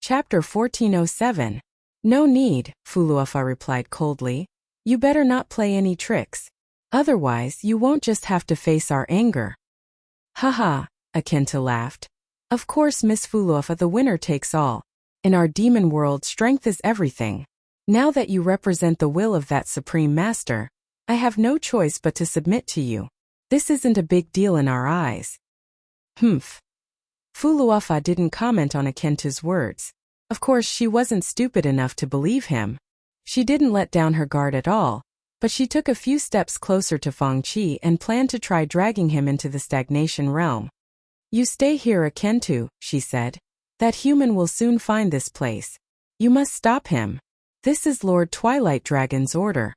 Chapter 1407. No need, Fuluafa replied coldly. You better not play any tricks. Otherwise, you won't just have to face our anger. Haha, Akenta laughed. Of course, Miss Fuluafa, the winner takes all. In our demon world, strength is everything. Now that you represent the will of that supreme master, I have no choice but to submit to you. This isn't a big deal in our eyes. Humph. Fuluafa didn't comment on Akenta's words. Of course, she wasn't stupid enough to believe him. She didn't let down her guard at all, but she took a few steps closer to Fangqi and planned to try dragging him into the stagnation realm. You stay here, Akentu, she said. That human will soon find this place. You must stop him. This is Lord Twilight Dragon's order.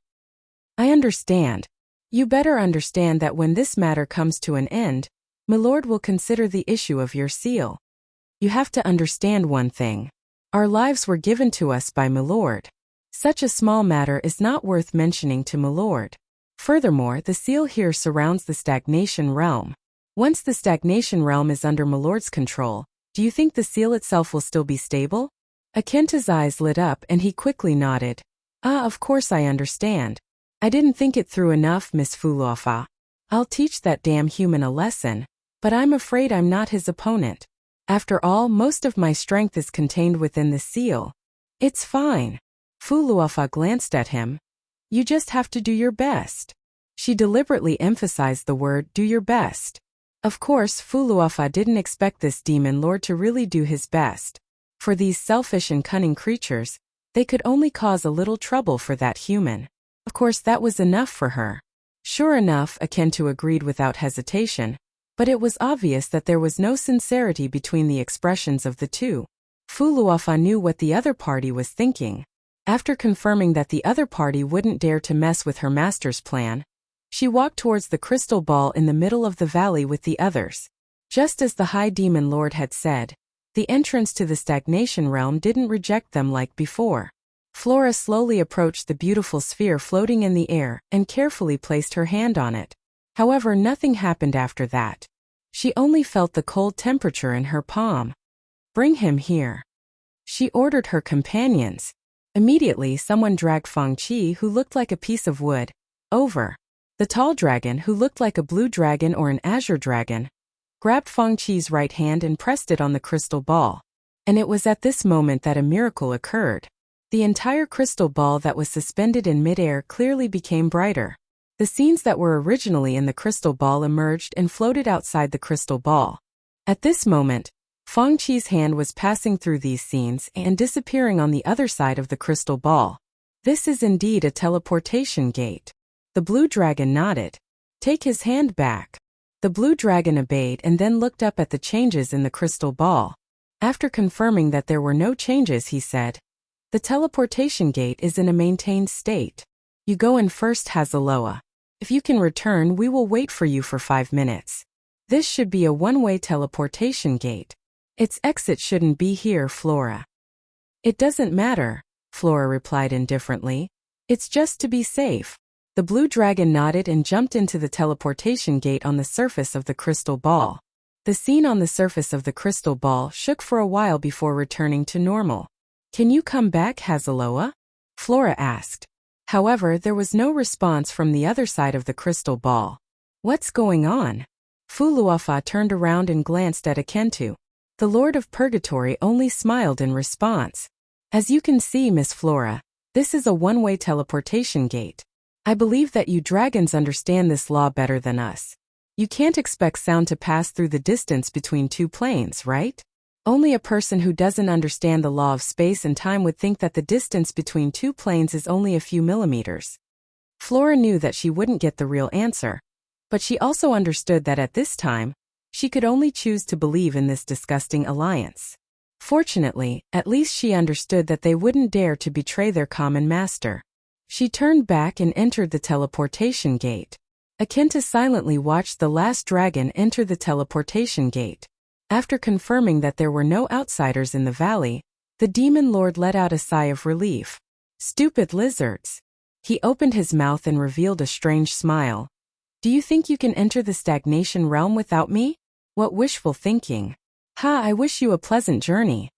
I understand. You better understand that when this matter comes to an end, Milord will consider the issue of your seal. You have to understand one thing. Our lives were given to us by Milord. Such a small matter is not worth mentioning to Milord. Furthermore, the seal here surrounds the stagnation realm. Once the stagnation realm is under Milord's control, do you think the seal itself will still be stable? Akenta's eyes lit up and he quickly nodded. Of course I understand. I didn't think it through enough, Miss Fuluafa. I'll teach that damn human a lesson, but I'm afraid I'm not his opponent. After all, most of my strength is contained within the seal. It's fine. Fuluafa glanced at him. You just have to do your best. She deliberately emphasized the word do your best. Of course, Fuluafa didn't expect this demon lord to really do his best. For these selfish and cunning creatures, they could only cause a little trouble for that human. Of course, that was enough for her. Sure enough, Akentu agreed without hesitation, but it was obvious that there was no sincerity between the expressions of the two. Fuluafa knew what the other party was thinking. After confirming that the other party wouldn't dare to mess with her master's plan, she walked towards the crystal ball in the middle of the valley with the others. Just as the High Demon Lord had said, the entrance to the stagnation realm didn't reject them like before. Flora slowly approached the beautiful sphere floating in the air and carefully placed her hand on it. However, nothing happened after that. She only felt the cold temperature in her palm. Bring him here. She ordered her companions. Immediately, someone dragged Fangqi, who looked like a piece of wood, over. The tall dragon, who looked like a blue dragon or an azure dragon, grabbed Fangqi's right hand and pressed it on the crystal ball. And it was at this moment that a miracle occurred. The entire crystal ball that was suspended in midair clearly became brighter. The scenes that were originally in the crystal ball emerged and floated outside the crystal ball. At this moment, Fangqi's hand was passing through these scenes and disappearing on the other side of the crystal ball. This is indeed a teleportation gate. The blue dragon nodded. Take his hand back. The blue dragon obeyed and then looked up at the changes in the crystal ball. After confirming that there were no changes, he said, the teleportation gate is in a maintained state. You go in first, Hazeloa. If you can return, we will wait for you for 5 minutes. This should be a one-way teleportation gate. Its exit shouldn't be here, Flora. It doesn't matter, Flora replied indifferently. It's just to be safe. The blue dragon nodded and jumped into the teleportation gate on the surface of the crystal ball. The scene on the surface of the crystal ball shook for a while before returning to normal. Can you come back, Hazeloa? Flora asked. However, there was no response from the other side of the crystal ball. What's going on? Fuluafa turned around and glanced at Akentu. The Lord of Purgatory only smiled in response. As you can see, Miss Flora, this is a one-way teleportation gate. I believe that you dragons understand this law better than us. You can't expect sound to pass through the distance between two planes, right? Only a person who doesn't understand the law of space and time would think that the distance between two planes is only a few millimeters. Flora knew that she wouldn't get the real answer, but she also understood that at this time, she could only choose to believe in this disgusting alliance. Fortunately, at least she understood that they wouldn't dare to betray their common master. She turned back and entered the teleportation gate. Akenta silently watched the last dragon enter the teleportation gate. After confirming that there were no outsiders in the valley, the demon lord let out a sigh of relief. Stupid lizards. He opened his mouth and revealed a strange smile. Do you think you can enter the stagnation realm without me? What wishful thinking. I wish you a pleasant journey.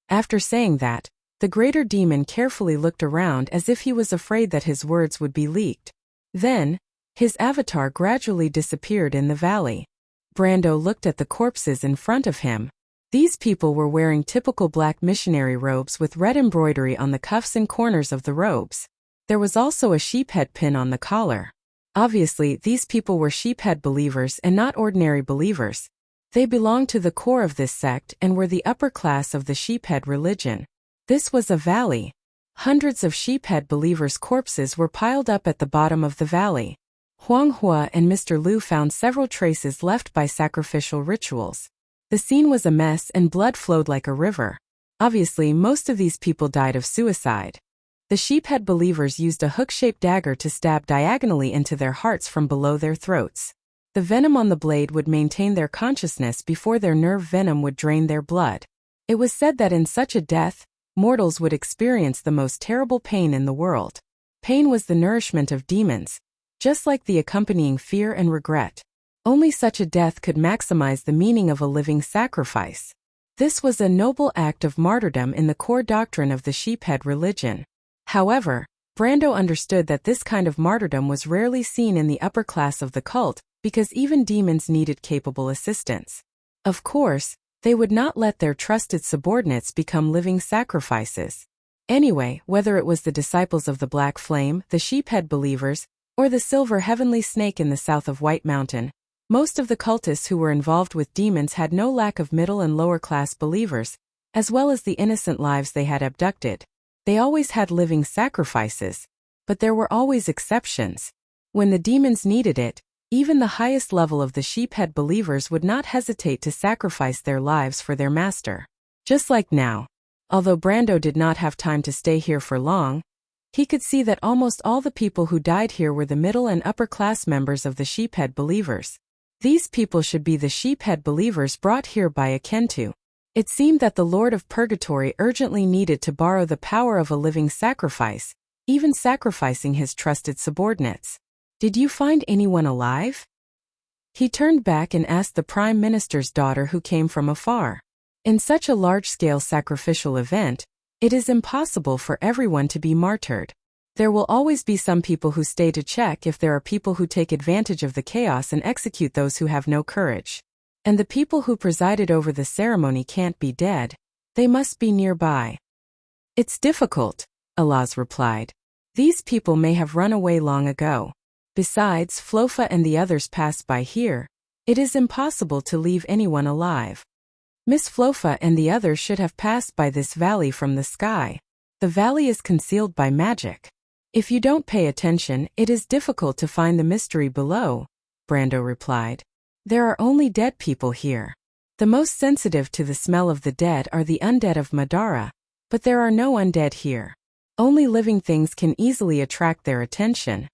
After saying that, the greater demon carefully looked around as if he was afraid that his words would be leaked. Then, his avatar gradually disappeared in the valley. Brando looked at the corpses in front of him. These people were wearing typical black missionary robes with red embroidery on the cuffs and corners of the robes. There was also a sheephead pin on the collar. Obviously, these people were sheephead believers and not ordinary believers. They belonged to the core of this sect and were the upper class of the sheephead religion. This was a valley. Hundreds of sheephead believers' corpses were piled up at the bottom of the valley. Huang Hua and Mr. Liu found several traces left by sacrificial rituals. The scene was a mess and blood flowed like a river. Obviously, most of these people died of suicide. The sheephead believers used a hook-shaped dagger to stab diagonally into their hearts from below their throats. The venom on the blade would maintain their consciousness before their nerve venom would drain their blood. It was said that in such a death, mortals would experience the most terrible pain in the world. Pain was the nourishment of demons, just like the accompanying fear and regret. Only such a death could maximize the meaning of a living sacrifice. This was a noble act of martyrdom in the core doctrine of the sheephead religion. However, Brando understood that this kind of martyrdom was rarely seen in the upper class of the cult, because even demons needed capable assistance. Of course, they would not let their trusted subordinates become living sacrifices. Anyway, whether it was the disciples of the Black Flame, the sheephead believers, or the silver heavenly snake in the south of White Mountain, most of the cultists who were involved with demons had no lack of middle and lower class believers, as well as the innocent lives they had abducted. They always had living sacrifices, but there were always exceptions. When the demons needed it, even the highest level of the sheephead believers would not hesitate to sacrifice their lives for their master. Just like now. Although Brando did not have time to stay here for long, he could see that almost all the people who died here were the middle and upper class members of the sheephead believers. These people should be the sheephead believers brought here by Akentu. It seemed that the Lord of Purgatory urgently needed to borrow the power of a living sacrifice, even sacrificing his trusted subordinates. Did you find anyone alive? He turned back and asked the Prime Minister's daughter who came from afar. In such a large-scale sacrificial event, it is impossible for everyone to be martyred. There will always be some people who stay to check if there are people who take advantage of the chaos and execute those who have no courage. And the people who presided over the ceremony can't be dead. They must be nearby. It's difficult, Alaz replied. These people may have run away long ago. Besides, Flofa and the others passed by here. It is impossible to leave anyone alive. Miss Flofa and the others should have passed by this valley from the sky. The valley is concealed by magic. If you don't pay attention, it is difficult to find the mystery below, Brando replied. There are only dead people here. The most sensitive to the smell of the dead are the undead of Madara, but there are no undead here. Only living things can easily attract their attention.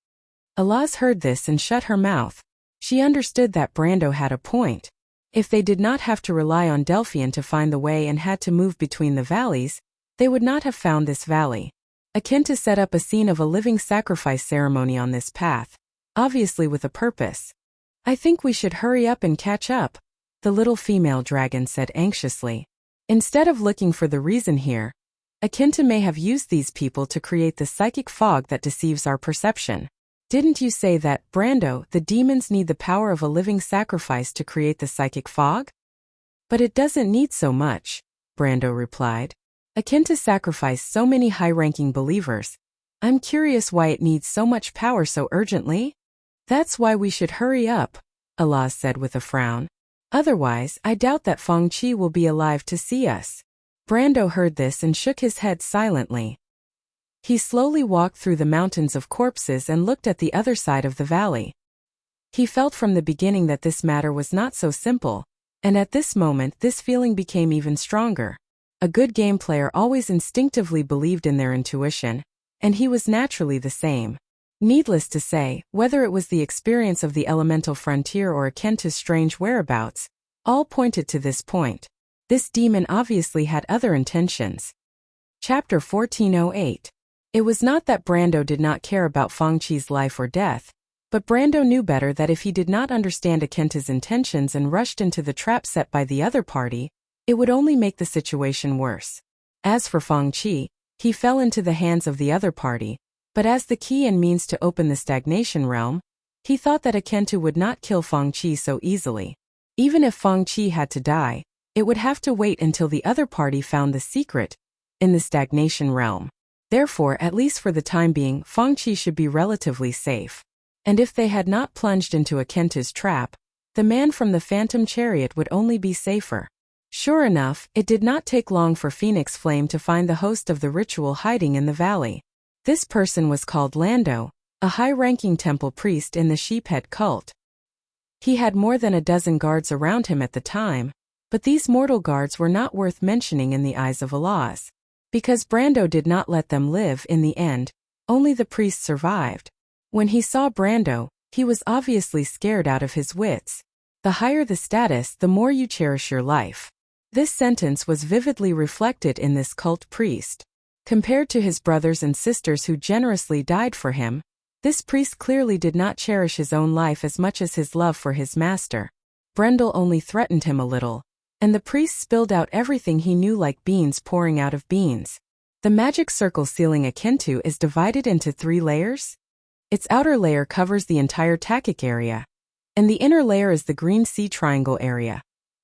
Alaz heard this and shut her mouth. She understood that Brando had a point. If they did not have to rely on Delphian to find the way and had to move between the valleys, they would not have found this valley. Akinta set up a scene of a living sacrifice ceremony on this path, obviously with a purpose. I think we should hurry up and catch up, the little female dragon said anxiously. Instead of looking for the reason here, Akinta may have used these people to create the psychic fog that deceives our perception. Didn't you say that, Brando, the demons need the power of a living sacrifice to create the psychic fog? But it doesn't need so much, Brando replied. Akinta sacrificed so many high-ranking believers. I'm curious why it needs so much power so urgently? That's why we should hurry up, Alaz said with a frown. Otherwise, I doubt that Feng Qi will be alive to see us. Brando heard this and shook his head silently. He slowly walked through the mountains of corpses and looked at the other side of the valley. He felt from the beginning that this matter was not so simple, and at this moment this feeling became even stronger. A good game player always instinctively believed in their intuition, and he was naturally the same. Needless to say, whether it was the experience of the elemental frontier or Akinta's strange whereabouts, all pointed to this point. This demon obviously had other intentions. Chapter 1408. It was not that Brando did not care about Feng Qi's life or death, but Brando knew better that if he did not understand Akinta's intentions and rushed into the trap set by the other party, it would only make the situation worse. As for Fangqi, he fell into the hands of the other party, but as the key and means to open the stagnation realm, he thought that Akentu would not kill Fangqi so easily. Even if Fangqi had to die, it would have to wait until the other party found the secret in the stagnation realm. Therefore, at least for the time being, Fangqi should be relatively safe. And if they had not plunged into Akentu's trap, the man from the phantom chariot would only be safer. Sure enough, it did not take long for Phoenix Flame to find the host of the ritual hiding in the valley. This person was called Lando, a high-ranking temple priest in the sheephead cult. He had more than a dozen guards around him at the time, but these mortal guards were not worth mentioning in the eyes of Allahs. Because Brando did not let them live in the end, only the priest survived. When he saw Brando, he was obviously scared out of his wits. The higher the status, the more you cherish your life. This sentence was vividly reflected in this cult priest. Compared to his brothers and sisters who generously died for him, this priest clearly did not cherish his own life as much as his love for his master. Brendel only threatened him a little, and the priest spilled out everything he knew like beans pouring out of beans. The magic circle sealing Akentu is divided into 3 layers. Its outer layer covers the entire Takik area, and the inner layer is the Green Sea Triangle area,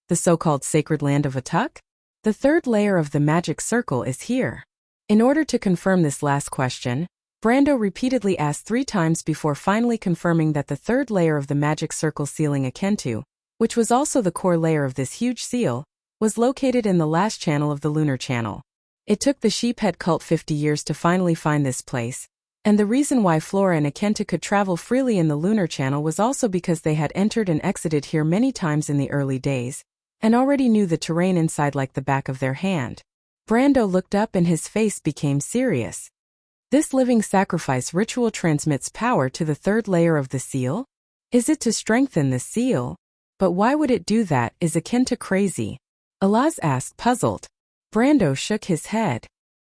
the so-called sacred land of Atuk. The 3rd layer of the magic circle is here. In order to confirm this last question, Brando repeatedly asked 3 times before finally confirming that the 3rd layer of the magic circle sealing Akentu, which was also the core layer of this huge seal, was located in the last channel of the lunar channel. It took the sheephead cult 50 years to finally find this place, and the reason why Flora and Akentu could travel freely in the lunar channel was also because they had entered and exited here many times in the early days, and already knew the terrain inside like the back of their hand. Brando looked up and his face became serious. This living sacrifice ritual transmits power to the 3rd layer of the seal? Is it to strengthen the seal? But why would it do that? Is Akentu crazy? Alaz asked, puzzled. Brando shook his head.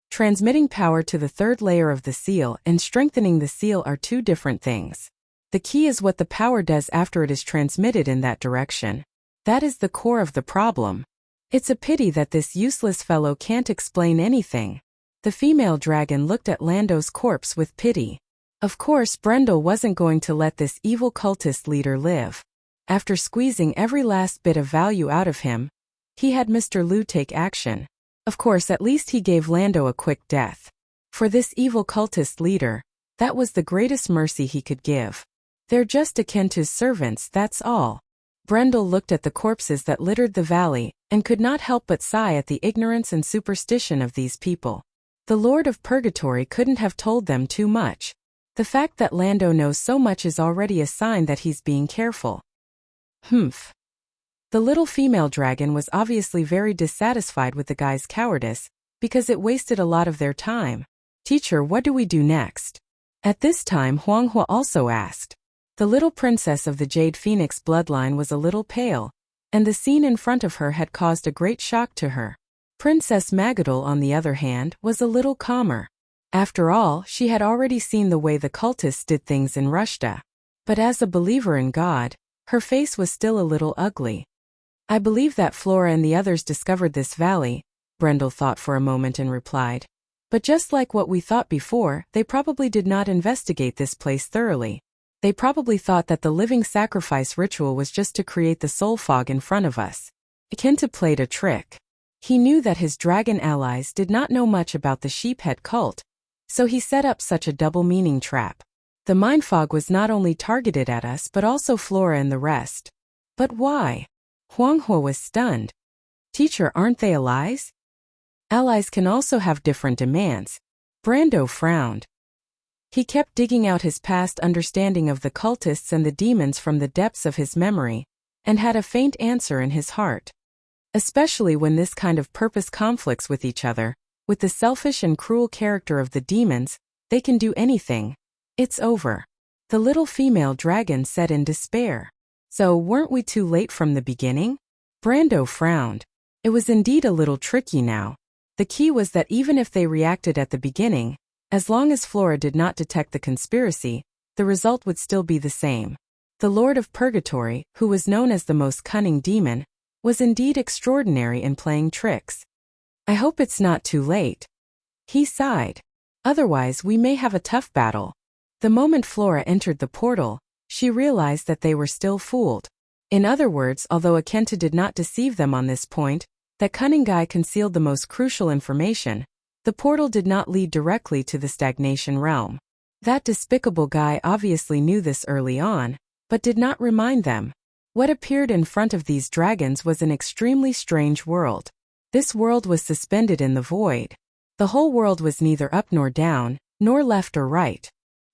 Transmitting power to the 3rd layer of the seal and strengthening the seal are 2 different things. The key is what the power does after it is transmitted in that direction. That is the core of the problem. It's a pity that this useless fellow can't explain anything. The female dragon looked at Lando's corpse with pity. Of course, Brendel wasn't going to let this evil cultist leader live. After squeezing every last bit of value out of him, he had Mr. Liu take action. Of course, at least he gave Lando a quick death. For this evil cultist leader, that was the greatest mercy he could give. They're just Akentu's servants, that's all. Brendel looked at the corpses that littered the valley, and could not help but sigh at the ignorance and superstition of these people. The Lord of Purgatory couldn't have told them too much. The fact that Lando knows so much is already a sign that he's being careful. Humph. The little female dragon was obviously very dissatisfied with the guy's cowardice, because it wasted a lot of their time. Teacher, what do we do next? At this time Huanghua also asked. The little princess of the Jade Phoenix bloodline was a little pale, and the scene in front of her had caused a great shock to her. Princess Magadol, on the other hand, was a little calmer. After all, she had already seen the way the cultists did things in Rushta. But as a believer in God, her face was still a little ugly. I believe that Flora and the others discovered this valley, Brendel thought for a moment and replied. But just like what we thought before, they probably did not investigate this place thoroughly. They probably thought that the living sacrifice ritual was just to create the soul fog in front of us. Akentu played a trick. He knew that his dragon allies did not know much about the sheephead cult, so he set up such a double-meaning trap. The mind fog was not only targeted at us but also Flora and the rest. But why? Huanghua was stunned. Teacher, aren't they allies? Allies can also have different demands. Brando frowned. He kept digging out his past understanding of the cultists and the demons from the depths of his memory, and had a faint answer in his heart. Especially when this kind of purpose conflicts with each other, with the selfish and cruel character of the demons, they can do anything. It's over. The little female dragon said in despair. So weren't we too late from the beginning? Brando frowned. It was indeed a little tricky now. The key was that even if they reacted at the beginning, as long as Flora did not detect the conspiracy, the result would still be the same. The Lord of Purgatory, who was known as the most cunning demon, was indeed extraordinary in playing tricks. I hope it's not too late. He sighed. Otherwise, we may have a tough battle. The moment Flora entered the portal, she realized that they were still fooled. In other words, although Akenta did not deceive them on this point, that cunning guy concealed the most crucial information. The portal did not lead directly to the stagnation realm. That despicable guy obviously knew this early on, but did not remind them. What appeared in front of these dragons was an extremely strange world. This world was suspended in the void. The whole world was neither up nor down, nor left or right.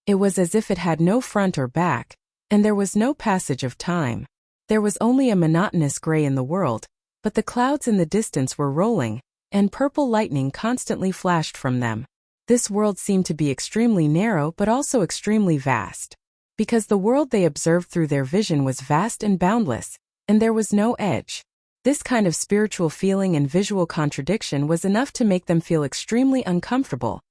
It was as if it had no front or back, and there was no passage of time. There was only a monotonous gray in the world, but the clouds in the distance were rolling, and purple lightning constantly flashed from them. This world seemed to be extremely narrow but also extremely vast. Because the world they observed through their vision was vast and boundless, and there was no edge. This kind of spiritual feeling and visual contradiction was enough to make them feel extremely uncomfortable,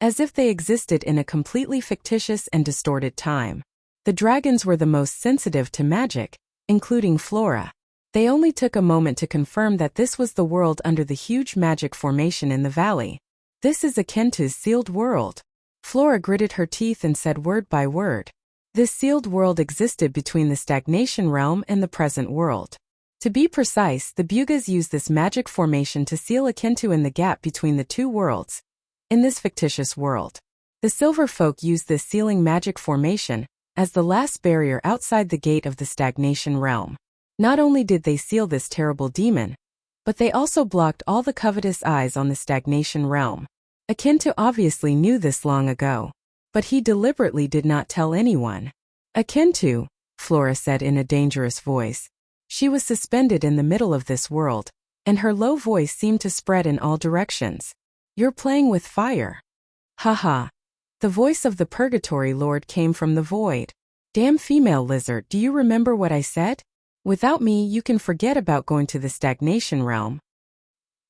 as if they existed in a completely fictitious and distorted time. The dragons were the most sensitive to magic, including Flora. They only took a moment to confirm that this was the world under the huge magic formation in the valley. This is Akentu's sealed world. Flora gritted her teeth and said word by word. This sealed world existed between the stagnation realm and the present world. To be precise, the Bugas used this magic formation to seal Akentu in the gap between the two worlds. In this fictitious world, the Silver Folk used this sealing magic formation as the last barrier outside the gate of the stagnation realm. Not only did they seal this terrible demon, but they also blocked all the covetous eyes on the stagnation realm. Akentu obviously knew this long ago, but he deliberately did not tell anyone. Akentu, Flora said in a dangerous voice. She was suspended in the middle of this world, and her low voice seemed to spread in all directions. You're playing with fire. Haha. The voice of the Purgatory Lord came from the void. Damn female lizard, do you remember what I said? Without me, you can forget about going to the stagnation realm.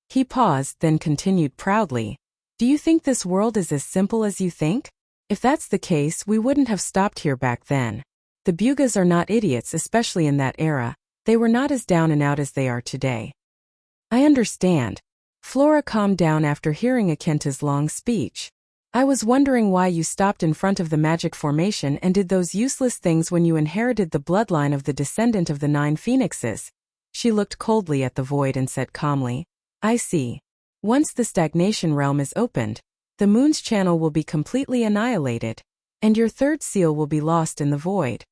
He paused, then continued proudly. Do you think this world is as simple as you think? If that's the case, we wouldn't have stopped here back then. The Bugas are not idiots, especially in that era. They were not as down and out as they are today. I understand. Flora calmed down after hearing Akenta's long speech. I was wondering why you stopped in front of the magic formation and did those useless things when you inherited the bloodline of the descendant of the 9 phoenixes. She looked coldly at the void and said calmly, I see. Once the stagnation realm is opened, the moon's channel will be completely annihilated, and your third seal will be lost in the void.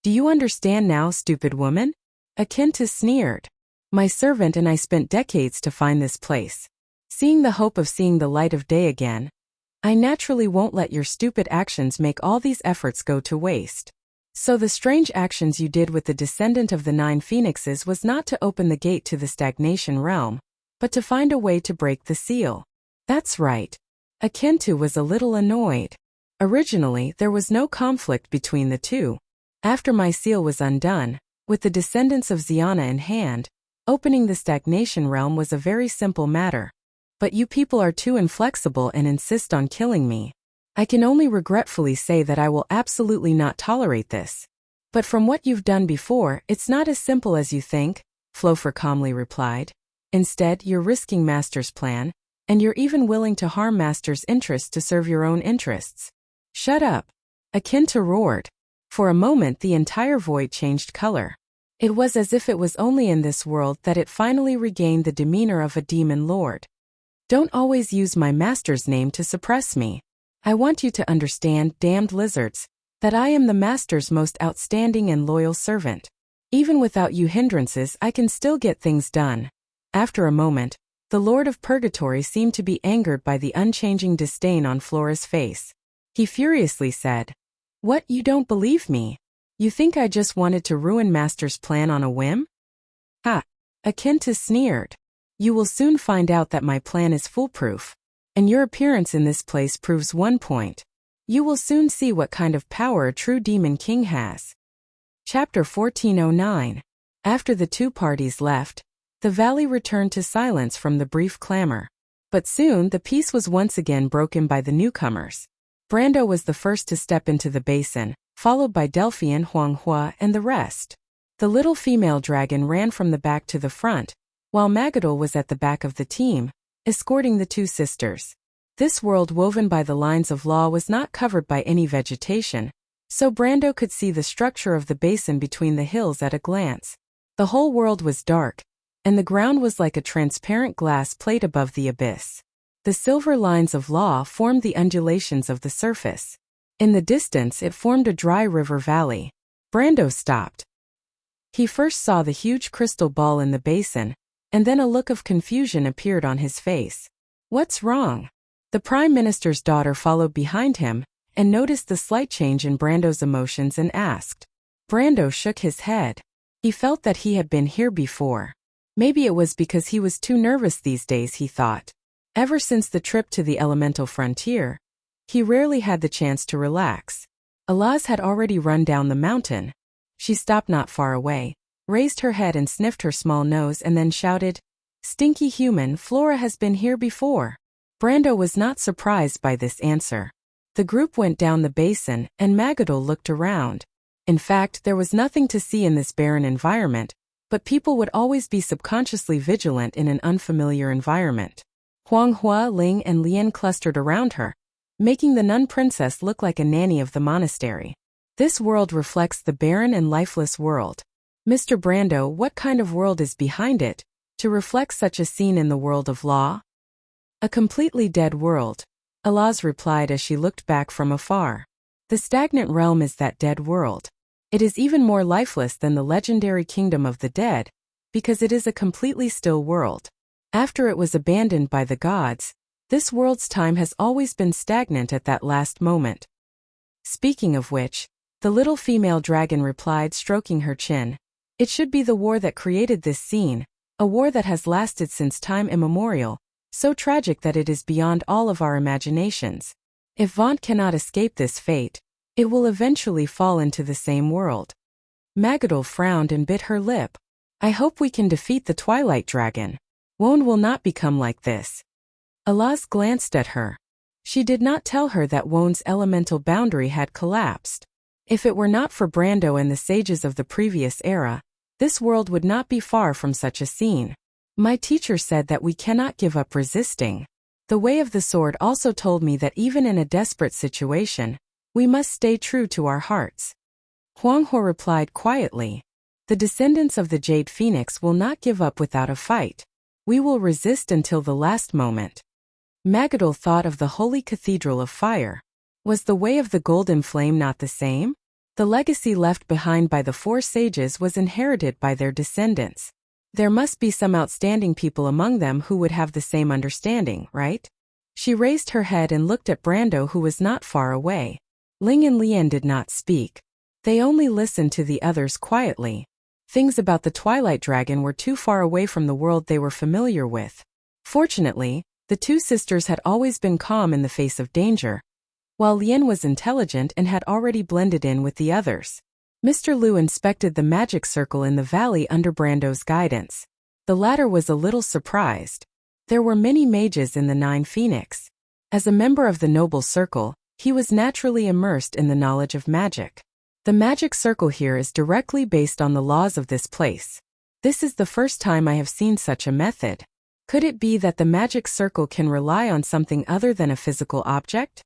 Do you understand now, stupid woman? Akenta sneered. My servant and I spent decades to find this place. Seeing the hope of seeing the light of day again, I naturally won't let your stupid actions make all these efforts go to waste. So the strange actions you did with the descendant of the 9 phoenixes was not to open the gate to the stagnation realm, but to find a way to break the seal. That's right. Akentu was a little annoyed. Originally, there was no conflict between the two. After my seal was undone, with the descendants of Ziana in hand, opening the stagnation realm was a very simple matter. But you people are too inflexible and insist on killing me. I can only regretfully say that I will absolutely not tolerate this. But from what you've done before, it's not as simple as you think, Flofer calmly replied. Instead, you're risking Master's plan, and you're even willing to harm Master's interests to serve your own interests. Shut up. Akenta roared. For a moment the entire void changed color. It was as if it was only in this world that it finally regained the demeanor of a demon lord. Don't always use my master's name to suppress me. I want you to understand, damned lizards, that I am the master's most outstanding and loyal servant. Even without you hindrances, I can still get things done. After a moment, the Lord of Purgatory seemed to be angered by the unchanging disdain on Flora's face. He furiously said, What, you don't believe me? You think I just wanted to ruin Master's plan on a whim? Ha! Akenta sneered. You will soon find out that my plan is foolproof. And your appearance in this place proves one point. You will soon see what kind of power a true demon king has. Chapter 1409. After the two parties left, the valley returned to silence from the brief clamor. But soon the peace was once again broken by the newcomers. Brando was the first to step into the basin, followed by Delphian, Huanghua, and the rest. The little female dragon ran from the back to the front, while Magadol was at the back of the team, escorting the two sisters. This world woven by the lines of law was not covered by any vegetation, so Brando could see the structure of the basin between the hills at a glance. The whole world was dark, and the ground was like a transparent glass plate above the abyss. The silver lines of law formed the undulations of the surface. In the distance it formed a dry river valley. Brando stopped. He first saw the huge crystal ball in the basin, and then a look of confusion appeared on his face. What's wrong? The Prime Minister's daughter followed behind him, and noticed the slight change in Brando's emotions and asked. Brando shook his head. He felt that he had been here before. Maybe it was because he was too nervous these days, he thought. Ever since the trip to the elemental frontier, he rarely had the chance to relax. Alaz had already run down the mountain. She stopped not far away, raised her head and sniffed her small nose and then shouted, "Stinky human, Flora has been here before." Brando was not surprised by this answer. The group went down the basin, and Magadol looked around. In fact, there was nothing to see in this barren environment, but people would always be subconsciously vigilant in an unfamiliar environment. Huanghua, Ling, and Lian clustered around her, making the nun princess look like a nanny of the monastery. This world reflects the barren and lifeless world. Mr. Brando, what kind of world is behind it, to reflect such a scene in the world of law? A completely dead world, Alaz replied as she looked back from afar. The stagnant realm is that dead world. It is even more lifeless than the legendary kingdom of the dead, because it is a completely still world. After it was abandoned by the gods, this world's time has always been stagnant at that last moment. Speaking of which, the little female dragon replied, stroking her chin. It should be the war that created this scene, a war that has lasted since time immemorial, so tragic that it is beyond all of our imaginations. If Vaunt cannot escape this fate, it will eventually fall into the same world. Magadol frowned and bit her lip. I hope we can defeat the Twilight Dragon. Wone will not become like this. Alaz glanced at her. She did not tell her that Wone's elemental boundary had collapsed. If it were not for Brando and the sages of the previous era, this world would not be far from such a scene. My teacher said that we cannot give up resisting. The way of the sword also told me that even in a desperate situation, we must stay true to our hearts. Huanghua replied quietly. The descendants of the Jade Phoenix will not give up without a fight. We will resist until the last moment. Magadol thought of the Holy Cathedral of Fire. Was the way of the Golden Flame not the same? The legacy left behind by the four sages was inherited by their descendants. There must be some outstanding people among them who would have the same understanding, right? She raised her head and looked at Brando, who was not far away. Ling and Lian did not speak. They only listened to the others quietly. Things about the Twilight Dragon were too far away from the world they were familiar with. Fortunately, the two sisters had always been calm in the face of danger, while Lian was intelligent and had already blended in with the others. Mr. Liu inspected the magic circle in the valley under Brando's guidance. The latter was a little surprised. There were many mages in the Nine Phoenix. As a member of the noble circle, he was naturally immersed in the knowledge of magic. The magic circle here is directly based on the laws of this place. This is the first time I have seen such a method. Could it be that the magic circle can rely on something other than a physical object?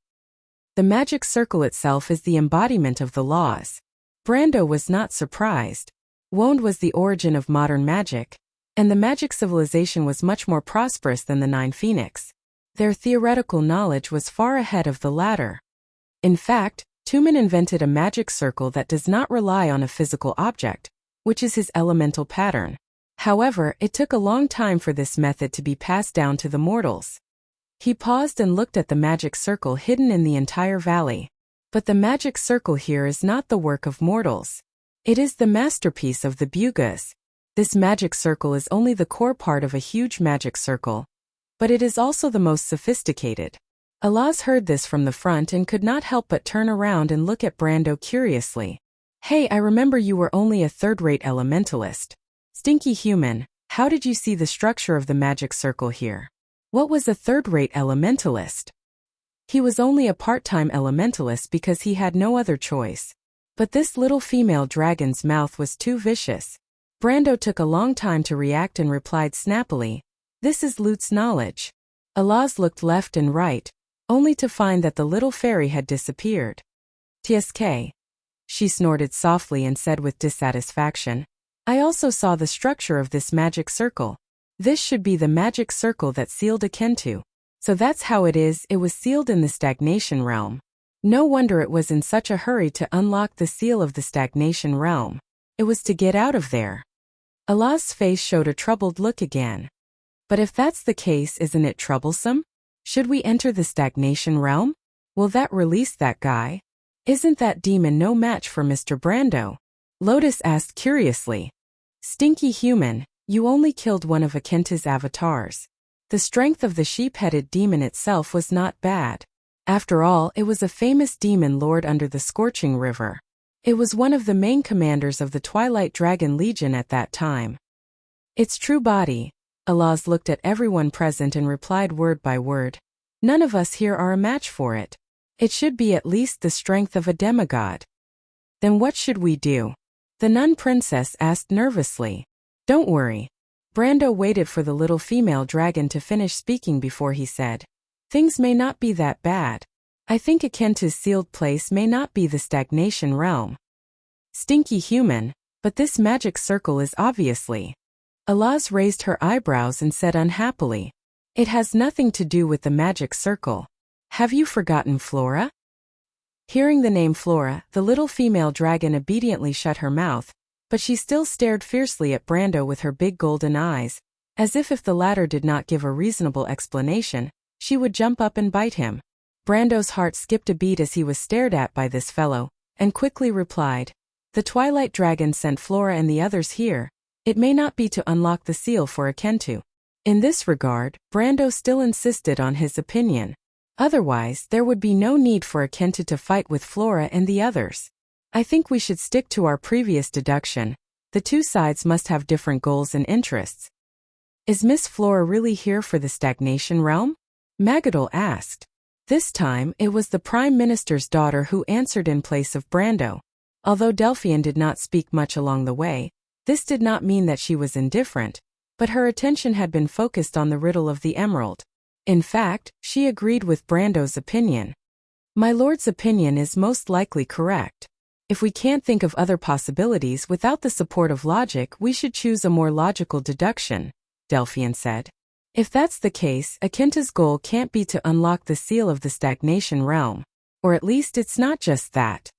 The magic circle itself is the embodiment of the laws. Brando was not surprised. Wone was the origin of modern magic, and the magic civilization was much more prosperous than the Nine Phoenix. Their theoretical knowledge was far ahead of the latter. In fact, Tumen invented a magic circle that does not rely on a physical object, which is his elemental pattern. However, it took a long time for this method to be passed down to the mortals. He paused and looked at the magic circle hidden in the entire valley. But the magic circle here is not the work of mortals. It is the masterpiece of the Bugas. This magic circle is only the core part of a huge magic circle, but it is also the most sophisticated. Alaz heard this from the front and could not help but turn around and look at Brando curiously. Hey, I remember you were only a third-rate elementalist. Stinky human, how did you see the structure of the magic circle here? What was a third-rate elementalist? He was only a part-time elementalist because he had no other choice. But this little female dragon's mouth was too vicious. Brando took a long time to react and replied snappily, "This is Lut's knowledge. Alaz looked left and right, only to find that the little fairy had disappeared. "Tsk," she snorted softly and said with dissatisfaction. "I also saw the structure of this magic circle. This should be the magic circle that sealed Akentu. So that's how it is, it was sealed in the stagnation realm. No wonder it was in such a hurry to unlock the seal of the stagnation realm. It was to get out of there." Allah's face showed a troubled look again. "But if that's the case, isn't it troublesome? Should we enter the stagnation realm? Will that release that guy? Isn't that demon no match for Mr. Brando?" Lotus asked curiously. "Stinky human, you only killed one of Akentu's avatars. The strength of the sheep-headed demon itself was not bad. After all, it was a famous demon lord under the Scorching River. It was one of the main commanders of the Twilight Dragon Legion at that time. Its true body." Alaz looked at everyone present and replied word by word. "None of us here are a match for it. It should be at least the strength of a demigod." "Then what should we do?" the nun princess asked nervously. "Don't worry." Brando waited for the little female dragon to finish speaking before he said, "Things may not be that bad. I think Akentu's sealed place may not be the stagnation realm." "Stinky human, but this magic circle is obviously." Alaz raised her eyebrows and said unhappily, "It has nothing to do with the magic circle. Have you forgotten Flora?" Hearing the name Flora, the little female dragon obediently shut her mouth, but she still stared fiercely at Brando with her big golden eyes, as if the latter did not give a reasonable explanation, she would jump up and bite him. Brando's heart skipped a beat as he was stared at by this fellow, and quickly replied, "The Twilight Dragon sent Flora and the others here. It may not be to unlock the seal for Akentu." In this regard, Brando still insisted on his opinion. Otherwise, there would be no need for Akentu to fight with Flora and the others. "I think we should stick to our previous deduction. The two sides must have different goals and interests." "Is Miss Flora really here for the stagnation realm?" Magadol asked. This time, it was the Prime Minister's daughter who answered in place of Brando. Although Delphian did not speak much along the way, this did not mean that she was indifferent, but her attention had been focused on the riddle of the emerald. In fact, she agreed with Brando's opinion. "My lord's opinion is most likely correct. If we can't think of other possibilities without the support of logic, we should choose a more logical deduction," Delphian said. "If that's the case, Akentu's goal can't be to unlock the seal of the stagnation realm. Or at least it's not just that.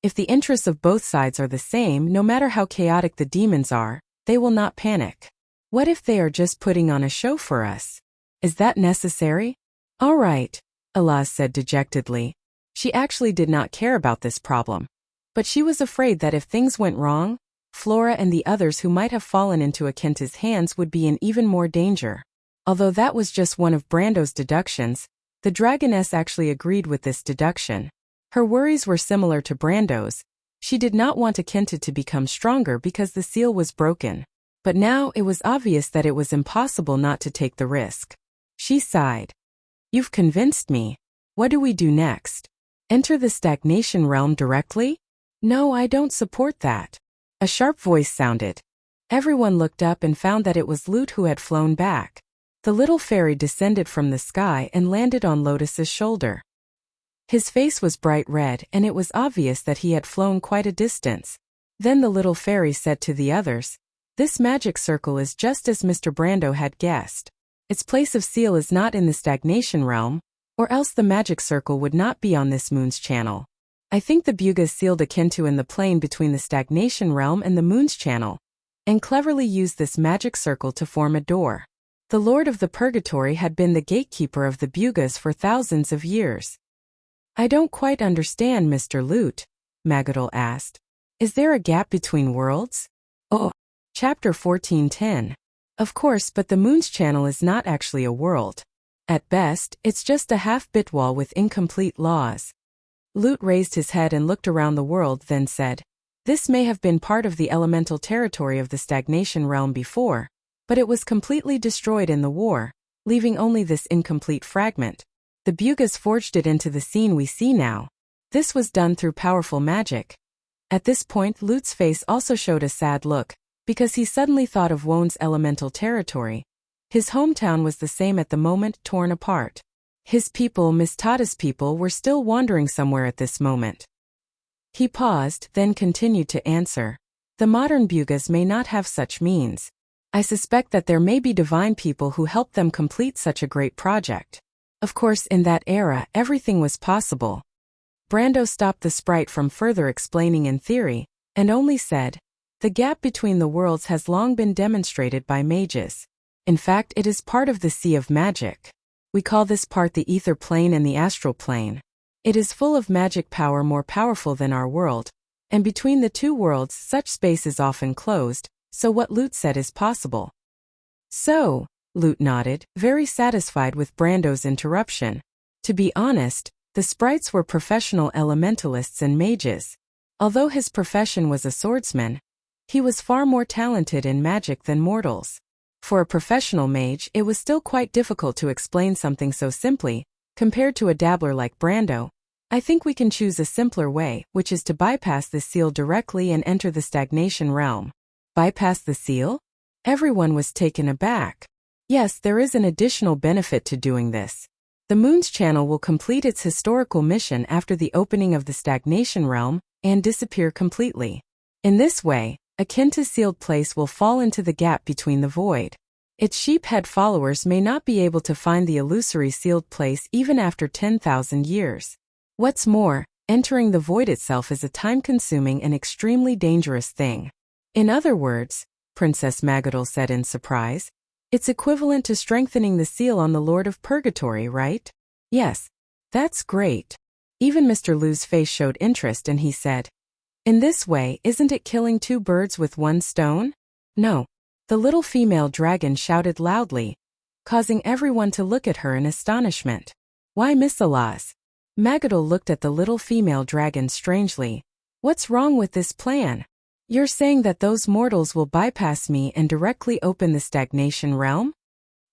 If the interests of both sides are the same, no matter how chaotic the demons are, they will not panic. What if they are just putting on a show for us? Is that necessary?" "All right," Alaz said dejectedly. She actually did not care about this problem. But she was afraid that if things went wrong, Flora and the others who might have fallen into Akentu's hands would be in even more danger. Although that was just one of Brando's deductions, the dragoness actually agreed with this deduction. Her worries were similar to Brando's. She did not want Akentu to become stronger because the seal was broken. But now it was obvious that it was impossible not to take the risk. She sighed. "You've convinced me. What do we do next? Enter the stagnation realm directly?" "No, I don't support that." A sharp voice sounded. Everyone looked up and found that it was Lute who had flown back. The little fairy descended from the sky and landed on Lotus's shoulder. His face was bright red, and it was obvious that he had flown quite a distance. Then the little fairy said to the others, "This magic circle is just as Mr. Brando had guessed. Its place of seal is not in the stagnation realm, or else the magic circle would not be on this moon's channel. I think the Bugas sealed Akentu in the plane between the stagnation realm and the moon's channel, and cleverly used this magic circle to form a door. The Lord of the Purgatory had been the gatekeeper of the Bugas for thousands of years." "I don't quite understand, Mr. Lute," Magadol asked. "Is there a gap between worlds?" "Oh, Chapter 1410. Of course, but the moon's channel is not actually a world. At best, it's just a half-bit wall with incomplete laws." Lute raised his head and looked around the world, then said, "This may have been part of the elemental territory of the stagnation realm before, but it was completely destroyed in the war, leaving only this incomplete fragment. The Bugas forged it into the scene we see now. This was done through powerful magic." At this point, Lute's face also showed a sad look, because he suddenly thought of Won's elemental territory. His hometown was the same at the moment, torn apart. His people, Mistada's people, were still wandering somewhere at this moment. He paused, then continued to answer. The modern Bugas may not have such means. I suspect that there may be divine people who helped them complete such a great project. Of course, in that era, everything was possible. Brando stopped the sprite from further explaining in theory, and only said, the gap between the worlds has long been demonstrated by mages. In fact, it is part of the sea of magic. We call this part the ether plane and the astral plane. It is full of magic power more powerful than our world, and between the two worlds such space is often closed, so what Lute said is possible. So, Lute nodded, very satisfied with Brando's interruption. To be honest, the sprites were professional elementalists and mages. Although his profession was a swordsman, he was far more talented in magic than mortals. For a professional mage, it was still quite difficult to explain something so simply, compared to a dabbler like Brando. I think we can choose a simpler way, which is to bypass this seal directly and enter the stagnation realm. Bypass the seal? Everyone was taken aback. Yes, there is an additional benefit to doing this. The Moon's channel will complete its historical mission after the opening of the stagnation realm, and disappear completely. In this way, a Kenta's sealed place will fall into the gap between the void. Its sheephead followers may not be able to find the illusory sealed place even after 10,000 years. What's more, entering the void itself is a time-consuming and extremely dangerous thing. In other words, Princess Magadol said in surprise, it's equivalent to strengthening the seal on the Lord of Purgatory, right? Yes. That's great. Even Mr. Lu's face showed interest and he said, in this way, isn't it killing two birds with one stone? No. The little female dragon shouted loudly, causing everyone to look at her in astonishment. Why, Miss Alaz? Magadol looked at the little female dragon strangely. What's wrong with this plan? You're saying that those mortals will bypass me and directly open the stagnation realm?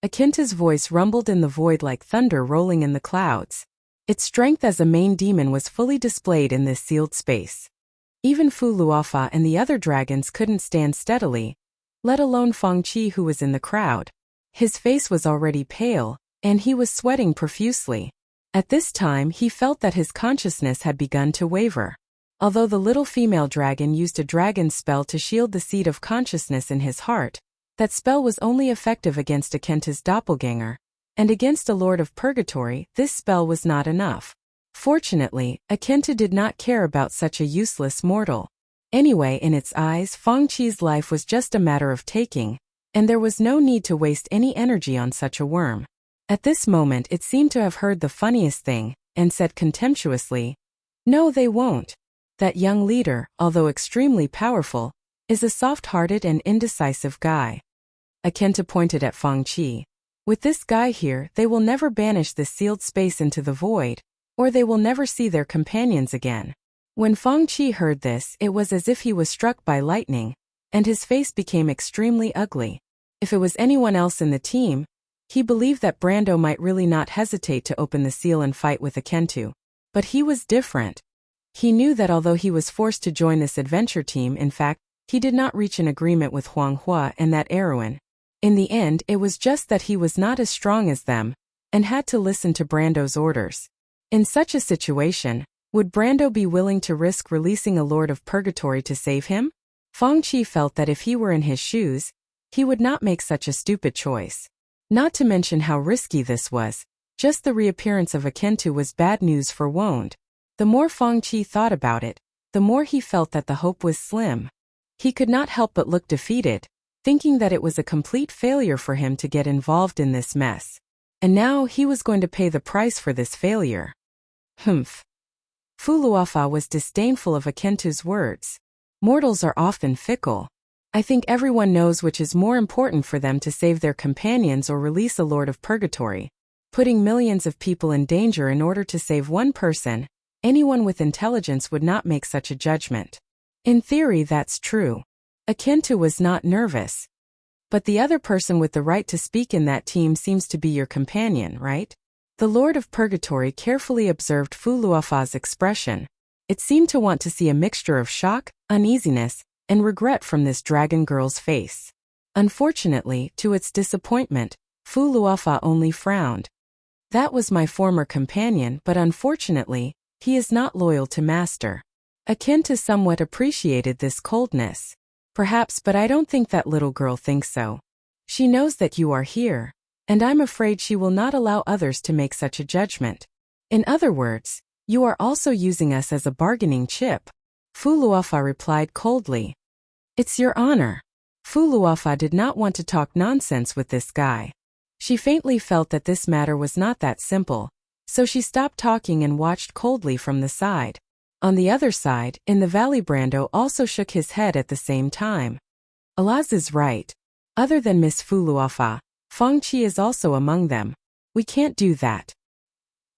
Akinta's voice rumbled in the void like thunder rolling in the clouds. Its strength as a main demon was fully displayed in this sealed space. Even Fu Luofa and the other dragons couldn't stand steadily, let alone Feng Qi who was in the crowd. His face was already pale, and he was sweating profusely. At this time he felt that his consciousness had begun to waver. Although the little female dragon used a dragon spell to shield the seed of consciousness in his heart, that spell was only effective against Akenta's doppelganger, and against a Lord of Purgatory, this spell was not enough. Fortunately, Akenta did not care about such a useless mortal. Anyway, in its eyes, Feng Qi's life was just a matter of taking, and there was no need to waste any energy on such a worm. At this moment it seemed to have heard the funniest thing, and said contemptuously, no, they won't. That young leader, although extremely powerful, is a soft-hearted and indecisive guy. Akenta pointed at Feng Qi. With this guy here, they will never banish this sealed space into the void, or they will never see their companions again. When Feng Qi heard this, it was as if he was struck by lightning, and his face became extremely ugly. If it was anyone else in the team, he believed that Brando might really not hesitate to open the seal and fight with Akentu. But he was different. He knew that although he was forced to join this adventure team, in fact, he did not reach an agreement with Huang Hua and that Erwin. In the end, it was just that he was not as strong as them, and had to listen to Brando's orders. In such a situation, would Brando be willing to risk releasing a Lord of Purgatory to save him? Feng Qi felt that if he were in his shoes, he would not make such a stupid choice. Not to mention how risky this was. Just the reappearance of Akentu was bad news for Wond. The more Feng Qi thought about it, the more he felt that the hope was slim. He could not help but look defeated, thinking that it was a complete failure for him to get involved in this mess. And now he was going to pay the price for this failure. Humph. Fu Luofa was disdainful of Akentu's words. Mortals are often fickle. I think everyone knows which is more important for them to save their companions or release a Lord of Purgatory. Putting millions of people in danger in order to save one person, anyone with intelligence would not make such a judgment. In theory, that's true. Akentu was not nervous. But the other person with the right to speak in that team seems to be your companion, right? The Lord of Purgatory carefully observed Fu Luofa's expression. It seemed to want to see a mixture of shock, uneasiness, and regret from this dragon girl's face. Unfortunately, to its disappointment, Fu Luofa only frowned. That was my former companion, but unfortunately, he is not loyal to master. Akinta somewhat appreciated this coldness. Perhaps, but I don't think that little girl thinks so. She knows that you are here, and I'm afraid she will not allow others to make such a judgment. In other words, you are also using us as a bargaining chip. Fu Luofa replied coldly. It's your honor. Fu Luofa did not want to talk nonsense with this guy. She faintly felt that this matter was not that simple, so she stopped talking and watched coldly from the side. On the other side, in the valley, Brando also shook his head at the same time. Alaz is right. Other than Miss Fu Luofa, Feng Qi is also among them. We can't do that.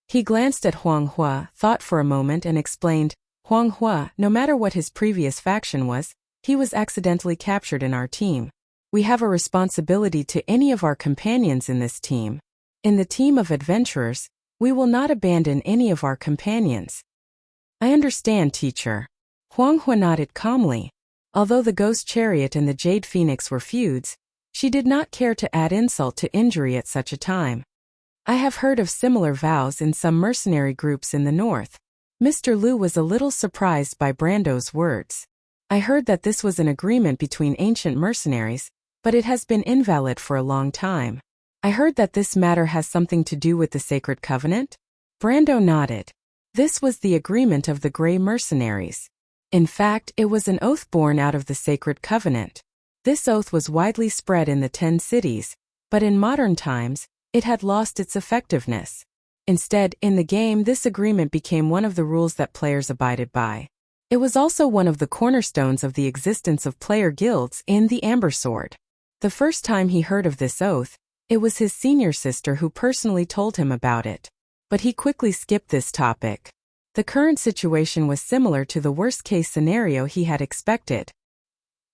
He glanced at Huang Hua, thought for a moment and explained, Huang Hua, no matter what his previous faction was, he was accidentally captured in our team. We have a responsibility to any of our companions in this team. In the team of adventurers, we will not abandon any of our companions. I understand, teacher. Huang Hua nodded calmly. Although the Ghost Chariot and the Jade Phoenix were feuds, she did not care to add insult to injury at such a time. I have heard of similar vows in some mercenary groups in the north. Mr. Liu was a little surprised by Brando's words. I heard that this was an agreement between ancient mercenaries, but it has been invalid for a long time. I heard that this matter has something to do with the Sacred Covenant? Brando nodded. This was the agreement of the Grey Mercenaries. In fact, it was an oath born out of the Sacred Covenant. This oath was widely spread in the 10 cities, but in modern times, it had lost its effectiveness. Instead, in the game, this agreement became one of the rules that players abided by. It was also one of the cornerstones of the existence of player guilds in the Amber Sword. The first time he heard of this oath, it was his senior sister who personally told him about it. But he quickly skipped this topic. The current situation was similar to the worst-case scenario he had expected.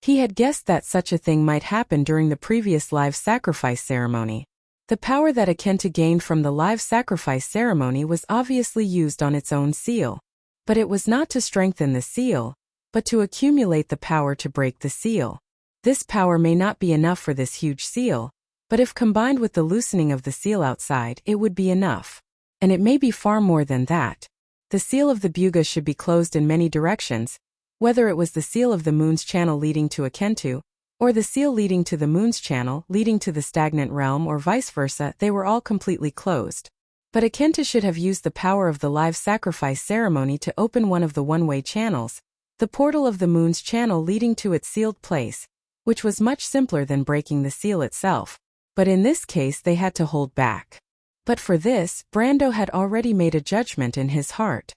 He had guessed that such a thing might happen during the previous live sacrifice ceremony. The power that Akinta gained from the live sacrifice ceremony was obviously used on its own seal. But it was not to strengthen the seal, but to accumulate the power to break the seal. This power may not be enough for this huge seal, but if combined with the loosening of the seal outside, it would be enough. And it may be far more than that. The seal of the Buga should be closed in many directions, whether it was the seal of the moon's channel leading to Akentu, or the seal leading to the moon's channel leading to the stagnant realm, or vice versa, they were all completely closed. But Akinta should have used the power of the live sacrifice ceremony to open one of the one-way channels, the portal of the moon's channel leading to its sealed place, which was much simpler than breaking the seal itself. But in this case they had to hold back. But for this, Brando had already made a judgment in his heart.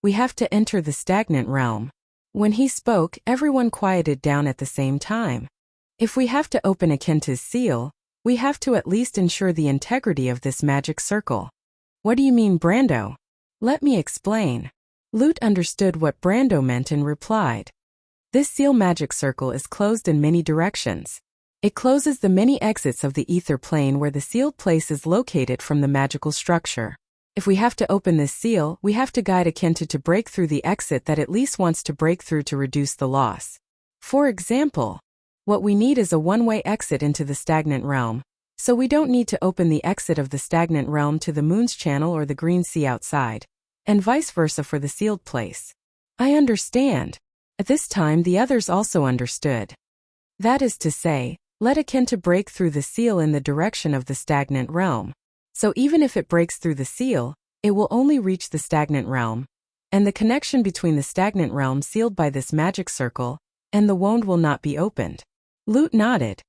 We have to enter the stagnant realm. When he spoke, everyone quieted down at the same time. If we have to open Akinta's seal, we have to at least ensure the integrity of this magic circle. What do you mean, Brando? Let me explain. Lute understood what Brando meant and replied. This seal magic circle is closed in many directions. It closes the many exits of the ether plane where the sealed place is located from the magical structure. If we have to open this seal, we have to guide Akinta to break through the exit that at least wants to break through to reduce the loss. For example, what we need is a one-way exit into the stagnant realm, so we don't need to open the exit of the stagnant realm to the moon's channel or the green sea outside, and vice versa for the sealed place. I understand. At this time the others also understood. That is to say, let Akinta break through the seal in the direction of the stagnant realm. So even if it breaks through the seal, it will only reach the stagnant realm, and the connection between the stagnant realm sealed by this magic circle and the wound will not be opened. Lute nodded.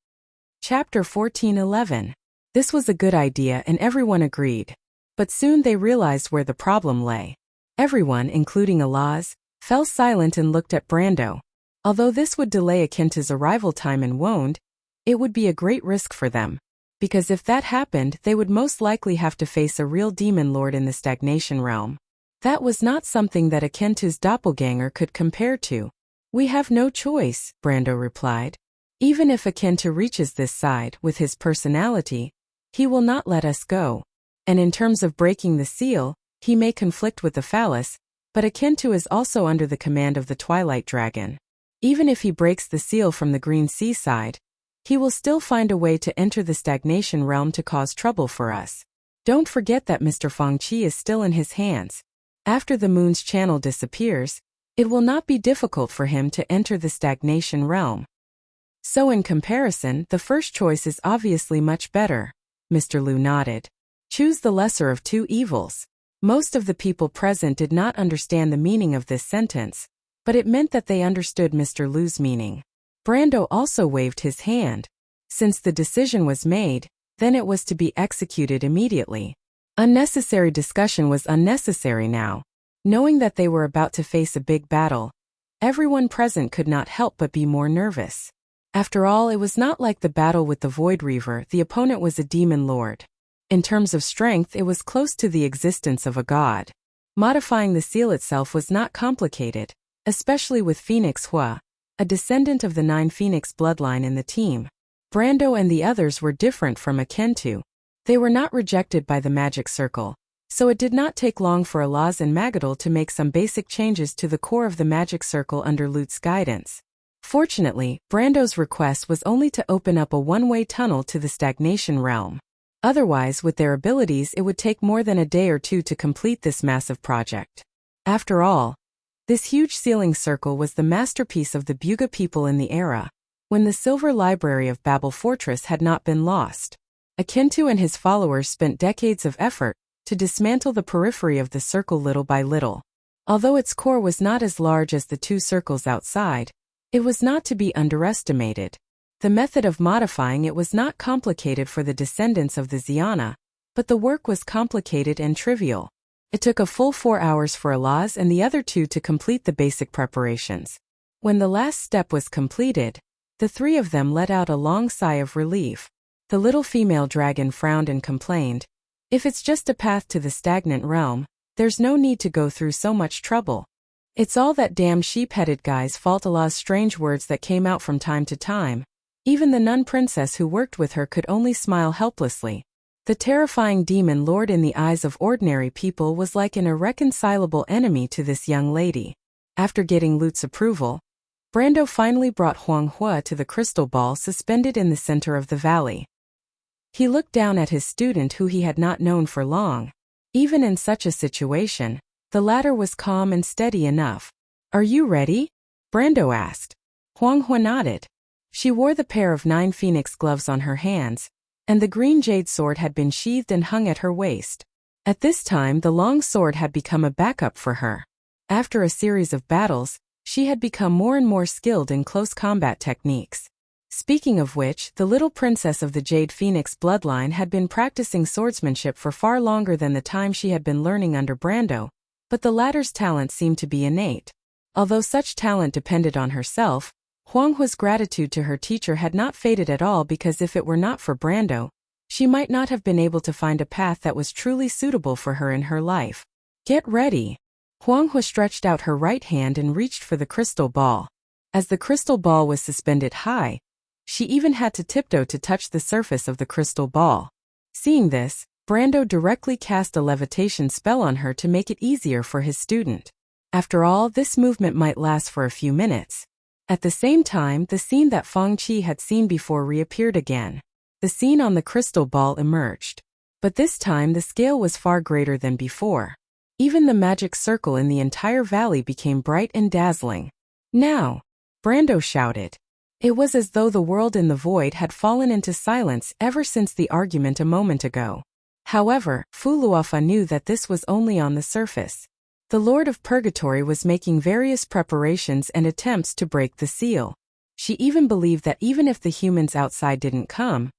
Chapter 14:11. This was a good idea and everyone agreed. But soon they realized where the problem lay. Everyone, including Alaz, fell silent and looked at Brando. Although this would delay Akinta's arrival time and wound, it would be a great risk for them. Because if that happened, they would most likely have to face a real demon lord in the stagnation realm. That was not something that Akinta's doppelganger could compare to. We have no choice, Brando replied. Even if Akinta reaches this side with his personality, he will not let us go. And in terms of breaking the seal, he may conflict with the phallus, but Akinta is also under the command of the Twilight Dragon. Even if he breaks the seal from the Green Sea side, he will still find a way to enter the stagnation realm to cause trouble for us. Don't forget that Mr. Fangqi is still in his hands. After the moon's channel disappears, it will not be difficult for him to enter the stagnation realm. So in comparison, the first choice is obviously much better. Mr. Lu nodded. Choose the lesser of two evils. Most of the people present did not understand the meaning of this sentence, but it meant that they understood Mr. Lu's meaning. Brando also waved his hand. Since the decision was made, then it was to be executed immediately. Unnecessary discussion was unnecessary now. Knowing that they were about to face a big battle, everyone present could not help but be more nervous. After all, it was not like the battle with the Void Reaver. The opponent was a demon lord. In terms of strength, it was close to the existence of a god. Modifying the seal itself was not complicated, especially with Phoenix Hua, a descendant of the 9 Phoenix bloodline in the team. Brando and the others were different from Akentu. They were not rejected by the magic circle, so it did not take long for Alaz and Magadal to make some basic changes to the core of the magic circle under Lut's guidance. Fortunately, Brando's request was only to open up a one-way tunnel to the stagnation realm. Otherwise, with their abilities, it would take more than a day or two to complete this massive project. After all, this huge ceiling circle was the masterpiece of the Buga people in the era, when the Silver Library of Babel Fortress had not been lost. Akentu and his followers spent decades of effort to dismantle the periphery of the circle little by little. Although its core was not as large as the 2 circles outside, it was not to be underestimated. The method of modifying it was not complicated for the descendants of the Xiana, but the work was complicated and trivial. It took a full 4 hours for Alaz and the other 2 to complete the basic preparations. When the last step was completed, the 3 of them let out a long sigh of relief. The little female dragon frowned and complained, "If it's just a path to the stagnant realm, there's no need to go through so much trouble. It's all that damn sheep-headed guy's fault." Alaz's strange words that came out from time to time. Even the nun princess who worked with her could only smile helplessly. The terrifying demon lord in the eyes of ordinary people was like an irreconcilable enemy to this young lady. After getting Lut's approval, Brando finally brought Huang Hua to the crystal ball suspended in the center of the valley. He looked down at his student who he had not known for long. Even in such a situation, the latter was calm and steady enough. "Are you ready?" Brando asked. Huang Hua nodded. She wore the pair of 9 phoenix gloves on her hands, and the green jade sword had been sheathed and hung at her waist. At this time, the long sword had become a backup for her. After a series of battles, she had become more and more skilled in close combat techniques. Speaking of which, the little princess of the Jade Phoenix bloodline had been practicing swordsmanship for far longer than the time she had been learning under Brando, but the latter's talent seemed to be innate. Although such talent depended on herself, Huang Hua's gratitude to her teacher had not faded at all, because if it were not for Brando, she might not have been able to find a path that was truly suitable for her in her life. "Get ready." Huang Hua stretched out her right hand and reached for the crystal ball. As the crystal ball was suspended high, she even had to tiptoe to touch the surface of the crystal ball. Seeing this, Brando directly cast a levitation spell on her to make it easier for his student. After all, this movement might last for a few minutes. At the same time, the scene that Fangqi had seen before reappeared again. The scene on the crystal ball emerged. But this time the scale was far greater than before. Even the magic circle in the entire valley became bright and dazzling. "Now!" Brando shouted. It was as though the world in the void had fallen into silence ever since the argument a moment ago. However, Fu Luofa knew that this was only on the surface. The Lord of Purgatory was making various preparations and attempts to break the seal. She even believed that even if the humans outside didn't come,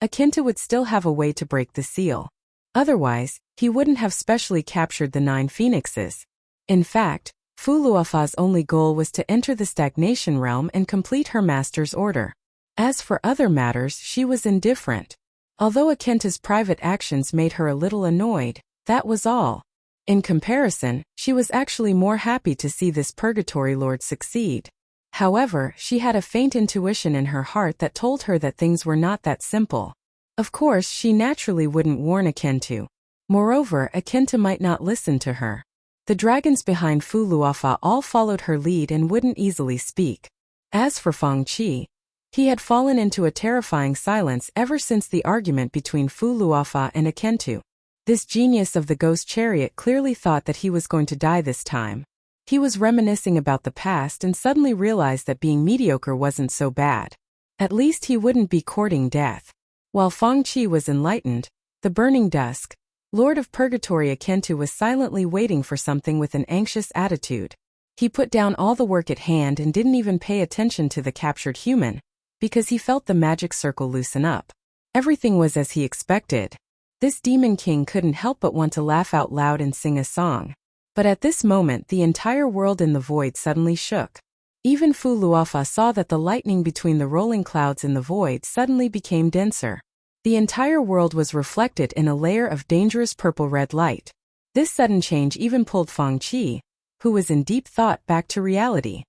Akinta would still have a way to break the seal. Otherwise, he wouldn't have specially captured the 9 phoenixes. In fact, Fu Luofa's only goal was to enter the stagnation realm and complete her master's order. As for other matters, she was indifferent. Although Akinta's private actions made her a little annoyed, that was all. In comparison, she was actually more happy to see this Purgatory Lord succeed. However, she had a faint intuition in her heart that told her that things were not that simple. Of course, she naturally wouldn't warn Akentu. Moreover, Akinta might not listen to her. The dragons behind Fu Luofa all followed her lead and wouldn't easily speak. As for Fangqi, He had fallen into a terrifying silence ever since the argument between Fu Luofa and Akentu. This genius of the ghost chariot clearly thought that he was going to die this time. He was reminiscing about the past and suddenly realized that being mediocre wasn't so bad. At least he wouldn't be courting death. While Feng Qi was enlightened, the burning dusk, Lord of Purgatory Akentu was silently waiting for something with an anxious attitude. He put down all the work at hand and didn't even pay attention to the captured human, because he felt the magic circle loosen up. Everything was as he expected. This demon king couldn't help but want to laugh out loud and sing a song. But at this moment the entire world in the void suddenly shook. Even Fu Luofa saw that the lightning between the rolling clouds in the void suddenly became denser. The entire world was reflected in a layer of dangerous purple-red light. This sudden change even pulled Feng Qi, who was in deep thought, back to reality.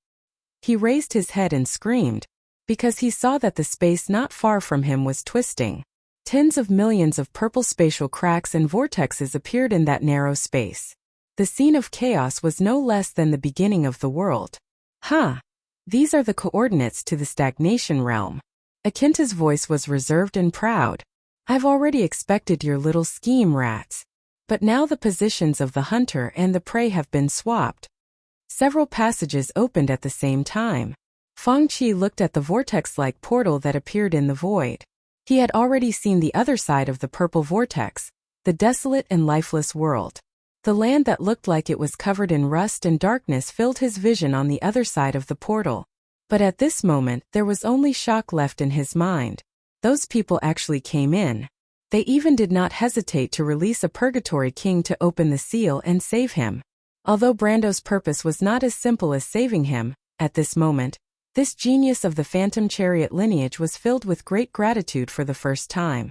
He raised his head and screamed, because he saw that the space not far from him was twisting. Tens of millions of purple spatial cracks and vortexes appeared in that narrow space. The scene of chaos was no less than the beginning of the world. These are the coordinates to the stagnation realm. Akentu's voice was reserved and proud. I've already expected your little scheme, rats. But now the positions of the hunter and the prey have been swapped. Several passages opened at the same time. Feng Qi looked at the vortex-like portal that appeared in the void. He had already seen the other side of the purple vortex, the desolate and lifeless world. The land that looked like it was covered in rust and darkness filled his vision on the other side of the portal. But at this moment there was only shock left in his mind. Those people actually came in. They even did not hesitate to release a purgatory king to open the seal and save him. Although Brando's purpose was not as simple as saving him, at this moment, this genius of the Phantom Chariot lineage was filled with great gratitude for the first time.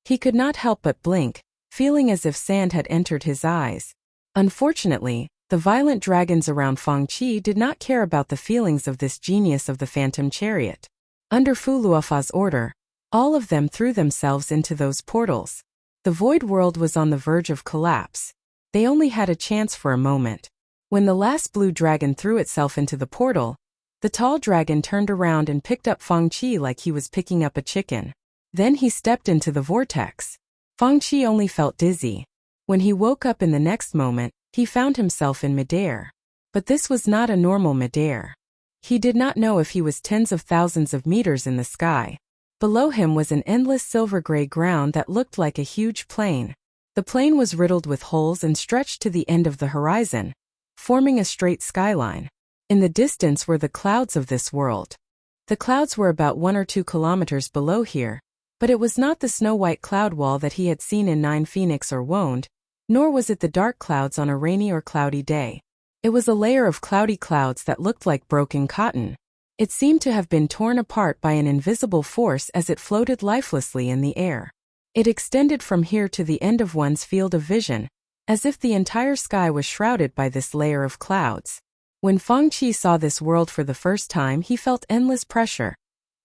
He could not help but blink, feeling as if sand had entered his eyes. Unfortunately, the violent dragons around Feng Qi did not care about the feelings of this genius of the Phantom Chariot. Under Fu Luofa's order, all of them threw themselves into those portals. The void world was on the verge of collapse. They only had a chance for a moment. When the last blue dragon threw itself into the portal, the tall dragon turned around and picked up Feng Qi like he was picking up a chicken. Then he stepped into the vortex. Feng Qi only felt dizzy. When he woke up in the next moment, he found himself in midair. But this was not a normal midair. He did not know if he was tens of thousands of meters in the sky. Below him was an endless silver-gray ground that looked like a huge plain. The plain was riddled with holes and stretched to the end of the horizon, forming a straight skyline. In the distance were the clouds of this world. The clouds were about 1 or 2 kilometers below here, but it was not the snow-white cloud wall that he had seen in Nine Phoenix or Woned, nor was it the dark clouds on a rainy or cloudy day. It was a layer of cloudy clouds that looked like broken cotton. It seemed to have been torn apart by an invisible force as it floated lifelessly in the air. It extended from here to the end of one's field of vision, as if the entire sky was shrouded by this layer of clouds. When Feng Qi saw this world for the first time, he felt endless pressure,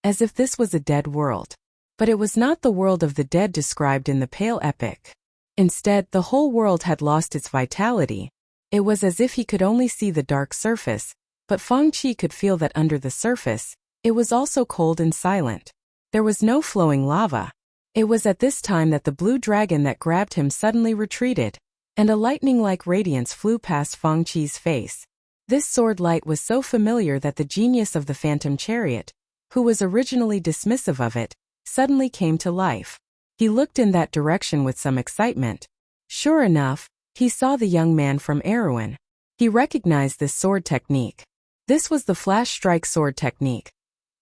as if this was a dead world. But it was not the world of the dead described in the Pale Epic. Instead, the whole world had lost its vitality. It was as if he could only see the dark surface, but Feng Qi could feel that under the surface, it was also cold and silent. There was no flowing lava. It was at this time that the blue dragon that grabbed him suddenly retreated, and a lightning-like radiance flew past Feng Qi's face. This sword light was so familiar that the genius of the Phantom Chariot, who was originally dismissive of it, suddenly came to life. He looked in that direction with some excitement. Sure enough, he saw the young man from Erewhon. He recognized this sword technique. This was the flash strike sword technique,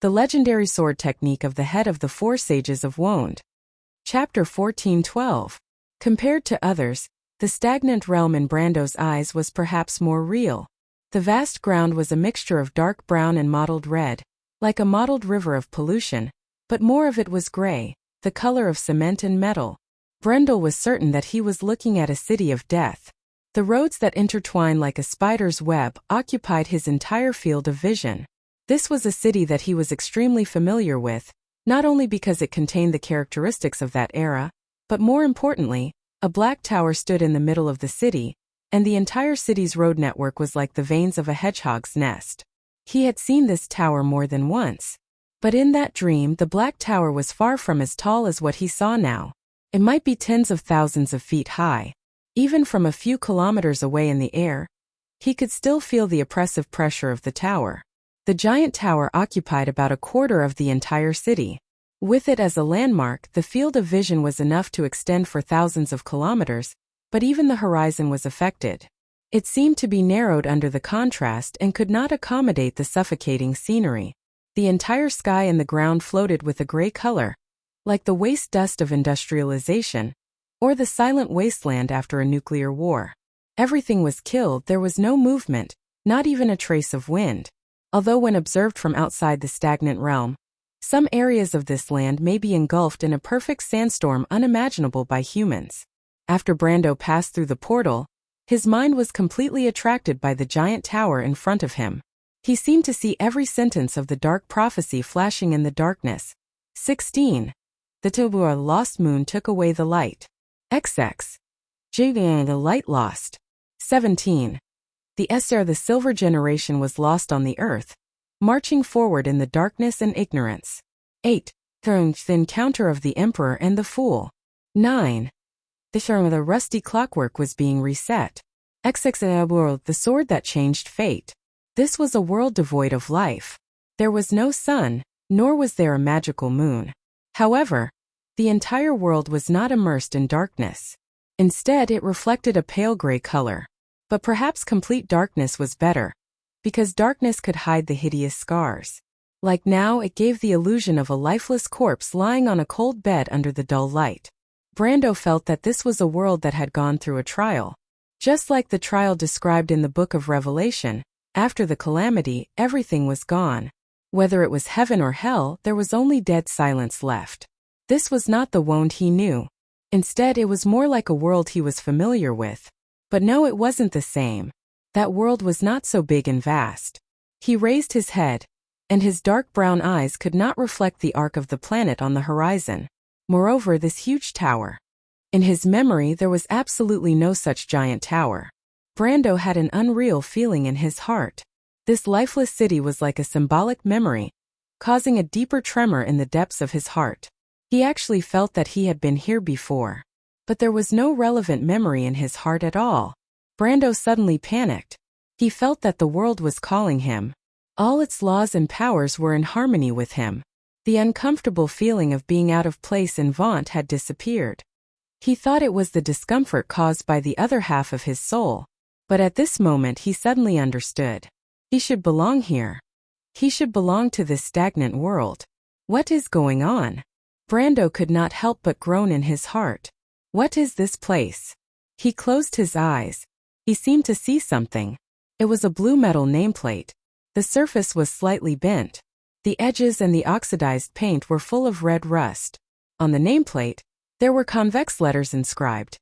the legendary sword technique of the head of the 4 sages of Woned. Chapter 14:12. Compared to others, the stagnant realm in Brando's eyes was perhaps more real. The vast ground was a mixture of dark brown and mottled red, like a mottled river of pollution, but more of it was gray, the color of cement and metal. Brendel was certain that he was looking at a city of death. The roads that intertwined like a spider's web occupied his entire field of vision. This was a city that he was extremely familiar with, not only because it contained the characteristics of that era, but more importantly, a black tower stood in the middle of the city, and the entire city's road network was like the veins of a hedgehog's nest. He had seen this tower more than once. But in that dream, the black tower was far from as tall as what he saw now. It might be tens of thousands of feet high. Even from a few kilometers away in the air, he could still feel the oppressive pressure of the tower. The giant tower occupied about a quarter of the entire city. With it as a landmark, the field of vision was enough to extend for thousands of kilometers, but even the horizon was affected. It seemed to be narrowed under the contrast and could not accommodate the suffocating scenery. The entire sky and the ground floated with a gray color, like the waste dust of industrialization, or the silent wasteland after a nuclear war. Everything was killed, there was no movement, not even a trace of wind. Although when observed from outside the stagnant realm, some areas of this land may be engulfed in a perfect sandstorm unimaginable by humans. After Brando passed through the portal, his mind was completely attracted by the giant tower in front of him. He seemed to see every sentence of the dark prophecy flashing in the darkness. 16. The Tobua lost moon took away the light. XX. Jvn the light lost. 17. The Esther the silver generation was lost on the earth, marching forward in the darkness and ignorance. 8. The encounter of the emperor and the fool. 9. The rusty clockwork was being reset. XX world the sword that changed fate. This was a world devoid of life. There was no sun, nor was there a magical moon. However, the entire world was not immersed in darkness. Instead, it reflected a pale gray color. But perhaps complete darkness was better, because darkness could hide the hideous scars. Like now, it gave the illusion of a lifeless corpse lying on a cold bed under the dull light. Brando felt that this was a world that had gone through a trial. Just like the trial described in the Book of Revelation, after the calamity, everything was gone. Whether it was heaven or hell, there was only dead silence left. This was not the world he knew. Instead, it was more like a world he was familiar with. But no, it wasn't the same. That world was not so big and vast. He raised his head, and his dark brown eyes could not reflect the arc of the planet on the horizon. Moreover, this huge tower. In his memory, there was absolutely no such giant tower. Brando had an unreal feeling in his heart. This lifeless city was like a symbolic memory, causing a deeper tremor in the depths of his heart. He actually felt that he had been here before. But there was no relevant memory in his heart at all. Brando suddenly panicked. He felt that the world was calling him. All its laws and powers were in harmony with him. The uncomfortable feeling of being out of place in Vaunt had disappeared. He thought it was the discomfort caused by the other half of his soul. But at this moment he suddenly understood. He should belong here. He should belong to this stagnant world. What is going on? Brando could not help but groan in his heart. What is this place? He closed his eyes. He seemed to see something. It was a blue metal nameplate. The surface was slightly bent. The edges and the oxidized paint were full of red rust. On the nameplate, there were convex letters inscribed.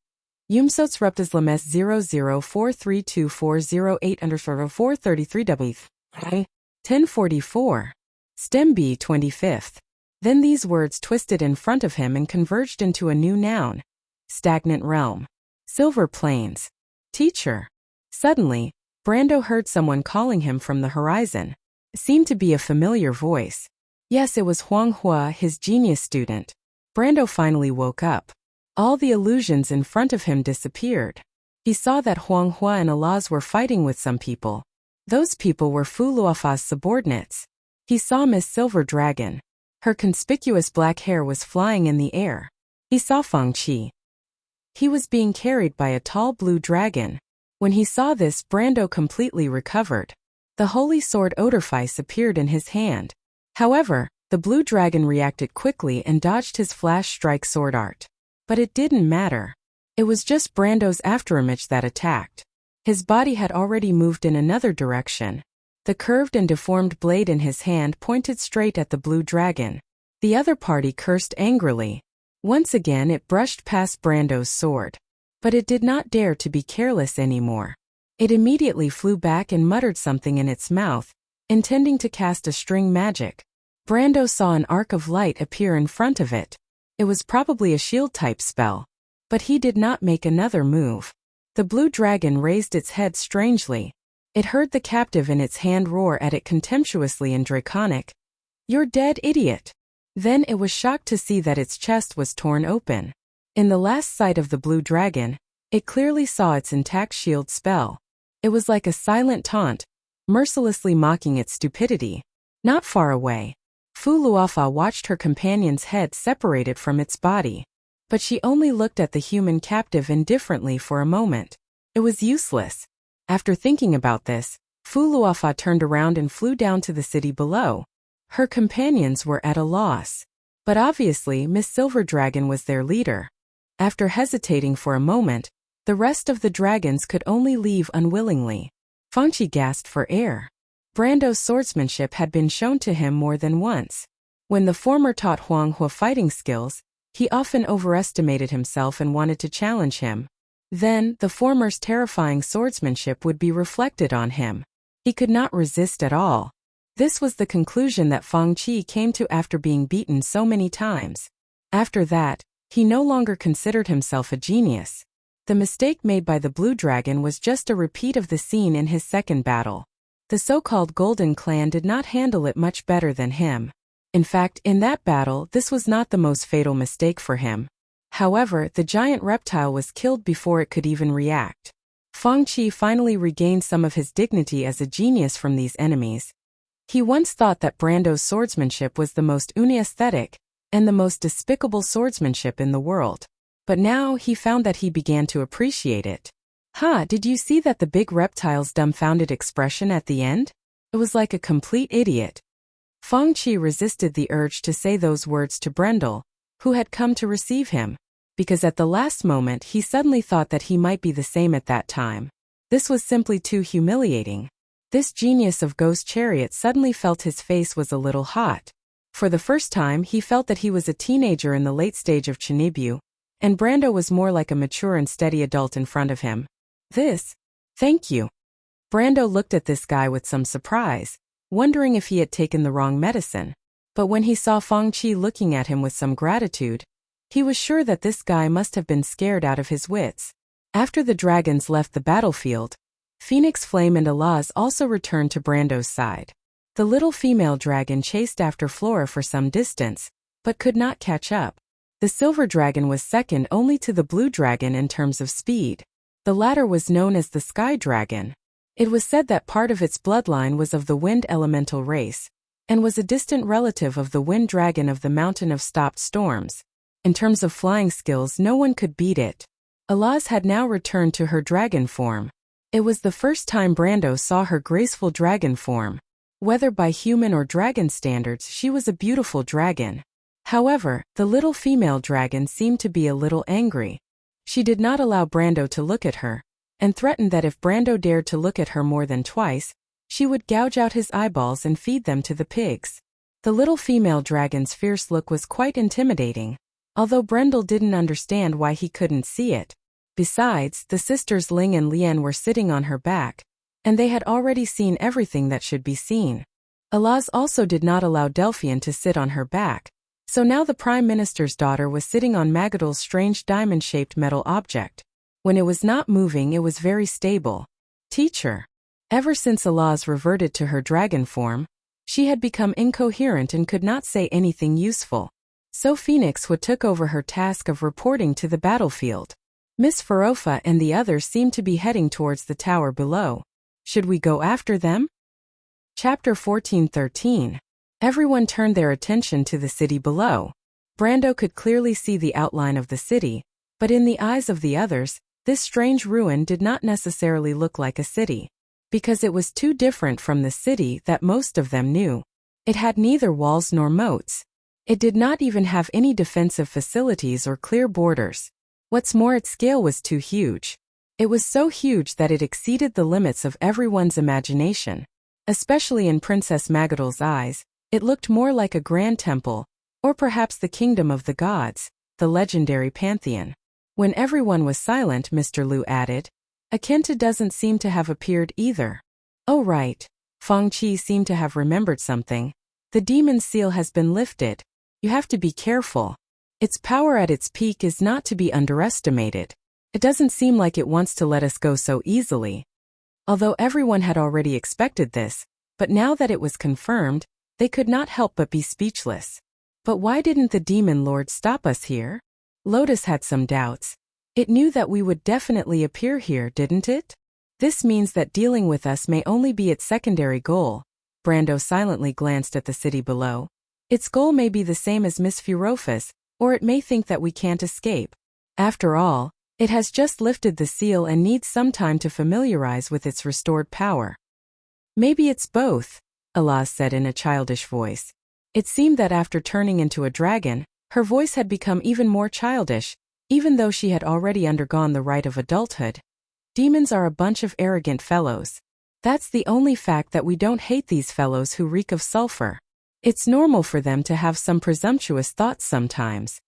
Umsots Reptas Lames 00432408_433W. 1044. Stem B 25th. Then these words twisted in front of him and converged into a new noun. Stagnant realm. Silver plains. Teacher. Suddenly, Brando heard someone calling him from the horizon. It seemed to be a familiar voice. Yes, it was Huang Hua, his genius student. Brando finally woke up. All the illusions in front of him disappeared. He saw that Huang Hua and Alaz were fighting with some people. Those people were Fu Luofa's subordinates. He saw Miss Silver Dragon. Her conspicuous black hair was flying in the air. He saw Feng Qi. He was being carried by a tall blue dragon. When he saw this, Brando completely recovered. The holy sword Odorfice appeared in his hand. However, the blue dragon reacted quickly and dodged his flash strike sword art. But it didn't matter. It was just Brando's afterimage that attacked. His body had already moved in another direction. The curved and deformed blade in his hand pointed straight at the blue dragon. The other party cursed angrily. Once again it brushed past Brando's sword. But it did not dare to be careless anymore. It immediately flew back and muttered something in its mouth, intending to cast a string magic. Brando saw an arc of light appear in front of it. It was probably a shield-type spell. But he did not make another move. The blue dragon raised its head strangely. It heard the captive in its hand roar at it contemptuously in Draconic. You're dead, idiot. Then it was shocked to see that its chest was torn open. In the last sight of the blue dragon, it clearly saw its intact shield spell. It was like a silent taunt, mercilessly mocking its stupidity. Not far away, Fu Luofa watched her companion's head separated from its body. But she only looked at the human captive indifferently for a moment. It was useless. After thinking about this, Fu Luofa turned around and flew down to the city below. Her companions were at a loss. But obviously Miss Silver Dragon was their leader. After hesitating for a moment, the rest of the dragons could only leave unwillingly. Fangchi gasped for air. Brando's swordsmanship had been shown to him more than once. When the former taught Huang Hua fighting skills, he often overestimated himself and wanted to challenge him. Then, the former's terrifying swordsmanship would be reflected on him. He could not resist at all. This was the conclusion that Fangchi came to after being beaten so many times. After that, he no longer considered himself a genius. The mistake made by the Blue Dragon was just a repeat of the scene in his second battle. The so-called Golden Clan did not handle it much better than him. In fact, in that battle, this was not the most fatal mistake for him. However, the giant reptile was killed before it could even react. Fangchi finally regained some of his dignity as a genius from these enemies. He once thought that Brando's swordsmanship was the most unaesthetic and the most despicable swordsmanship in the world. But now he found that he began to appreciate it. Did you see that the big reptile's dumbfounded expression at the end? It was like a complete idiot. Fangchi resisted the urge to say those words to Brendel, who had come to receive him, because at the last moment he suddenly thought that he might be the same at that time. This was simply too humiliating. This genius of Ghost Chariot suddenly felt his face was a little hot. For the first time he felt that he was a teenager in the late stage of Chinibu, and Brando was more like a mature and steady adult in front of him. Thank you. Brando looked at this guy with some surprise, wondering if he had taken the wrong medicine. But when he saw Fangchi looking at him with some gratitude, he was sure that this guy must have been scared out of his wits. After the dragons left the battlefield, Phoenix Flame and Alaz also returned to Brando's side. The little female dragon chased after Flora for some distance, but could not catch up. The silver dragon was second only to the blue dragon in terms of speed. The latter was known as the Sky Dragon. It was said that part of its bloodline was of the wind elemental race, and was a distant relative of the wind dragon of the Mountain of Stopped Storms. In terms of flying skills, no one could beat it. Alaz had now returned to her dragon form. It was the first time Brando saw her graceful dragon form. Whether by human or dragon standards, she was a beautiful dragon. However, the little female dragon seemed to be a little angry. She did not allow Brando to look at her, and threatened that if Brando dared to look at her more than twice, she would gouge out his eyeballs and feed them to the pigs. The little female dragon's fierce look was quite intimidating, although Brendel didn't understand why he couldn't see it. Besides, the sisters Ling and Lian were sitting on her back, and they had already seen everything that should be seen. Alaz also did not allow Delphian to sit on her back, so now the Prime Minister's daughter was sitting on Magadal's strange diamond-shaped metal object. When it was not moving, it was very stable. Teacher. Ever since Alaz reverted to her dragon form, she had become incoherent and could not say anything useful. So Phoenix took over her task of reporting to the battlefield. Miss Farofa and the others seemed to be heading towards the tower below. Should we go after them? Chapter 14:13. Everyone turned their attention to the city below. Brando could clearly see the outline of the city, but in the eyes of the others, this strange ruin did not necessarily look like a city, because it was too different from the city that most of them knew. It had neither walls nor moats. It did not even have any defensive facilities or clear borders. What's more, its scale was too huge. It was so huge that it exceeded the limits of everyone's imagination. Especially in Princess Magadal's eyes, it looked more like a grand temple, or perhaps the kingdom of the gods, the legendary pantheon. When everyone was silent, Mr. Liu added, Akenta doesn't seem to have appeared either. Oh right. Fangchi seemed to have remembered something. The demon's seal has been lifted. You have to be careful. Its power at its peak is not to be underestimated. It doesn't seem like it wants to let us go so easily. Although everyone had already expected this, but now that it was confirmed, They could not help but be speechless. But why didn't the demon lord stop us here? Lotus had some doubts. It knew that we would definitely appear here, didn't it? This means that dealing with us may only be its secondary goal. Brando silently glanced at the city below. Its goal may be the same as Miss Furofa's, or it may think that we can't escape. After all, it has just lifted the seal and needs some time to familiarize with its restored power. Maybe it's both, Alaz said in a childish voice. It seemed that after turning into a dragon, her voice had become even more childish, even though she had already undergone the rite of adulthood. Demons are a bunch of arrogant fellows. That's the only fact, that we don't hate these fellows who reek of sulfur. It's normal for them to have some presumptuous thoughts sometimes.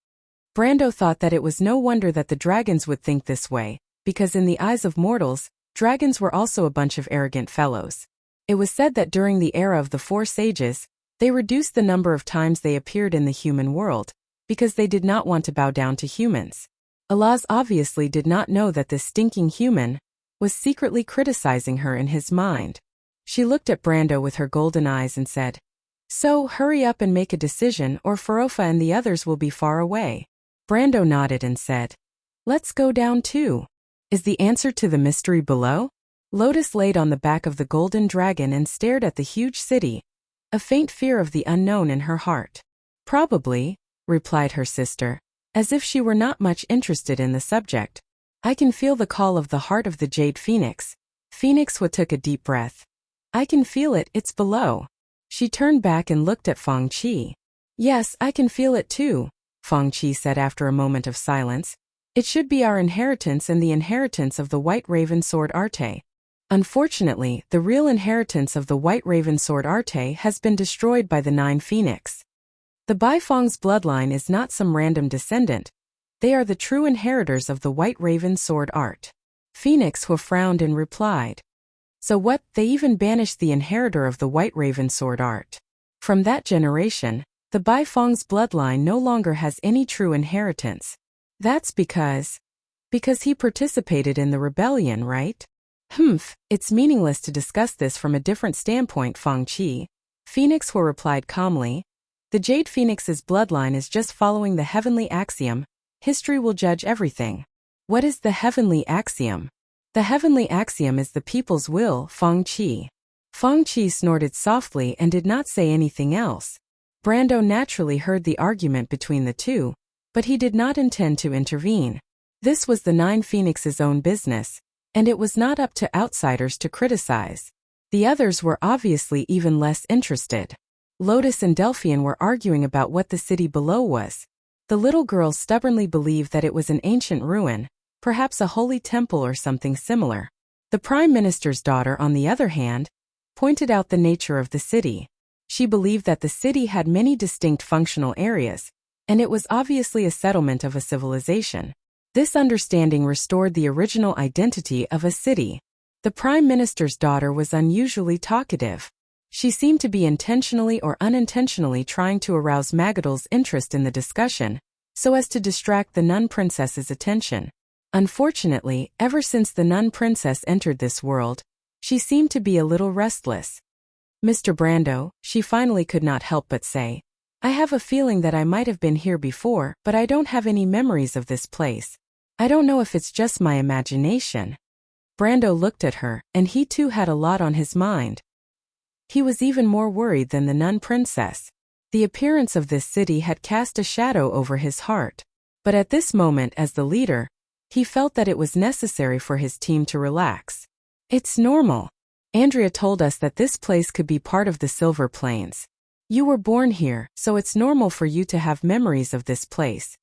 Brando thought that it was no wonder that the dragons would think this way, because in the eyes of mortals, dragons were also a bunch of arrogant fellows. It was said that during the era of the Four Sages, they reduced the number of times they appeared in the human world, because they did not want to bow down to humans. Alaz obviously did not know that this stinking human was secretly criticizing her in his mind. She looked at Brando with her golden eyes and said, "So, hurry up and make a decision, or Furofa and the others will be far away." Brando nodded and said, "Let's go down too. Is the answer to the mystery below?" Lotus laid on the back of the golden dragon and stared at the huge city, a faint fear of the unknown in her heart. "Probably," replied her sister, as if she were not much interested in the subject. "I can feel the call of the heart of the Jade Phoenix." Phoenix took a deep breath. "I can feel it, it's below." She turned back and looked at Feng Qi. "Yes, I can feel it too," Feng Qi said after a moment of silence. "It should be our inheritance and the inheritance of the White Raven Sword Arte. Unfortunately, the real inheritance of the White Raven Sword Arte has been destroyed by the 9 Phoenix. The Baifeng's bloodline is not some random descendant. They are the true inheritors of the White Raven Sword Art." Phoenix frowned and replied, "So what, they even banished the inheritor of the White Raven Sword Art? From that generation, the Baifeng's bloodline no longer has any true inheritance. That's because he participated in the rebellion, right?" It's meaningless to discuss this from a different standpoint, Feng Qi. Phoenix replied calmly. "The Jade Phoenix's bloodline is just following the heavenly axiom, history will judge everything." "What is the heavenly axiom?" "The heavenly axiom is the people's will, Feng Qi." Feng Qi snorted softly and did not say anything else. Brando naturally heard the argument between the two, but he did not intend to intervene. This was the 9 Phoenix's own business, and it was not up to outsiders to criticize. The others were obviously even less interested. Lotus and Delphian were arguing about what the city below was. The little girl stubbornly believed that it was an ancient ruin, perhaps a holy temple or something similar. The Prime Minister's daughter, on the other hand, pointed out the nature of the city. She believed that the city had many distinct functional areas, and it was obviously a settlement of a civilization. This understanding restored the original identity of a city. The Prime Minister's daughter was unusually talkative. She seemed to be intentionally or unintentionally trying to arouse Magadol's interest in the discussion, so as to distract the nun princess's attention. Unfortunately, ever since the nun princess entered this world, she seemed to be a little restless. "Mr. Brando," she finally could not help but say, "I have a feeling that I might have been here before, but I don't have any memories of this place. I don't know if it's just my imagination." Brando looked at her, and he too had a lot on his mind. He was even more worried than the nun princess. The appearance of this city had cast a shadow over his heart. But at this moment, as the leader, he felt that it was necessary for his team to relax. "It's normal. Andrea told us that this place could be part of the Silver Plains. You were born here, so it's normal for you to have memories of this place."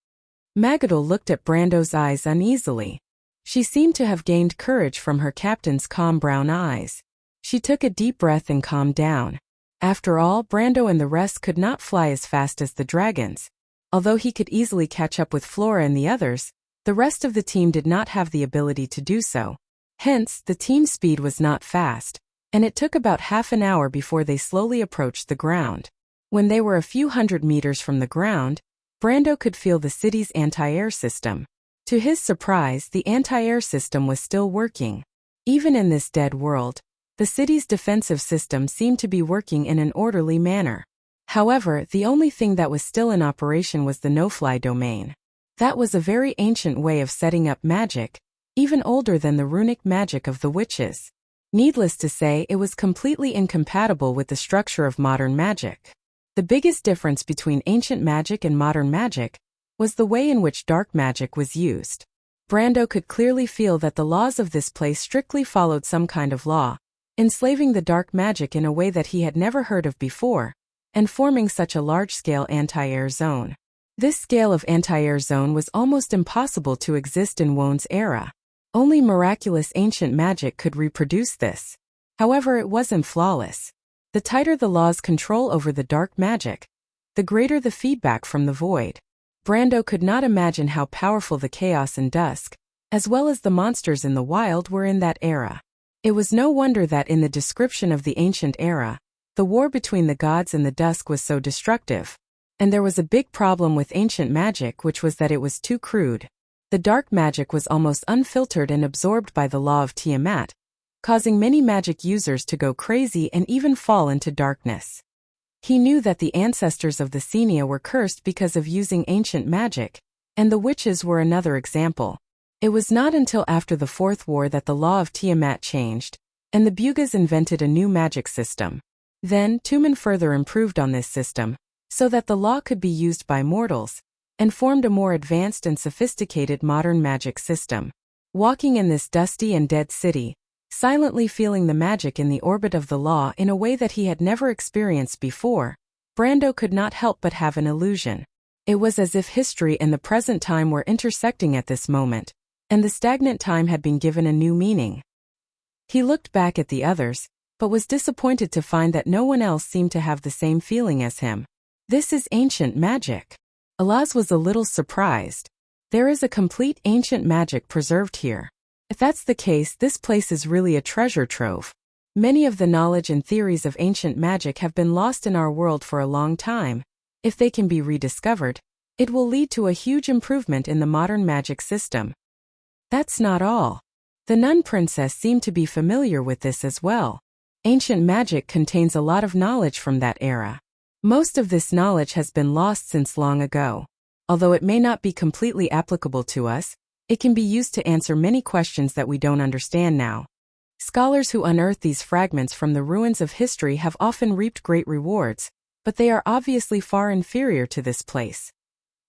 Magadol looked at Brando's eyes uneasily. She seemed to have gained courage from her captain's calm brown eyes. She took a deep breath and calmed down. After all, Brando and the rest could not fly as fast as the dragons. Although he could easily catch up with Flora and the others, the rest of the team did not have the ability to do so. Hence, the team's speed was not fast, and it took about half an hour before they slowly approached the ground. When they were a few hundred meters from the ground, Brando could feel the city's anti-air system. To his surprise, the anti-air system was still working. Even in this dead world, the city's defensive system seemed to be working in an orderly manner. However, the only thing that was still in operation was the no-fly domain. That was a very ancient way of setting up magic, even older than the runic magic of the witches. Needless to say, it was completely incompatible with the structure of modern magic. The biggest difference between ancient magic and modern magic was the way in which dark magic was used. Brando could clearly feel that the laws of this place strictly followed some kind of law, enslaving the dark magic in a way that he had never heard of before, and forming such a large-scale anti-air zone. This scale of anti-air zone was almost impossible to exist in Won's era. Only miraculous ancient magic could reproduce this. However, it wasn't flawless. The tighter the law's control over the dark magic, the greater the feedback from the void. Brando could not imagine how powerful the chaos and dusk, as well as the monsters in the wild, were in that era. It was no wonder that in the description of the ancient era, the war between the gods and the dusk was so destructive. And there was a big problem with ancient magic, which was that it was too crude. The dark magic was almost unfiltered and absorbed by the law of Tiamat, causing many magic users to go crazy and even fall into darkness. He knew that the ancestors of the Xenia were cursed because of using ancient magic, and the witches were another example. It was not until after the Fourth War that the law of Tiamat changed, and the Bugas invented a new magic system. Then, Tumen further improved on this system, so that the law could be used by mortals, and formed a more advanced and sophisticated modern magic system. Walking in this dusty and dead city, silently feeling the magic in the orbit of the law in a way that he had never experienced before, Brando could not help but have an illusion. It was as if history and the present time were intersecting at this moment, and the stagnant time had been given a new meaning. He looked back at the others, but was disappointed to find that no one else seemed to have the same feeling as him. This is ancient magic. Alaz was a little surprised. There is a complete ancient magic preserved here. If that's the case, this place is really a treasure trove. Many of the knowledge and theories of ancient magic have been lost in our world for a long time. If they can be rediscovered, it will lead to a huge improvement in the modern magic system. That's not all. The nun princess seemed to be familiar with this as well. Ancient magic contains a lot of knowledge from that era. Most of this knowledge has been lost since long ago. Although it may not be completely applicable to us, it can be used to answer many questions that we don't understand now. Scholars who unearth these fragments from the ruins of history have often reaped great rewards, but they are obviously far inferior to this place.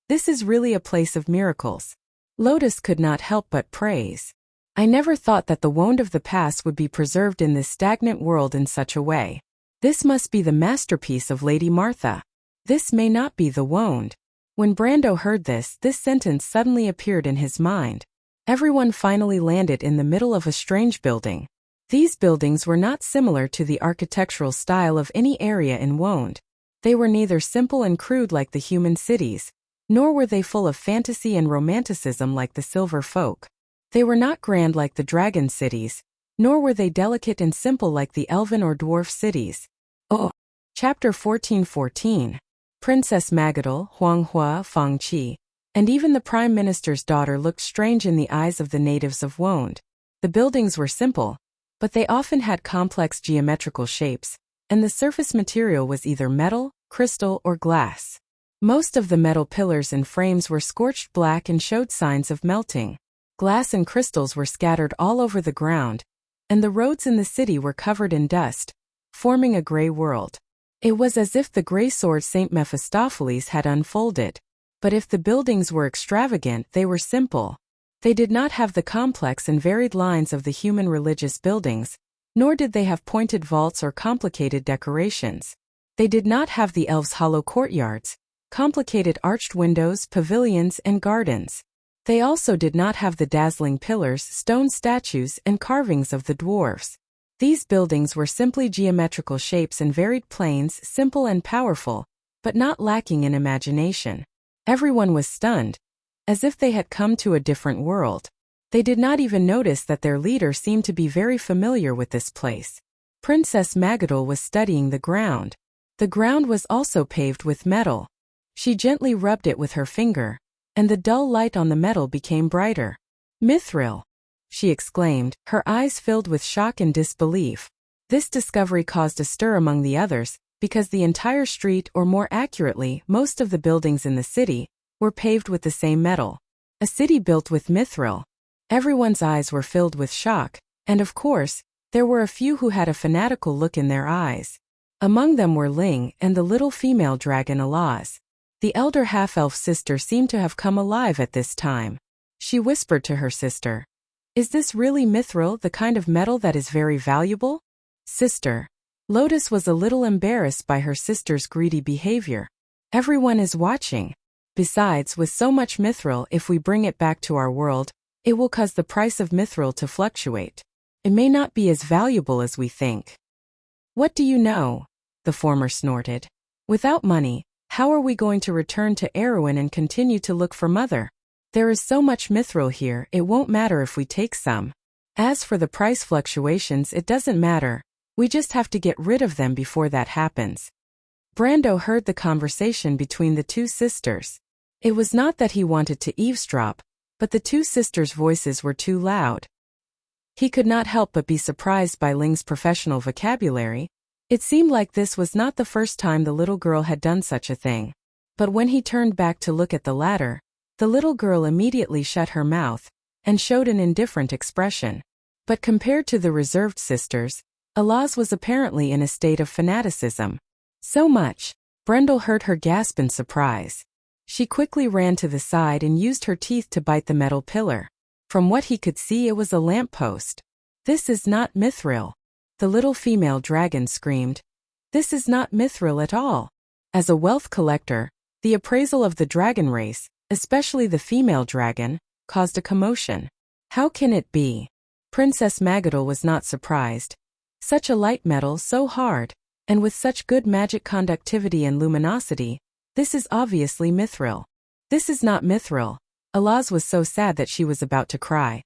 This is really a place of miracles. Lotus could not help but praise. I never thought that the wand of the past would be preserved in this stagnant world in such a way. This must be the masterpiece of Lady Martha. This may not be the wand. When Brando heard this sentence suddenly appeared in his mind. Everyone finally landed in the middle of a strange building. These buildings were not similar to the architectural style of any area in Wand. They were neither simple and crude like the human cities, nor were they full of fantasy and romanticism like the Silver Folk. They were not grand like the Dragon cities, nor were they delicate and simple like the Elven or Dwarf cities. Oh! Chapter 1414. Princess Magadal, Huanghua, Fangqi, and even the Prime Minister's daughter looked strange in the eyes of the natives of Wand. The buildings were simple, but they often had complex geometrical shapes, and the surface material was either metal, crystal, or glass. Most of the metal pillars and frames were scorched black and showed signs of melting. Glass and crystals were scattered all over the ground, and the roads in the city were covered in dust, forming a gray world. It was as if the gray sword Saint Mephistopheles had unfolded. But if the buildings were extravagant, they were simple. They did not have the complex and varied lines of the human religious buildings, nor did they have pointed vaults or complicated decorations. They did not have the elves' hollow courtyards, complicated arched windows, pavilions, and gardens. They also did not have the dazzling pillars, stone statues, and carvings of the dwarves. These buildings were simply geometrical shapes and varied planes, simple and powerful, but not lacking in imagination. Everyone was stunned, as if they had come to a different world. They did not even notice that their leader seemed to be very familiar with this place. Princess Magadal was studying the ground. The ground was also paved with metal. She gently rubbed it with her finger, and the dull light on the metal became brighter. "Mithril!" she exclaimed, her eyes filled with shock and disbelief. This discovery caused a stir among the others, because the entire street, or more accurately, most of the buildings in the city, were paved with the same metal. A city built with mithril. Everyone's eyes were filled with shock, and of course, there were a few who had a fanatical look in their eyes. Among them were Ling and the little female dragon Alaz. The elder half-elf sister seemed to have come alive at this time. She whispered to her sister, "Is this really mithril, the kind of metal that is very valuable?" "Sister." Lotus was a little embarrassed by her sister's greedy behavior. "Everyone is watching. Besides, with so much mithril, if we bring it back to our world, it will cause the price of mithril to fluctuate. It may not be as valuable as we think." "What do you know?" the former snorted. "Without money, how are we going to return to Erewhon and continue to look for Mother? There is so much mithril here, it won't matter if we take some. As for the price fluctuations, it doesn't matter. We just have to get rid of them before that happens." Brando heard the conversation between the two sisters. It was not that he wanted to eavesdrop, but the two sisters' voices were too loud. He could not help but be surprised by Ling's professional vocabulary. It seemed like this was not the first time the little girl had done such a thing. But when he turned back to look at the latter, the little girl immediately shut her mouth and showed an indifferent expression. But compared to the reserved sisters, Alaz was apparently in a state of fanaticism. So much. Brendel heard her gasp in surprise. She quickly ran to the side and used her teeth to bite the metal pillar. From what he could see, it was a lamppost. "This is not mithril." The little female dragon screamed. "This is not mithril at all." As a wealth collector, the appraisal of the dragon race, especially the female dragon, caused a commotion. How can it be? Princess Magadol was not surprised. Such a light metal, so hard, and with such good magic conductivity and luminosity, this is obviously mithril. "This is not mithril." Alaz was so sad that she was about to cry.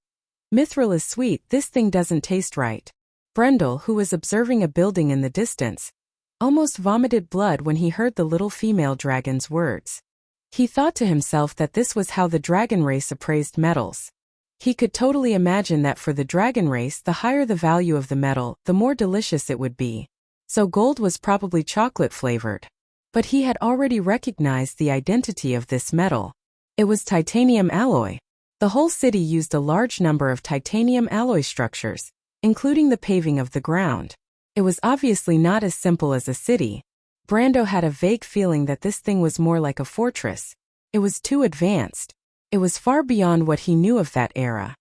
"Mithril is sweet, this thing doesn't taste right." Brendel, who was observing a building in the distance, almost vomited blood when he heard the little female dragon's words. He thought to himself that this was how the dragon race appraised metals. He could totally imagine that for the dragon race, the higher the value of the metal, the more delicious it would be. So gold was probably chocolate flavored. But he had already recognized the identity of this metal. It was titanium alloy. The whole city used a large number of titanium alloy structures, including the paving of the ground. It was obviously not as simple as a city. Brando had a vague feeling that this thing was more like a fortress. It was too advanced. It was far beyond what he knew of that era.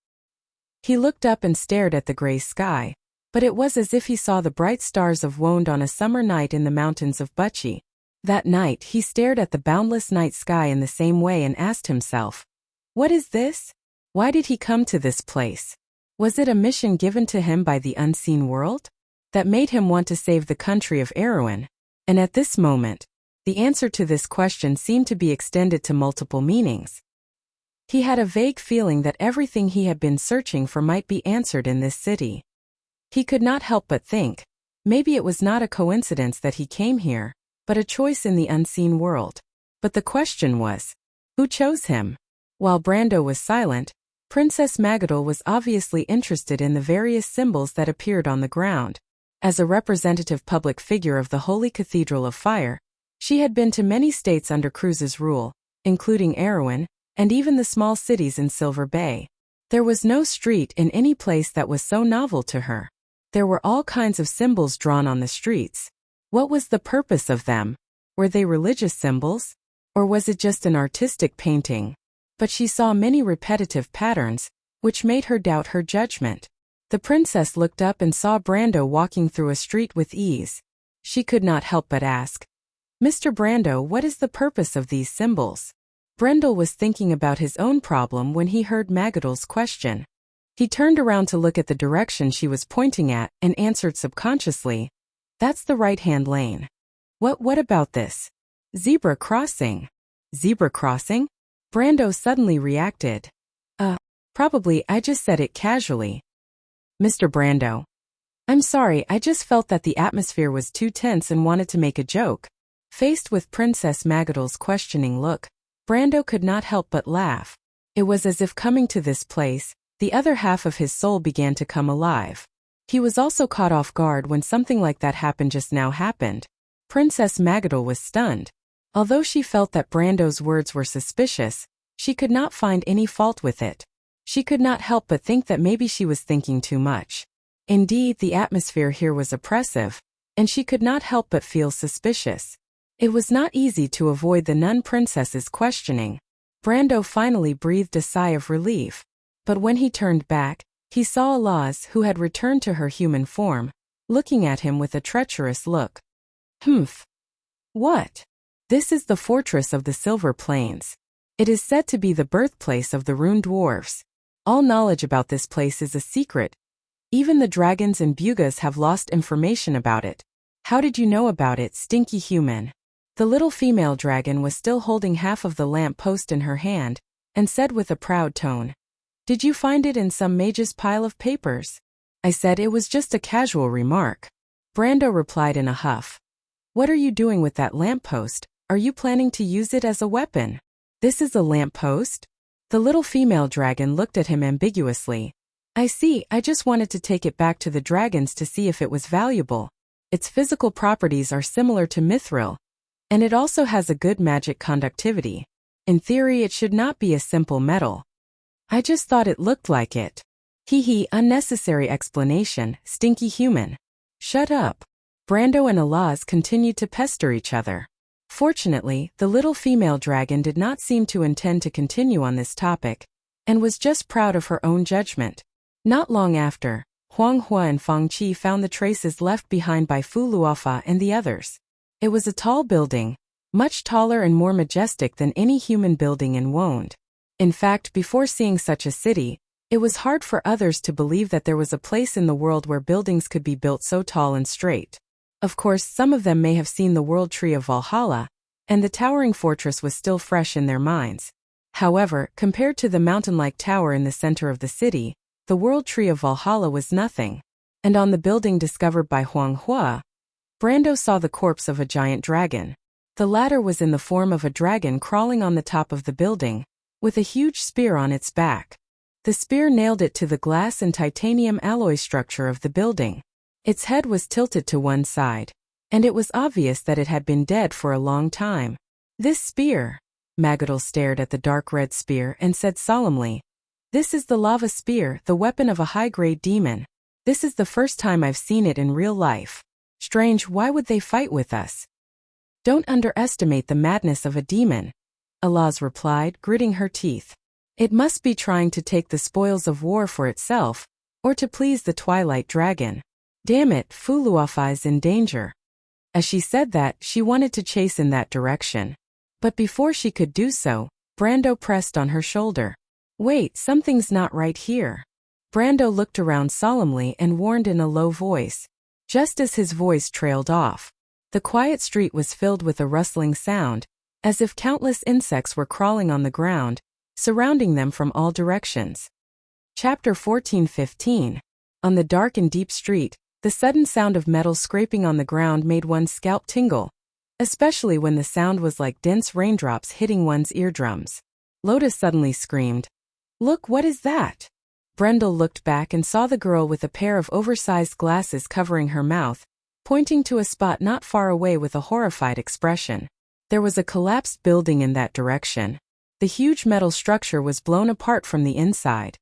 He looked up and stared at the gray sky, but it was as if he saw the bright stars of Wonde on a summer night in the mountains of Buchi. That night he stared at the boundless night sky in the same way and asked himself, "What is this? Why did he come to this place? Was it a mission given to him by the unseen world that made him want to save the country of Erewhon?" And at this moment, the answer to this question seemed to be extended to multiple meanings. He had a vague feeling that everything he had been searching for might be answered in this city. He could not help but think, maybe it was not a coincidence that he came here, but a choice in the unseen world. But the question was, who chose him? While Brando was silent, Princess Magadol was obviously interested in the various symbols that appeared on the ground. As a representative public figure of the Holy Cathedral of Fire, she had been to many states under Cruz's rule, including Erewhon, and even the small cities in Silver Bay. There was no street in any place that was so novel to her. There were all kinds of symbols drawn on the streets. What was the purpose of them? Were they religious symbols? Or was it just an artistic painting? But she saw many repetitive patterns, which made her doubt her judgment. The princess looked up and saw Brando walking through a street with ease. She could not help but ask, "Mr. Brando, what is the purpose of these symbols?" Brendel was thinking about his own problem when he heard Magadol's question. He turned around to look at the direction she was pointing at and answered subconsciously, "That's the right-hand lane." What about this? Zebra crossing." "Zebra crossing?" Brando suddenly reacted. Probably, I just said it casually." "Mr. Brando. I'm sorry, I just felt that the atmosphere was too tense and wanted to make a joke." Faced with Princess Magadol's questioning look, Brando could not help but laugh. It was as if coming to this place, the other half of his soul began to come alive. He was also caught off guard when something like that happened. Princess Magadol was stunned. Although she felt that Brando's words were suspicious, she could not find any fault with it. She could not help but think that maybe she was thinking too much. Indeed, the atmosphere here was oppressive, and she could not help but feel suspicious. It was not easy to avoid the nun princess's questioning. Brando finally breathed a sigh of relief. But when he turned back, he saw Alaz, who had returned to her human form, looking at him with a treacherous look. Humph. What? This is the fortress of the Silver Plains. It is said to be the birthplace of the Rune Dwarfs. All knowledge about this place is a secret. Even the dragons and bugas have lost information about it. How did you know about it, stinky human? The little female dragon was still holding half of the lamp post in her hand, and said with a proud tone, "Did you find it in some mage's pile of papers?" I said it was just a casual remark. Brando replied in a huff. "What are you doing with that lamppost? Are you planning to use it as a weapon?" "This is a lamppost?" The little female dragon looked at him ambiguously. "I see, I just wanted to take it back to the dragons to see if it was valuable. Its physical properties are similar to mithril, and it also has a good magic conductivity. In theory, it should not be a simple metal. I just thought it looked like it." Hee, unnecessary explanation, stinky human. Shut up. Brando and Alaz continued to pester each other. Fortunately, the little female dragon did not seem to intend to continue on this topic, and was just proud of her own judgment. Not long after, Huang Hua and Fang Qi found the traces left behind by Fu Luofa and the others. It was a tall building, much taller and more majestic than any human building in Wonde. In fact, before seeing such a city, it was hard for others to believe that there was a place in the world where buildings could be built so tall and straight. Of course, some of them may have seen the World Tree of Valhalla, and the towering fortress was still fresh in their minds. However, compared to the mountain-like tower in the center of the city, the World Tree of Valhalla was nothing. And on the building discovered by Huang Hua, Brando saw the corpse of a giant dragon. The latter was in the form of a dragon crawling on the top of the building, with a huge spear on its back. The spear nailed it to the glass and titanium alloy structure of the building. Its head was tilted to one side, and it was obvious that it had been dead for a long time. "This spear," Magadol stared at the dark red spear and said solemnly, "This is the lava spear, the weapon of a high-grade demon. This is the first time I've seen it in real life. Strange, why would they fight with us?" "Don't underestimate the madness of a demon," Alaz replied, gritting her teeth. "It must be trying to take the spoils of war for itself, or to please the Twilight Dragon. Damn it, Fu Luofa is in danger." As she said that, she wanted to chase in that direction. But before she could do so, Brando pressed on her shoulder. "Wait, something's not right here." Brando looked around solemnly and warned in a low voice. Just as his voice trailed off, the quiet street was filled with a rustling sound, as if countless insects were crawling on the ground, surrounding them from all directions. Chapter 14-15. On the dark and deep street, the sudden sound of metal scraping on the ground made one's scalp tingle, especially when the sound was like dense raindrops hitting one's eardrums. Lotus suddenly screamed, "Look, what is that?" Brendel looked back and saw the girl with a pair of oversized glasses covering her mouth, pointing to a spot not far away with a horrified expression. There was a collapsed building in that direction. The huge metal structure was blown apart from the inside,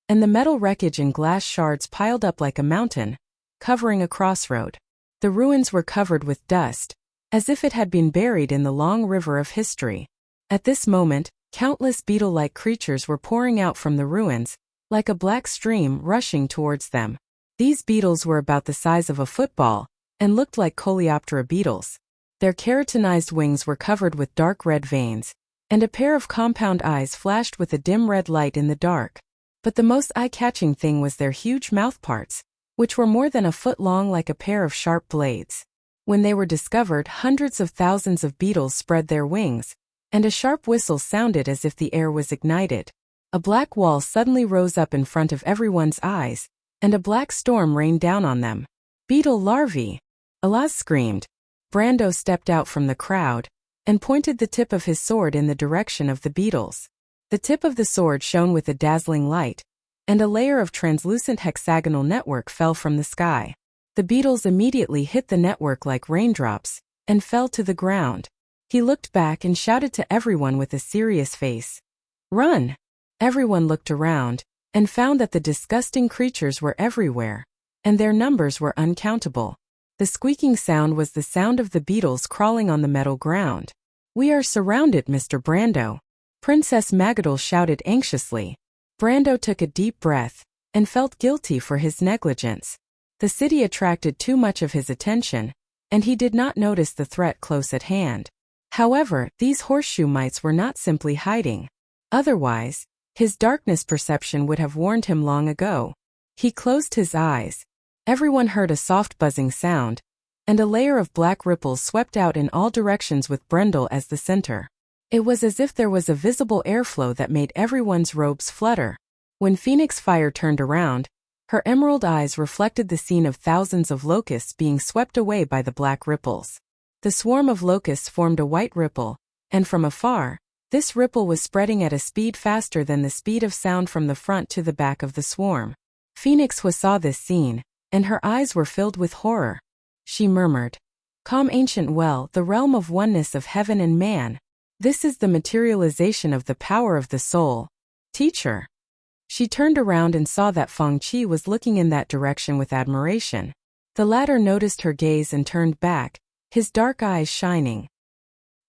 and the metal wreckage and glass shards piled up like a mountain, covering a crossroad. The ruins were covered with dust, as if it had been buried in the long river of history. At this moment, countless beetle-like creatures were pouring out from the ruins, like a black stream rushing towards them. These beetles were about the size of a football, and looked like Coleoptera beetles. Their keratinized wings were covered with dark red veins, and a pair of compound eyes flashed with a dim red light in the dark. But the most eye-catching thing was their huge mouthparts, which were more than a foot long like a pair of sharp blades. When they were discovered, hundreds of thousands of beetles spread their wings, and a sharp whistle sounded as if the air was ignited. A black wall suddenly rose up in front of everyone's eyes, and a black storm rained down on them. "Beetle larvae!" Alaz screamed. Brando stepped out from the crowd, and pointed the tip of his sword in the direction of the beetles. The tip of the sword shone with a dazzling light, and a layer of translucent hexagonal network fell from the sky. The beetles immediately hit the network like raindrops, and fell to the ground. He looked back and shouted to everyone with a serious face. "Run!" Everyone looked around, and found that the disgusting creatures were everywhere, and their numbers were uncountable. The squeaking sound was the sound of the beetles crawling on the metal ground. "We are surrounded, Mr. Brando," Princess Magadol shouted anxiously. Brando took a deep breath, and felt guilty for his negligence. The city attracted too much of his attention, and he did not notice the threat close at hand. However, these horseshoe mites were not simply hiding. Otherwise, his darkness perception would have warned him long ago. He closed his eyes. Everyone heard a soft buzzing sound, and a layer of black ripples swept out in all directions with Brendel as the center. It was as if there was a visible airflow that made everyone's robes flutter. When Phoenix Fire turned around, her emerald eyes reflected the scene of thousands of locusts being swept away by the black ripples. The swarm of locusts formed a white ripple, and from afar, this ripple was spreading at a speed faster than the speed of sound from the front to the back of the swarm. Phoenix saw this scene, and her eyes were filled with horror. She murmured, "Calm ancient well, the realm of oneness of heaven and man. This is the materialization of the power of the soul. Teacher." She turned around and saw that Feng Qi was looking in that direction with admiration. The latter noticed her gaze and turned back, his dark eyes shining.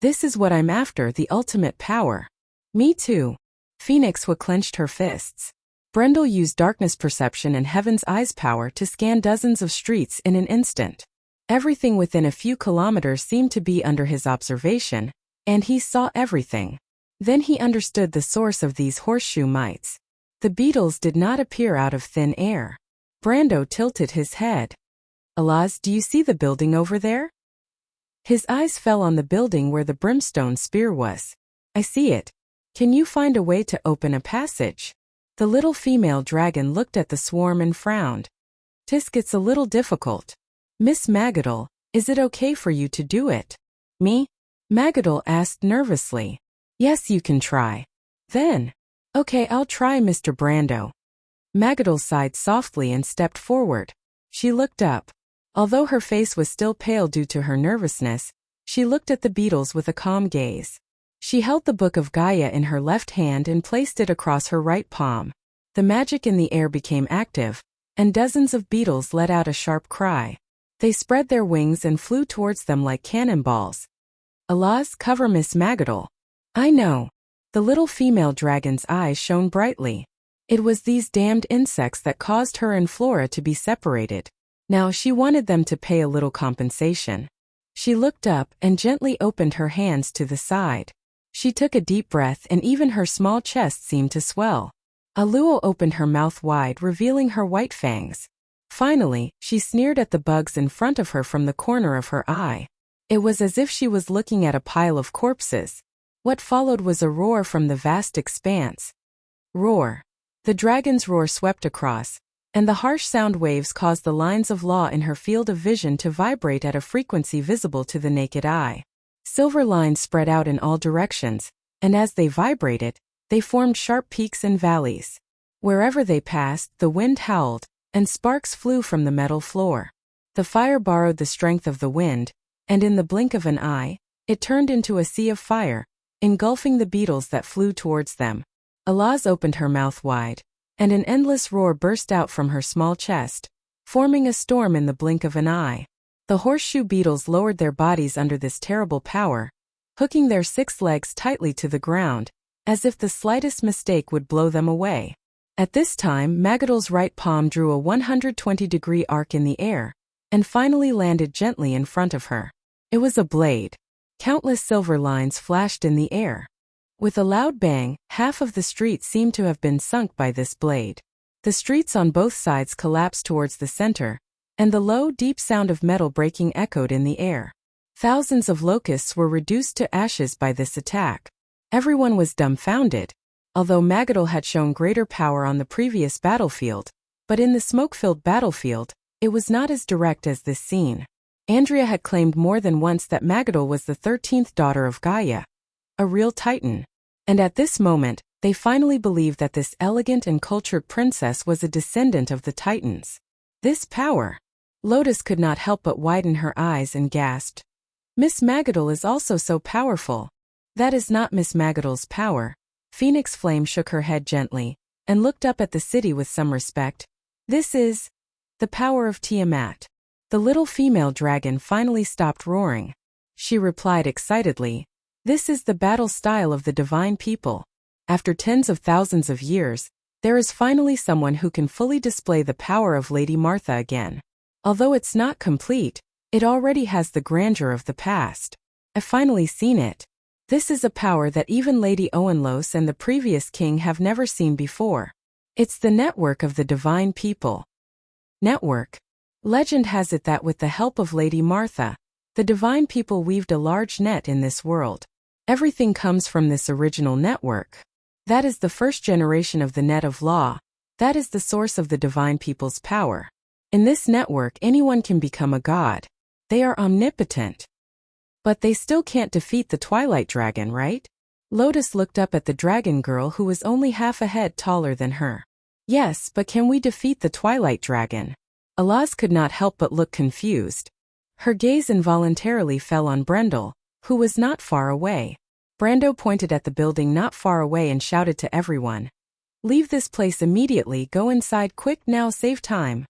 "This is what I'm after, the ultimate power." "Me too." Phoenix clenched her fists. Brendel used darkness perception and Heaven's Eyes power to scan dozens of streets in an instant. Everything within a few kilometers seemed to be under his observation, and he saw everything. Then he understood the source of these horseshoe mites. The beetles did not appear out of thin air. Brando tilted his head. "Alaz, do you see the building over there?" His eyes fell on the building where the brimstone spear was. "I see it. Can you find a way to open a passage?" The little female dragon looked at the swarm and frowned. "Tisk, it's a little difficult. Miss Magadol, is it okay for you to do it?" "Me?" Magadol asked nervously. "Yes, you can try." "Then." "Okay, I'll try, Mr. Brando." Magadol sighed softly and stepped forward. She looked up. Although her face was still pale due to her nervousness, she looked at the beetles with a calm gaze. She held the Book of Gaia in her left hand and placed it across her right palm. The magic in the air became active, and dozens of beetles let out a sharp cry. They spread their wings and flew towards them like cannonballs. "Alaz, cover Miss Magadol." "I know." The little female dragon's eyes shone brightly. It was these damned insects that caused her and Flora to be separated. Now she wanted them to pay a little compensation. She looked up and gently opened her hands to the side. She took a deep breath and even her small chest seemed to swell. Aluo opened her mouth wide, revealing her white fangs. Finally, she sneered at the bugs in front of her from the corner of her eye. It was as if she was looking at a pile of corpses. What followed was a roar from the vast expanse. Roar. The dragon's roar swept across, and the harsh sound waves caused the lines of law in her field of vision to vibrate at a frequency visible to the naked eye. Silver lines spread out in all directions, and as they vibrated, they formed sharp peaks and valleys. Wherever they passed, the wind howled, and sparks flew from the metal floor. The fire borrowed the strength of the wind, and in the blink of an eye, it turned into a sea of fire, engulfing the beetles that flew towards them. Alaz opened her mouth wide, and an endless roar burst out from her small chest, forming a storm in the blink of an eye. The horseshoe beetles lowered their bodies under this terrible power, hooking their 6 legs tightly to the ground, as if the slightest mistake would blow them away. At this time, Magadol's right palm drew a 120-degree arc in the air, and finally landed gently in front of her. It was a blade. Countless silver lines flashed in the air. With a loud bang, half of the street seemed to have been sunk by this blade. The streets on both sides collapsed towards the center, and the low, deep sound of metal breaking echoed in the air. Thousands of locusts were reduced to ashes by this attack. Everyone was dumbfounded, although Magadol had shown greater power on the previous battlefield, but in the smoke-filled battlefield, it was not as direct as this scene. Andrea had claimed more than once that Magadol was the 13th daughter of Gaia, a real titan, and at this moment, they finally believed that this elegant and cultured princess was a descendant of the titans. This power! Lotus could not help but widen her eyes and gasped. Miss Magadol is also so powerful. That is not Miss Magadol's power. Phoenix Flame shook her head gently and looked up at the city with some respect. This is the power of Tiamat. The little female dragon finally stopped roaring. She replied excitedly, "This is the battle style of the divine people. After tens of thousands of years, there is finally someone who can fully display the power of Lady Martha again. Although it's not complete, it already has the grandeur of the past. I've finally seen it. This is a power that even Lady Owenlos and the previous king have never seen before. It's the network of the divine people." Network. Legend has it that with the help of Lady Martha, the divine people weaved a large net in this world. Everything comes from this original network. That is the first generation of the net of law. That is the source of the divine people's power. In this network, anyone can become a god. They are omnipotent. But they still can't defeat the Twilight Dragon, right? Lotus looked up at the dragon girl who was only half a head taller than her. Yes, but can we defeat the Twilight Dragon? Alaz could not help but look confused. Her gaze involuntarily fell on Brendel, who was not far away. Brando pointed at the building not far away and shouted to everyone, "Leave this place immediately, go inside quick now, save time."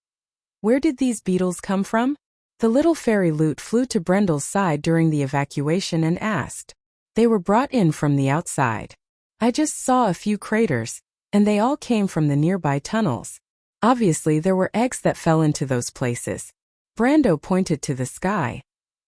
Where did these beetles come from? The little fairy Lute flew to Brendel's side during the evacuation and asked. They were brought in from the outside. I just saw a few craters, and they all came from the nearby tunnels. Obviously there were eggs that fell into those places. Brando pointed to the sky.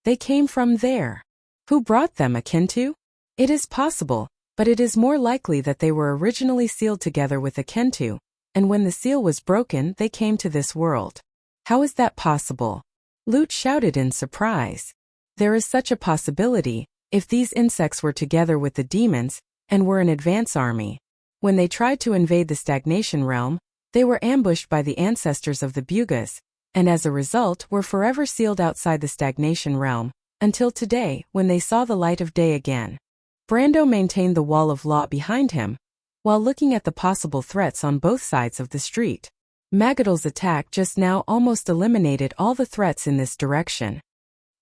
They came from there. Who brought them, Akintu? It is possible, but it is more likely that they were originally sealed together with Akintu, and when the seal was broken they came to this world. How is that possible? Lute shouted in surprise. There is such a possibility, if these insects were together with the demons, and were an advance army. When they tried to invade the stagnation realm, they were ambushed by the ancestors of the Bugas, and as a result were forever sealed outside the stagnation realm, until today, when they saw the light of day again. Brando maintained the wall of law behind him, while looking at the possible threats on both sides of the street. Magadol's attack just now almost eliminated all the threats in this direction.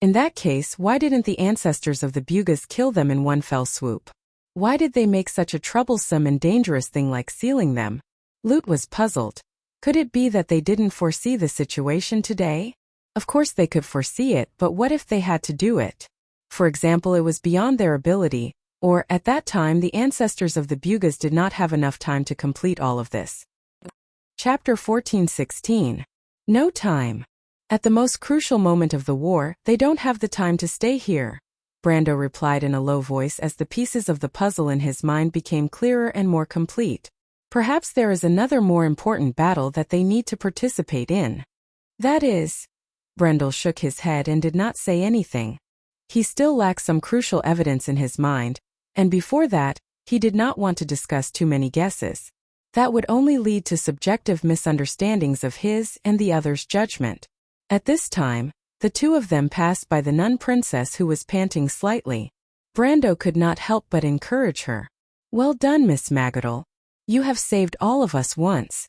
In that case, why didn't the ancestors of the Bugas kill them in one fell swoop? Why did they make such a troublesome and dangerous thing like sealing them? Lute was puzzled. Could it be that they didn't foresee the situation today? Of course they could foresee it, but what if they had to do it? For example, it was beyond their ability, or at that time the ancestors of the Bugas did not have enough time to complete all of this. Chapter 14:16. No time. At the most crucial moment of the war, they don't have the time to stay here, Brando replied in a low voice as the pieces of the puzzle in his mind became clearer and more complete. Perhaps there is another more important battle that they need to participate in. That is... Brendel shook his head and did not say anything. He still lacked some crucial evidence in his mind, and before that, he did not want to discuss too many guesses. That would only lead to subjective misunderstandings of his and the other's judgment. At this time, the two of them passed by the nun princess who was panting slightly. Brando could not help but encourage her. "Well done, Miss Magadol. You have saved all of us once."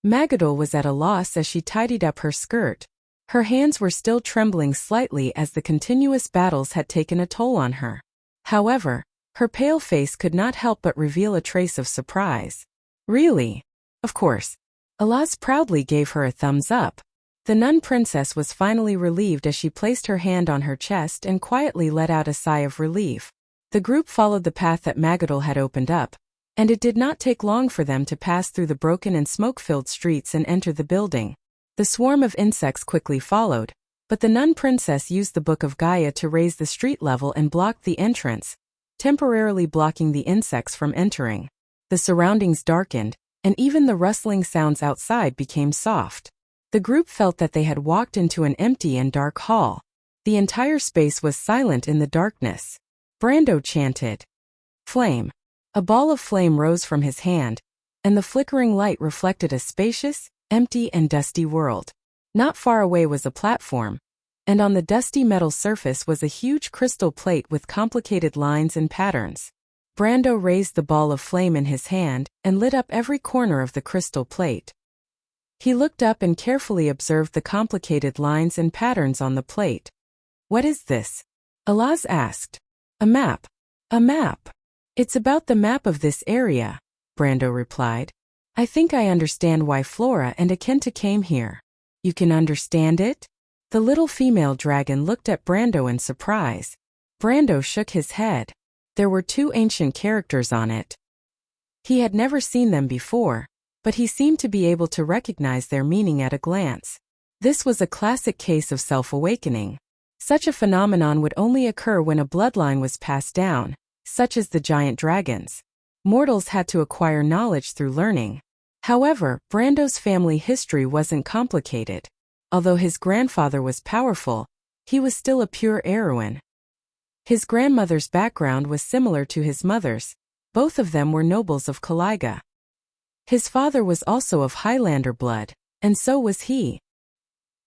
Magadol was at a loss as she tidied up her skirt. Her hands were still trembling slightly as the continuous battles had taken a toll on her. However, her pale face could not help but reveal a trace of surprise. "Really?" "Of course." Alaz proudly gave her a thumbs up. The nun princess was finally relieved as she placed her hand on her chest and quietly let out a sigh of relief. The group followed the path that Magadol had opened up, and it did not take long for them to pass through the broken and smoke-filled streets and enter the building. The swarm of insects quickly followed, but the nun princess used the Book of Gaia to raise the street level and blocked the entrance, temporarily blocking the insects from entering. The surroundings darkened, and even the rustling sounds outside became soft. The group felt that they had walked into an empty and dark hall. The entire space was silent in the darkness. Brando chanted, "Flame." A ball of flame rose from his hand, and the flickering light reflected a spacious, empty and dusty world. Not far away was a platform, and on the dusty metal surface was a huge crystal plate with complicated lines and patterns. Brando raised the ball of flame in his hand and lit up every corner of the crystal plate. He looked up and carefully observed the complicated lines and patterns on the plate. "What is this?" Alaz asked. A map. A map. It's about the map of this area, Brando replied. I think I understand why Flora and Akenta came here. You can understand it? The little female dragon looked at Brando in surprise. Brando shook his head. There were 2 ancient characters on it. He had never seen them before, but he seemed to be able to recognize their meaning at a glance. This was a classic case of self-awakening. Such a phenomenon would only occur when a bloodline was passed down, such as the giant dragons. Mortals had to acquire knowledge through learning. However, Brando's family history wasn't complicated. Although his grandfather was powerful, he was still a pure Erewhon. His grandmother's background was similar to his mother's. Both of them were nobles of Kaliga. His father was also of Highlander blood, and so was he.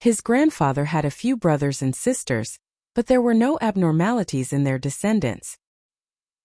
His grandfather had a few brothers and sisters, but there were no abnormalities in their descendants.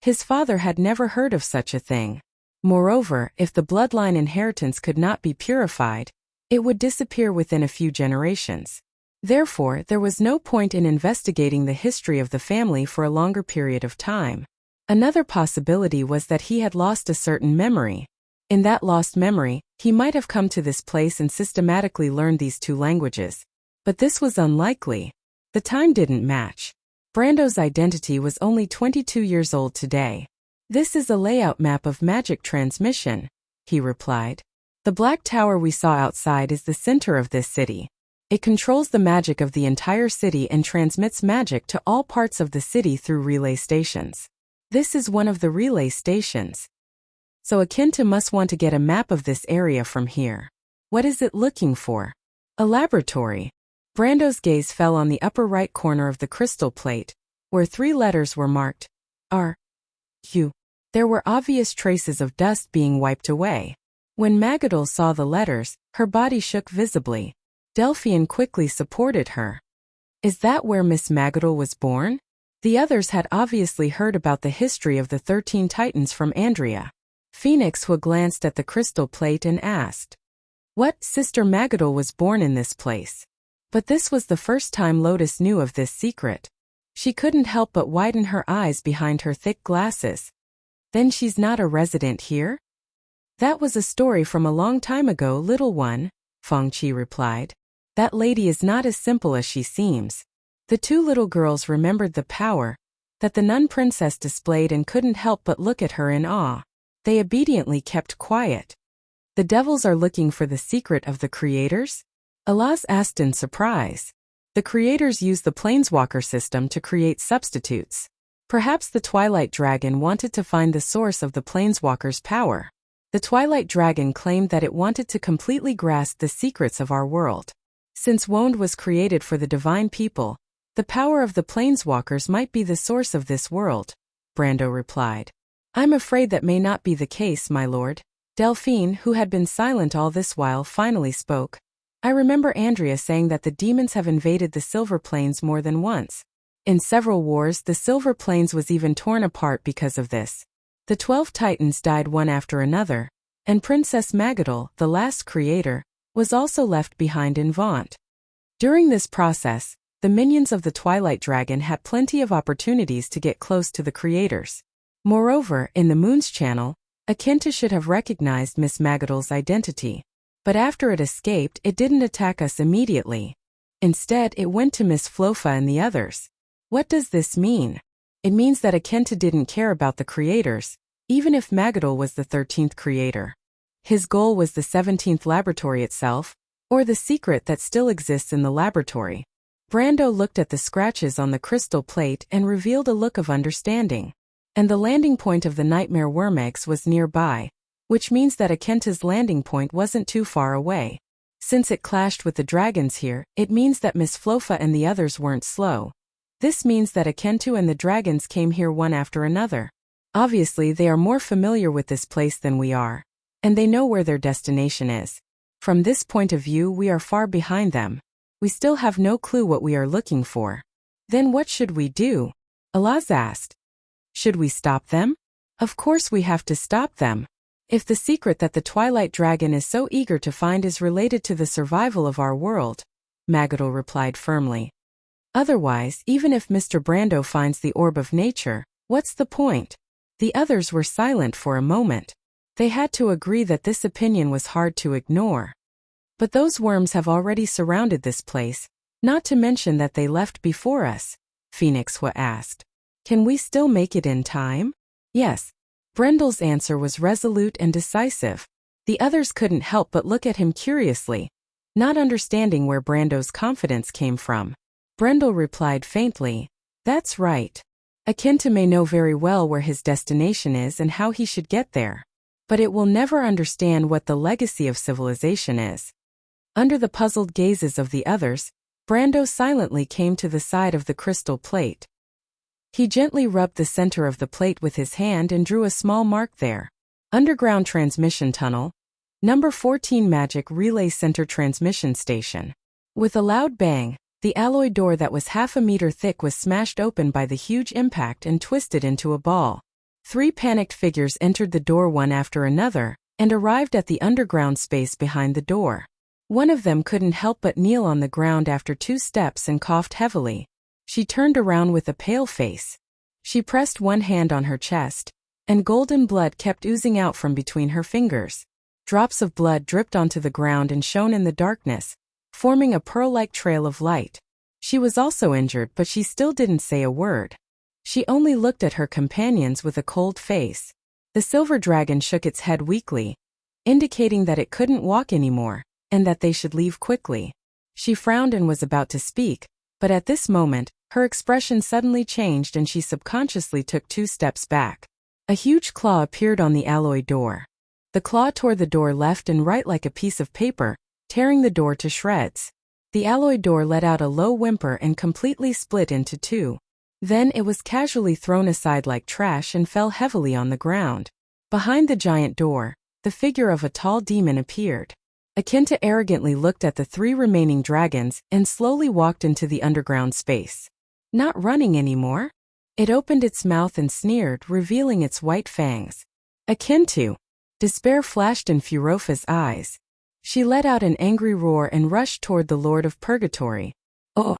His father had never heard of such a thing. Moreover, if the bloodline inheritance could not be purified, it would disappear within a few generations. Therefore, there was no point in investigating the history of the family for a longer period of time. Another possibility was that he had lost a certain memory. In that lost memory, he might have come to this place and systematically learned these 2 languages. But this was unlikely. The time didn't match. Brando's identity was only 22 years old today. This is a layout map of magic transmission, he replied. The black tower we saw outside is the center of this city. It controls the magic of the entire city and transmits magic to all parts of the city through relay stations. This is one of the relay stations. So Akenta must want to get a map of this area from here. What is it looking for? A laboratory. Brando's gaze fell on the upper right corner of the crystal plate, where 3 letters were marked. R. U. There were obvious traces of dust being wiped away. When Magadol saw the letters, her body shook visibly. Delphian quickly supported her. Is that where Miss Magadol was born? The others had obviously heard about the history of the 13 Titans from Andrea. Phoenix Hua glanced at the crystal plate and asked. What? Sister Magadol was born in this place. But this was the first time Lotus knew of this secret. She couldn't help but widen her eyes behind her thick glasses. Then she's not a resident here? That was a story from a long time ago, little one, Fangqi replied. That lady is not as simple as she seems. The 2 little girls remembered the power that the nun princess displayed and couldn't help but look at her in awe. They obediently kept quiet. The devils are looking for the secret of the creators? Alaz asked in surprise. The creators used the planeswalker system to create substitutes. Perhaps the Twilight Dragon wanted to find the source of the planeswalker's power. The Twilight Dragon claimed that it wanted to completely grasp the secrets of our world. Since Wond was created for the divine people, the power of the planeswalkers might be the source of this world, Brando replied. I'm afraid that may not be the case, my lord. Delphine, who had been silent all this while, finally spoke. I remember Andrea saying that the demons have invaded the Silver Plains more than once. In several wars, the Silver Plains was even torn apart because of this. The 12 Titans died one after another, and Princess Magadol, the last creator, was also left behind in Vaunt. During this process, the minions of the Twilight Dragon had plenty of opportunities to get close to the creators. Moreover, in the Moon's channel, Akenta should have recognized Miss Magadol's identity. But after it escaped, it didn't attack us immediately. Instead, it went to Miss Flofa and the others. What does this mean? It means that Akenta didn't care about the creators, even if Magadol was the 13th creator. His goal was the 17th laboratory itself, or the secret that still exists in the laboratory. Brando looked at the scratches on the crystal plate and revealed a look of understanding. And the landing point of the nightmare worm eggs was nearby, which means that Akenta's landing point wasn't too far away. Since it clashed with the dragons here, it means that Miss Flofa and the others weren't slow. This means that Akentu and the dragons came here one after another. Obviously, they are more familiar with this place than we are, and they know where their destination is. From this point of view, we are far behind them. We still have no clue what we are looking for. Then what should we do? Alaz asked. Should we stop them? Of course we have to stop them. If the secret that the Twilight Dragon is so eager to find is related to the survival of our world, Magadol replied firmly. Otherwise, even if Mr. Brando finds the orb of nature, what's the point? The others were silent for a moment. They had to agree that this opinion was hard to ignore. But those worms have already surrounded this place, not to mention that they left before us, Phoenix Hua asked. Can we still make it in time? Yes. Brendel's answer was resolute and decisive. The others couldn't help but look at him curiously, not understanding where Brando's confidence came from. Brendel replied faintly, "That's right. Akinta may know very well where his destination is and how he should get there. But it will never understand what the legacy of civilization is." Under the puzzled gazes of the others, Brando silently came to the side of the crystal plate. He gently rubbed the center of the plate with his hand and drew a small mark there. Underground Transmission Tunnel, Number 14 Magic Relay Center Transmission Station. With a loud bang, the alloy door that was half a meter thick was smashed open by the huge impact and twisted into a ball. 3 panicked figures entered the door one after another, and arrived at the underground space behind the door. One of them couldn't help but kneel on the ground after 2 steps and coughed heavily. She turned around with a pale face. She pressed one hand on her chest, and golden blood kept oozing out from between her fingers. Drops of blood dripped onto the ground and shone in the darkness, forming a pearl-like trail of light. She was also injured, but she still didn't say a word. She only looked at her companions with a cold face. The silver dragon shook its head weakly, indicating that it couldn't walk anymore, and that they should leave quickly. She frowned and was about to speak, but at this moment, her expression suddenly changed and she subconsciously took 2 steps back. A huge claw appeared on the alloy door. The claw tore the door left and right like a piece of paper, tearing the door to shreds. The alloy door let out a low whimper and completely split into 2. Then it was casually thrown aside like trash and fell heavily on the ground. Behind the giant door, the figure of a tall demon appeared. Akinta arrogantly looked at the 3 remaining dragons and slowly walked into the underground space. Not running anymore? It opened its mouth and sneered, revealing its white fangs. Akinta! Despair flashed in Furofa's eyes. She let out an angry roar and rushed toward the Lord of Purgatory. Oh!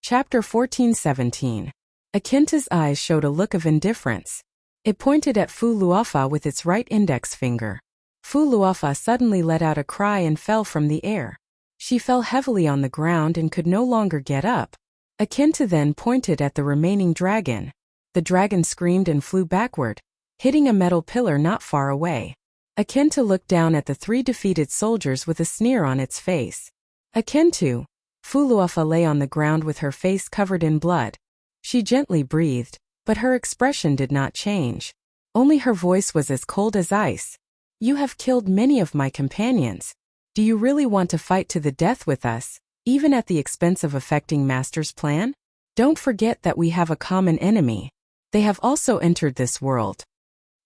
Chapter 14:17. Akinta's eyes showed a look of indifference. It pointed at Fu Luofa with its right index finger. Fu Luofa suddenly let out a cry and fell from the air. She fell heavily on the ground and could no longer get up. Akinta then pointed at the remaining dragon. The dragon screamed and flew backward, hitting a metal pillar not far away. Akinta looked down at the 3 defeated soldiers with a sneer on its face. Akinta! Fu Luofa lay on the ground with her face covered in blood. She gently breathed, but her expression did not change. Only her voice was as cold as ice. You have killed many of my companions. Do you really want to fight to the death with us, even at the expense of affecting Master's plan? Don't forget that we have a common enemy. They have also entered this world.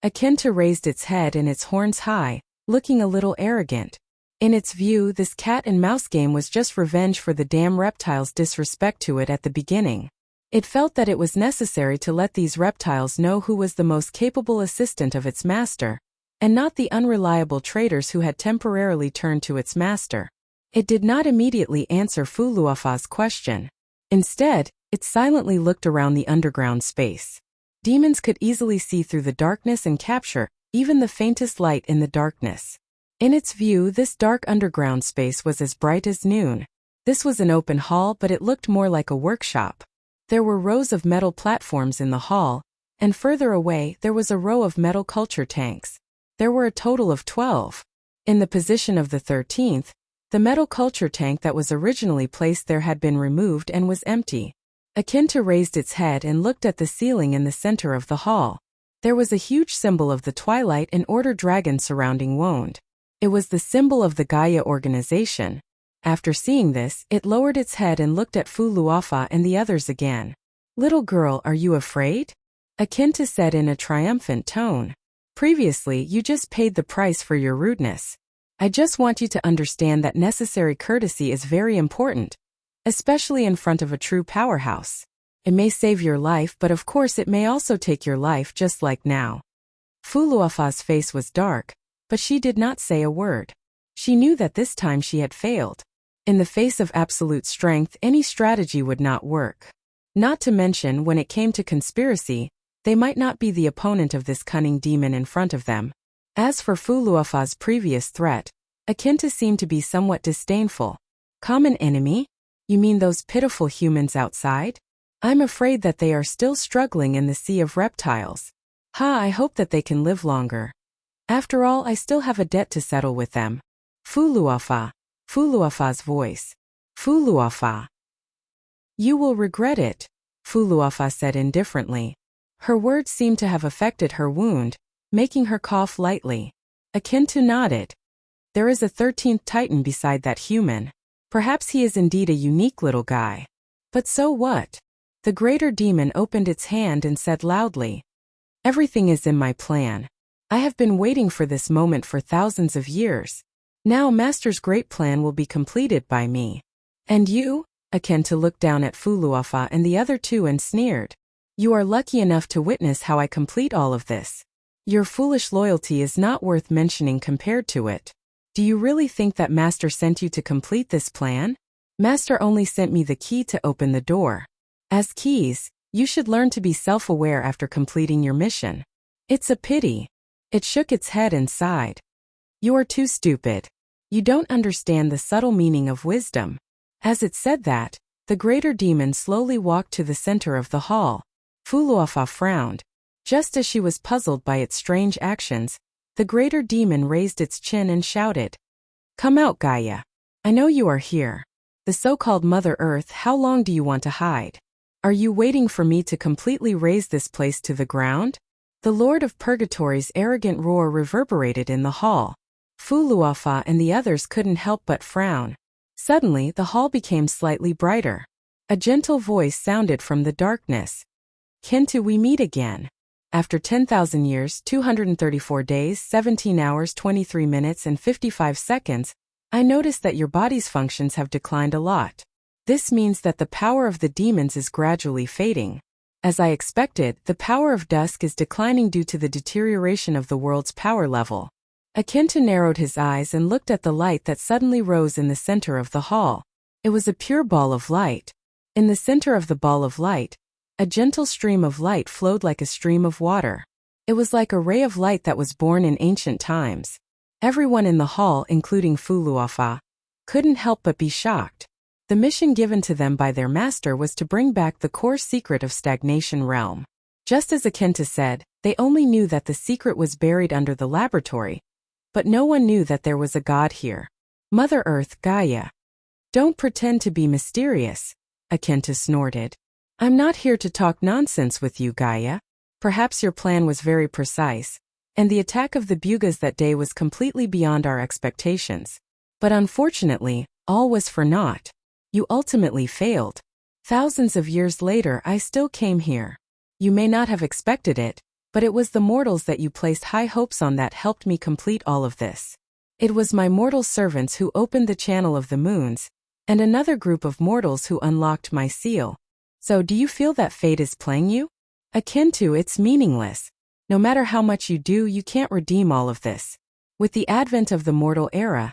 Akinta raised its head and its horns high, looking a little arrogant. In its view, this cat and mouse game was just revenge for the damn reptiles' disrespect to it at the beginning. It felt that it was necessary to let these reptiles know who was the most capable assistant of its master, and not the unreliable traitors who had temporarily turned to its master. It did not immediately answer Fu Luofa's question. Instead, it silently looked around the underground space. Demons could easily see through the darkness and capture even the faintest light in the darkness. In its view, this dark underground space was as bright as noon. This was an open hall, but it looked more like a workshop. There were rows of metal platforms in the hall, and further away there was a row of metal culture tanks. There were a total of 12. In the position of the 13th, the metal culture tank that was originally placed there had been removed and was empty. Akinta raised its head and looked at the ceiling in the center of the hall. There was a huge symbol of the Twilight and Order dragon surrounding Wond. It was the symbol of the Gaia organization. After seeing this, it lowered its head and looked at Fu Luofa and the others again. Little girl, are you afraid? Akinta said in a triumphant tone. Previously, you just paid the price for your rudeness. I just want you to understand that necessary courtesy is very important, especially in front of a true powerhouse. It may save your life, but of course it may also take your life, just like now. Fu Luofa's face was dark, but she did not say a word. She knew that this time she had failed. In the face of absolute strength, any strategy would not work. Not to mention, when it came to conspiracy, they might not be the opponent of this cunning demon in front of them. As for Fu Luofa's previous threat, Akinta seemed to be somewhat disdainful. Common enemy? You mean those pitiful humans outside? I'm afraid that they are still struggling in the sea of reptiles. I hope that they can live longer. After all, I still have a debt to settle with them. Fu Luofa's voice. Fu Luofa. You will regret it, Fu Luofa said indifferently. Her words seemed to have affected her wound, making her cough lightly. Akinta nodded. There is a 13th Titan beside that human. Perhaps he is indeed a unique little guy. But so what? The greater demon opened its hand and said loudly, Everything is in my plan. I have been waiting for this moment for thousands of years. Now Master's great plan will be completed by me. And you? Akinta looked down at Fu Luofa and the other two and sneered. You are lucky enough to witness how I complete all of this. Your foolish loyalty is not worth mentioning compared to it. Do you really think that Master sent you to complete this plan? Master only sent me the key to open the door. As keys, you should learn to be self-aware after completing your mission. It's a pity. It shook its head and sighed. You are too stupid. You don't understand the subtle meaning of wisdom. As it said that, the greater demon slowly walked to the center of the hall. Fu Luofa frowned. Just as she was puzzled by its strange actions, the greater demon raised its chin and shouted, Come out, Gaia. I know you are here. The so-called Mother Earth, how long do you want to hide? Are you waiting for me to completely raze this place to the ground? The Lord of Purgatory's arrogant roar reverberated in the hall. Fu Luofa and the others couldn't help but frown. Suddenly, the hall became slightly brighter. A gentle voice sounded from the darkness. Kintu, we meet again. After 10,000 years, 234 days, 17 hours, 23 minutes and 55 seconds, I noticed that your body's functions have declined a lot. This means that the power of the demons is gradually fading. As I expected, the power of dusk is declining due to the deterioration of the world's power level. Akinta narrowed his eyes and looked at the light that suddenly rose in the center of the hall. It was a pure ball of light. In the center of the ball of light, a gentle stream of light flowed like a stream of water. It was like a ray of light that was born in ancient times. Everyone in the hall, including Fu Luofa, couldn't help but be shocked. The mission given to them by their master was to bring back the core secret of Stagnation Realm. Just as Akinta said, they only knew that the secret was buried under the laboratory, but no one knew that there was a god here. Mother Earth, Gaia. Don't pretend to be mysterious, Akinta snorted. I'm not here to talk nonsense with you, Gaia. Perhaps your plan was very precise, and the attack of the Bugas that day was completely beyond our expectations. But unfortunately, all was for naught. You ultimately failed. Thousands of years later, I still came here. You may not have expected it, but it was the mortals that you placed high hopes on that helped me complete all of this. It was my mortal servants who opened the channel of the moons, and another group of mortals who unlocked my seal. So do you feel that fate is playing you? Akinta, it's meaningless. No matter how much you do, you can't redeem all of this. With the advent of the mortal era,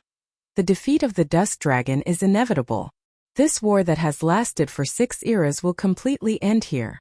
the defeat of the Dusk Dragon is inevitable. This war that has lasted for 6 eras will completely end here.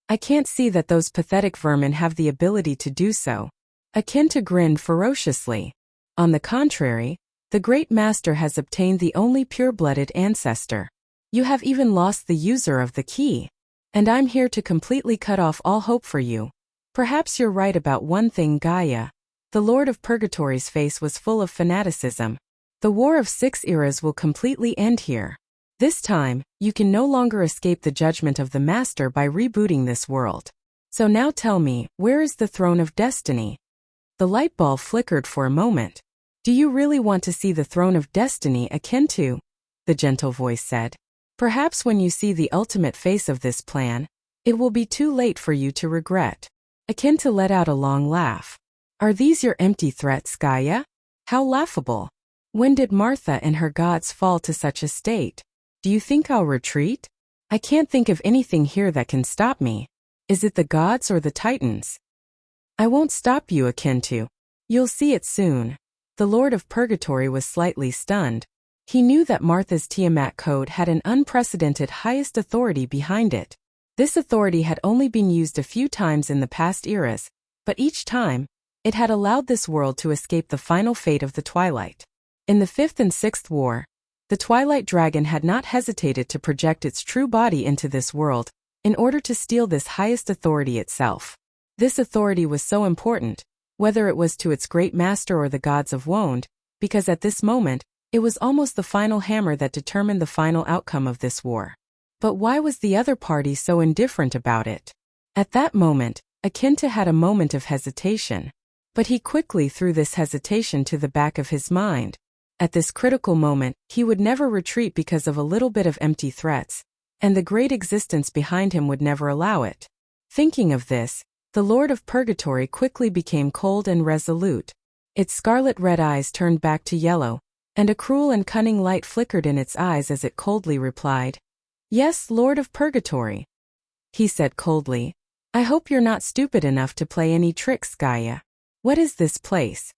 I can't see that those pathetic vermin have the ability to do so. Akinta grinned ferociously. On the contrary, the Great Master has obtained the only pure-blooded ancestor. You have even lost the user of the key. And I'm here to completely cut off all hope for you. Perhaps you're right about one thing, Gaia. The Lord of Purgatory's face was full of fanaticism. The War of 6 Eras will completely end here. This time, you can no longer escape the judgment of the Master by rebooting this world. So now tell me, where is the Throne of Destiny? The light bulb flickered for a moment. Do you really want to see the Throne of Destiny, Akinta? The gentle voice said. Perhaps when you see the ultimate face of this plan, it will be too late for you to regret. Akinta let out a long laugh. Are these your empty threats, Gaia? How laughable. When did Martha and her gods fall to such a state? Do you think I'll retreat? I can't think of anything here that can stop me. Is it the gods or the titans? I won't stop you, Akinta. You'll see it soon. The Lord of Purgatory was slightly stunned. He knew that Martha's Tiamat code had an unprecedented highest authority behind it. This authority had only been used a few times in the past eras, but each time, it had allowed this world to escape the final fate of the Twilight. In the Fifth and Sixth War, the Twilight Dragon had not hesitated to project its true body into this world, in order to steal this highest authority itself. This authority was so important, whether it was to its great master or the gods of Wond, because at this moment, it was almost the final hammer that determined the final outcome of this war. But why was the other party so indifferent about it? At that moment, Akinta had a moment of hesitation. But he quickly threw this hesitation to the back of his mind. At this critical moment, he would never retreat because of a little bit of empty threats, and the great existence behind him would never allow it. Thinking of this, the Lord of Purgatory quickly became cold and resolute. Its scarlet-red eyes turned back to yellow, and a cruel and cunning light flickered in its eyes as it coldly replied, "Yes, Lord of Purgatory," he said coldly. "I hope you're not stupid enough to play any tricks, Gaia. What is this place?"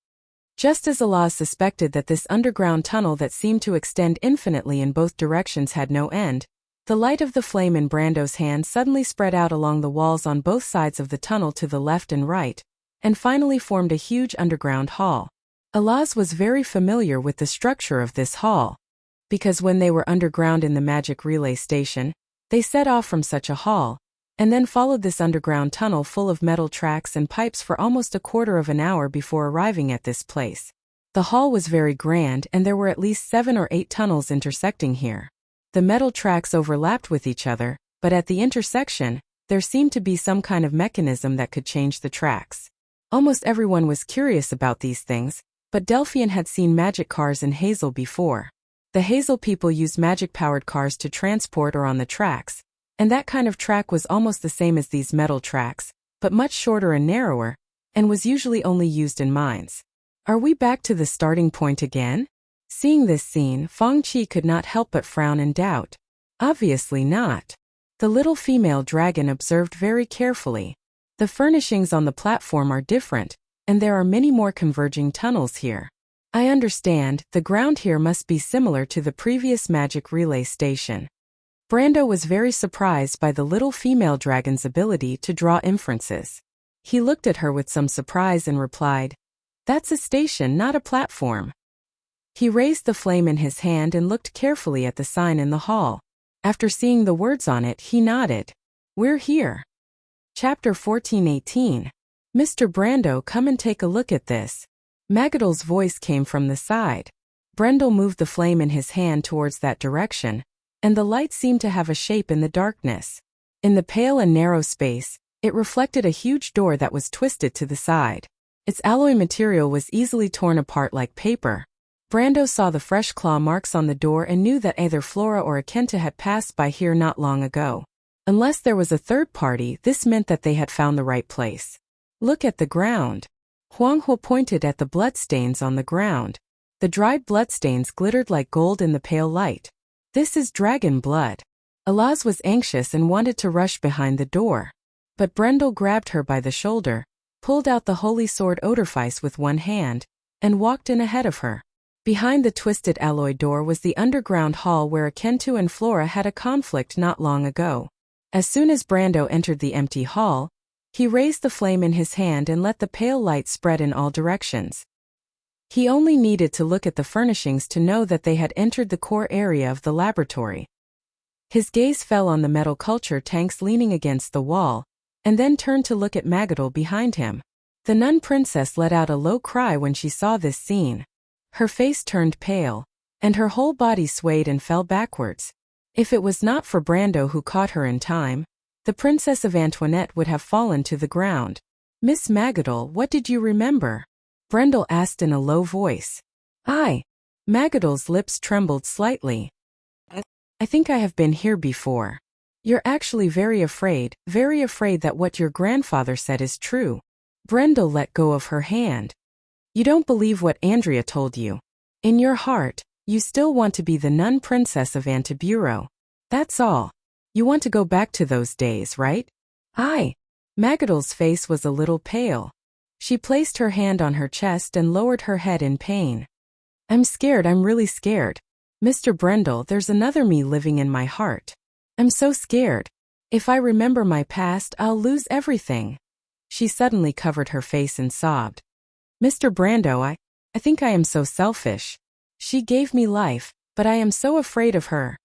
Just as Allah suspected that this underground tunnel that seemed to extend infinitely in both directions had no end, the light of the flame in Brando's hand suddenly spread out along the walls on both sides of the tunnel to the left and right, and finally formed a huge underground hall. Allah was very familiar with the structure of this hall, because when they were underground in the magic relay station, they set off from such a hall, and then followed this underground tunnel full of metal tracks and pipes for almost a quarter of an hour before arriving at this place. The hall was very grand and there were at least 7 or 8 tunnels intersecting here. The metal tracks overlapped with each other, but at the intersection, there seemed to be some kind of mechanism that could change the tracks. Almost everyone was curious about these things, but Delphian had seen magic cars in Hazel before. The Hazel people used magic-powered cars to transport or on the tracks, and that kind of track was almost the same as these metal tracks, but much shorter and narrower, and was usually only used in mines. Are we back to the starting point again? Seeing this scene, Feng Qi could not help but frown in doubt. Obviously not. The little female dragon observed very carefully. The furnishings on the platform are different, and there are many more converging tunnels here. I understand, the ground here must be similar to the previous magic relay station. Brando was very surprised by the little female dragon's ability to draw inferences. He looked at her with some surprise and replied, "That's a station, not a platform." He raised the flame in his hand and looked carefully at the sign in the hall. After seeing the words on it, he nodded. "We're here." Chapter 14:18. "Mr. Brando, come and take a look at this." Magadol's voice came from the side. Brendel moved the flame in his hand towards that direction, and the light seemed to have a shape in the darkness. In the pale and narrow space, it reflected a huge door that was twisted to the side. Its alloy material was easily torn apart like paper. Brando saw the fresh claw marks on the door and knew that either Flora or Akenta had passed by here not long ago. Unless there was a third party, this meant that they had found the right place. "Look at the ground." Huang Hu pointed at the bloodstains on the ground. The dried bloodstains glittered like gold in the pale light. "This is dragon blood." Alaz was anxious and wanted to rush behind the door. But Brendel grabbed her by the shoulder, pulled out the holy sword Odorfice with one hand, and walked in ahead of her. Behind the twisted alloy door was the underground hall where Akentu and Flora had a conflict not long ago. As soon as Brando entered the empty hall, he raised the flame in his hand and let the pale light spread in all directions. He only needed to look at the furnishings to know that they had entered the core area of the laboratory. His gaze fell on the metal culture tanks leaning against the wall, and then turned to look at Magadol behind him. The nun princess let out a low cry when she saw this scene. Her face turned pale, and her whole body swayed and fell backwards. If it was not for Brando who caught her in time, the Princess of Antoinette would have fallen to the ground. "Miss Magadol, what did you remember?" Brendel asked in a low voice. Magadol's lips trembled slightly. I think I have been here before." "You're actually very afraid that what your grandfather said is true." Brendel let go of her hand. "You don't believe what Andrea told you. In your heart, you still want to be the nun princess of Antiburo. That's all. You want to go back to those days, right?" Magadol's face was a little pale. She placed her hand on her chest and lowered her head in pain. I'm really scared. Mr. Brendel, there's another me living in my heart. I'm so scared. If I remember my past, I'll lose everything. She suddenly covered her face and sobbed. Mr. Brando, I think I am so selfish. She gave me life, but I am so afraid of her.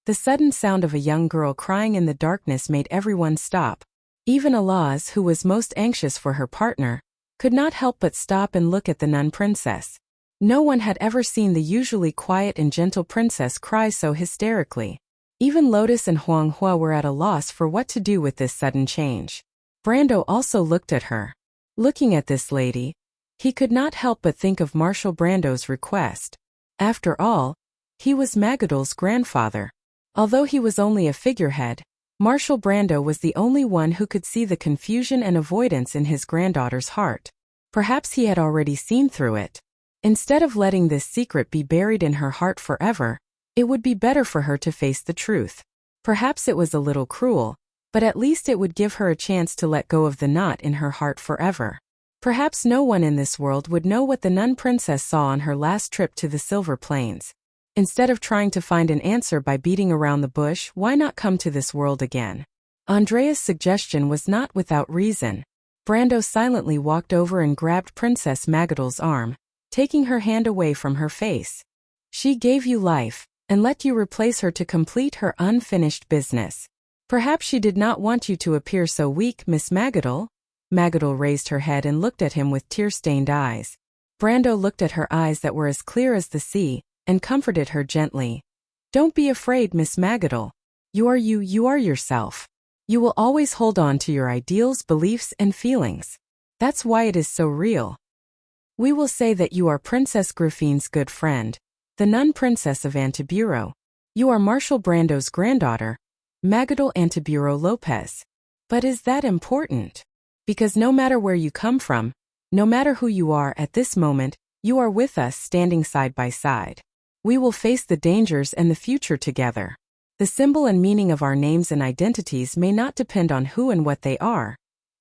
The sudden sound of a young girl crying in the darkness made everyone stop. Even Alaz, who was most anxious for her partner, could not help but stop and look at the nun princess. No one had ever seen the usually quiet and gentle princess cry so hysterically. Even Lotus and Huang Hua were at a loss for what to do with this sudden change. Brando also looked at her. Looking at this lady, he could not help but think of Marshal Brando's request. After all, he was Magadol's grandfather. Although he was only a figurehead, Marshal Brando was the only one who could see the confusion and avoidance in his granddaughter's heart. Perhaps he had already seen through it. Instead of letting this secret be buried in her heart forever, it would be better for her to face the truth. Perhaps it was a little cruel, but at least it would give her a chance to let go of the knot in her heart forever. Perhaps no one in this world would know what the nun princess saw on her last trip to the Silver Plains. Instead of trying to find an answer by beating around the bush, why not come to this world again? Andrea's suggestion was not without reason. Brando silently walked over and grabbed Princess Magadol's arm, taking her hand away from her face. She gave you life, and let you replace her to complete her unfinished business. Perhaps she did not want you to appear so weak, Miss Magadol? Magadol raised her head and looked at him with tear-stained eyes. Brando looked at her eyes that were as clear as the sea, and comforted her gently. Don't be afraid, Miss Magadol. You are yourself. You will always hold on to your ideals, beliefs, and feelings. That's why it is so real. We will say that you are Princess Griffine's good friend, the nun princess of Antiburo. You are Marshal Brando's granddaughter, Magadol Antiburo Lopez. But is that important? Because no matter where you come from, no matter who you are at this moment, you are with us standing side by side. We will face the dangers and the future together. The symbol and meaning of our names and identities may not depend on who and what they are,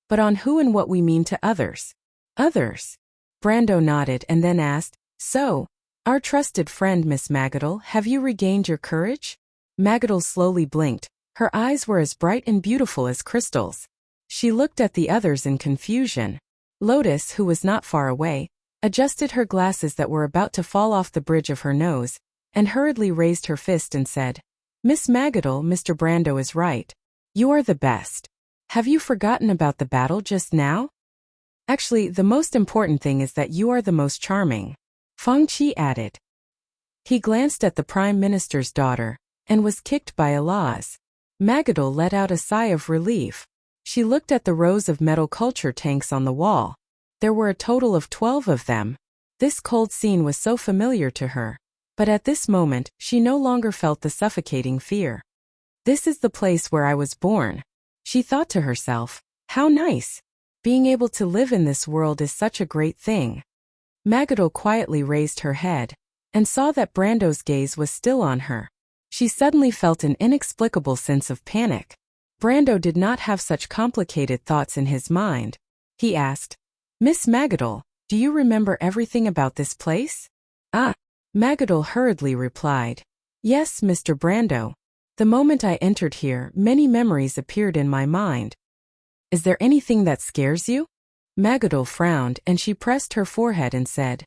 but on who and what we mean to others. Others? Brando nodded and then asked, So, our trusted friend Miss Magadol, have you regained your courage? Magadol slowly blinked. Her eyes were as bright and beautiful as crystals. She looked at the others in confusion. Lotus, who was not far away, adjusted her glasses that were about to fall off the bridge of her nose, and hurriedly raised her fist and said, Miss Magadol, Mr. Brando is right. You are the best. Have you forgotten about the battle just now? Actually, the most important thing is that you are the most charming, Feng Qi added. He glanced at the Prime Minister's daughter, and was kicked by Alaz. Magadol let out a sigh of relief. She looked at the rows of metal culture tanks on the wall. There were a total of 12 of them. This cold scene was so familiar to her. But at this moment, she no longer felt the suffocating fear. This is the place where I was born. She thought to herself, how nice. Being able to live in this world is such a great thing. Magadol quietly raised her head, and saw that Brando's gaze was still on her. She suddenly felt an inexplicable sense of panic. Brando did not have such complicated thoughts in his mind. He asked, Miss Magadol, do you remember everything about this place? Magadol hurriedly replied. Yes, Mr. Brando. The moment I entered here, many memories appeared in my mind. Is there anything that scares you? Magadol frowned and she pressed her forehead and said,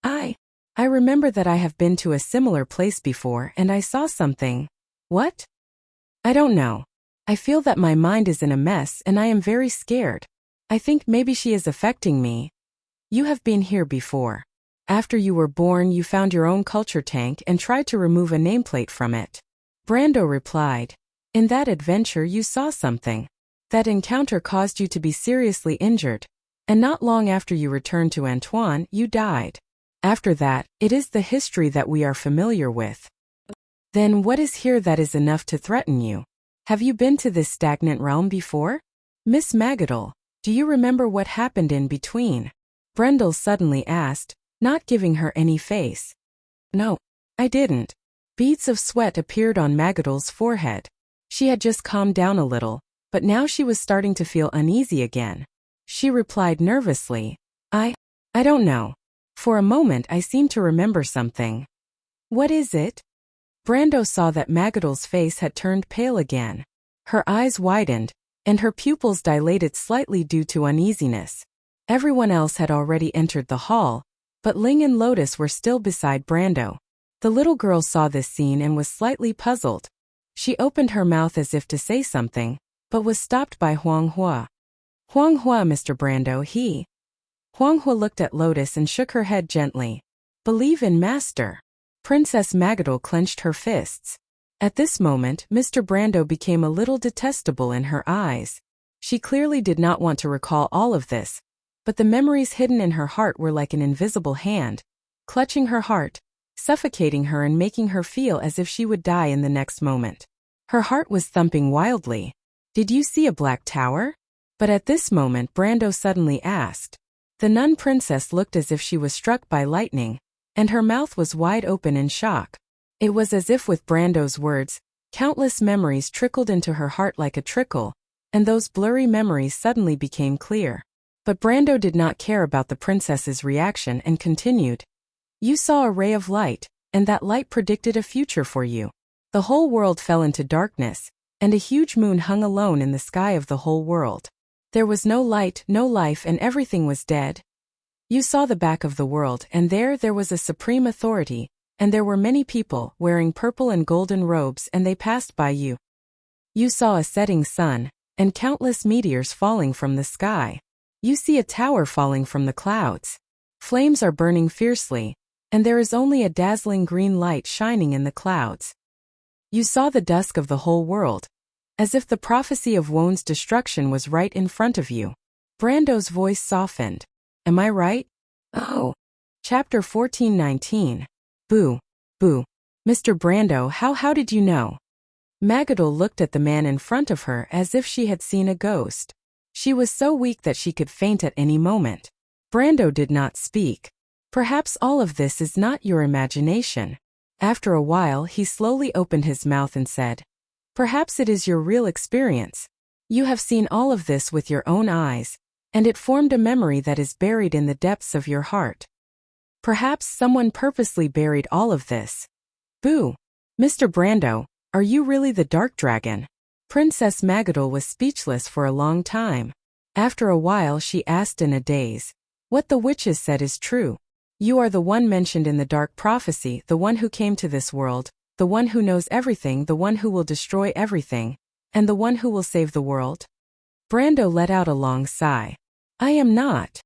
I remember that I have been to a similar place before and I saw something. What? I don't know. I feel that my mind is in a mess and I am very scared. I think maybe she is affecting me. You have been here before. After you were born, you found your own culture tank and tried to remove a nameplate from it. Brando replied, In that adventure you saw something. That encounter caused you to be seriously injured. And not long after you returned to Antoine, you died. After that, it is the history that we are familiar with. Then what is here that is enough to threaten you? Have you been to this stagnant realm before? Miss Magadol, do you remember what happened in between? Brendel suddenly asked, not giving her any face. No, I didn't. Beads of sweat appeared on Magadol's forehead. She had just calmed down a little, but now she was starting to feel uneasy again. She replied nervously, I don't know. For a moment I seem to remember something. What is it? Brando saw that Magadol's face had turned pale again. Her eyes widened, and her pupils dilated slightly due to uneasiness. Everyone else had already entered the hall, but Ling and Lotus were still beside Brando. The little girl saw this scene and was slightly puzzled. She opened her mouth as if to say something, but was stopped by Huang Hua. Huang Hua, Mr. Brando, he. Huang Hua looked at Lotus and shook her head gently. Believe in Master. Princess Magadol clenched her fists. At this moment, Mr. Brando became a little detestable in her eyes. She clearly did not want to recall all of this, but the memories hidden in her heart were like an invisible hand, clutching her heart, suffocating her and making her feel as if she would die in the next moment. Her heart was thumping wildly. Did you see a black tower? But at this moment Brando suddenly asked. The nun princess looked as if she was struck by lightning, and her mouth was wide open in shock. It was as if with Brando's words, countless memories trickled into her heart like a trickle, and those blurry memories suddenly became clear. But Brando did not care about the princess's reaction and continued. You saw a ray of light, and that light predicted a future for you. The whole world fell into darkness, and a huge moon hung alone in the sky of the whole world. There was no light, no life, and everything was dead. You saw the back of the world, and there was a supreme authority, and there were many people wearing purple and golden robes, and they passed by you. You saw a setting sun, and countless meteors falling from the sky. You see a tower falling from the clouds. Flames are burning fiercely, and there is only a dazzling green light shining in the clouds. You saw the dusk of the whole world, as if the prophecy of Won's destruction was right in front of you. Brando's voice softened. Am I right? Oh. Chapter 14:19. Boo. Boo. Mr. Brando, how did you know? Magadol looked at the man in front of her as if she had seen a ghost. She was so weak that she could faint at any moment. Brando did not speak. Perhaps all of this is not your imagination. After a while he slowly opened his mouth and said, perhaps it is your real experience. You have seen all of this with your own eyes, and it formed a memory that is buried in the depths of your heart. Perhaps someone purposely buried all of this. Boo! Mr. Brando, are you really the Dark Dragon? Princess Magadol was speechless for a long time. After a while she asked in a daze, what the witches said is true. You are the one mentioned in the dark prophecy, the one who came to this world, the one who knows everything, the one who will destroy everything, and the one who will save the world? Brando let out a long sigh. I am not.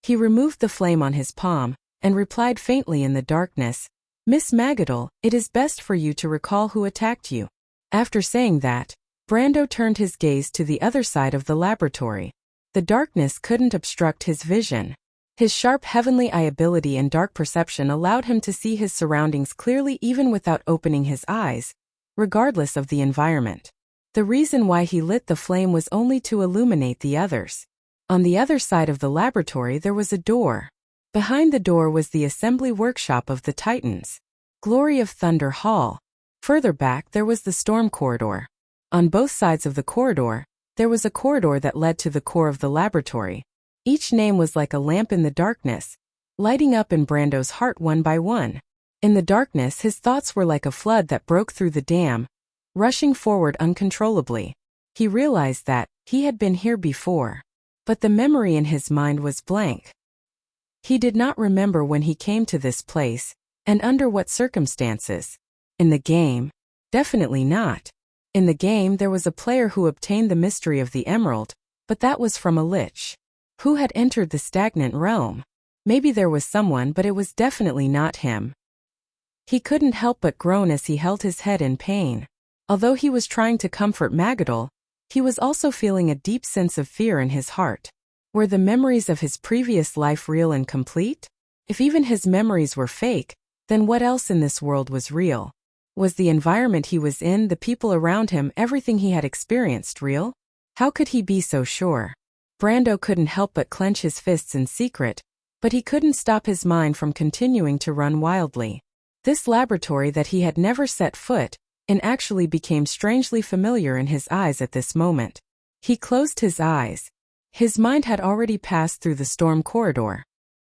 He removed the flame on his palm, and replied faintly in the darkness, Miss Magadol, it is best for you to recall who attacked you. After saying that, Brando turned his gaze to the other side of the laboratory. The darkness couldn't obstruct his vision. His sharp heavenly eye ability and dark perception allowed him to see his surroundings clearly even without opening his eyes, regardless of the environment. The reason why he lit the flame was only to illuminate the others. On the other side of the laboratory there was a door. Behind the door was the assembly workshop of the Titans. Glory of Thunder Hall. Further back there was the storm corridor. On both sides of the corridor, there was a corridor that led to the core of the laboratory. Each name was like a lamp in the darkness, lighting up in Brando's heart one by one. In the darkness his thoughts were like a flood that broke through the dam, rushing forward uncontrollably. He realized that he had been here before, but the memory in his mind was blank. He did not remember when he came to this place, and under what circumstances. In the game? Definitely not. In the game there was a player who obtained the mystery of the emerald, but that was from a lich. Who had entered the stagnant realm? Maybe there was someone, but it was definitely not him. He couldn't help but groan as he held his head in pain. Although he was trying to comfort Magadol, he was also feeling a deep sense of fear in his heart. Were the memories of his previous life real and complete? If even his memories were fake, then what else in this world was real? Was the environment he was in, the people around him, everything he had experienced real? How could he be so sure? Brando couldn't help but clench his fists in secret, but he couldn't stop his mind from continuing to run wildly. This laboratory that he had never set foot in actually became strangely familiar in his eyes at this moment. He closed his eyes. His mind had already passed through the storm corridor.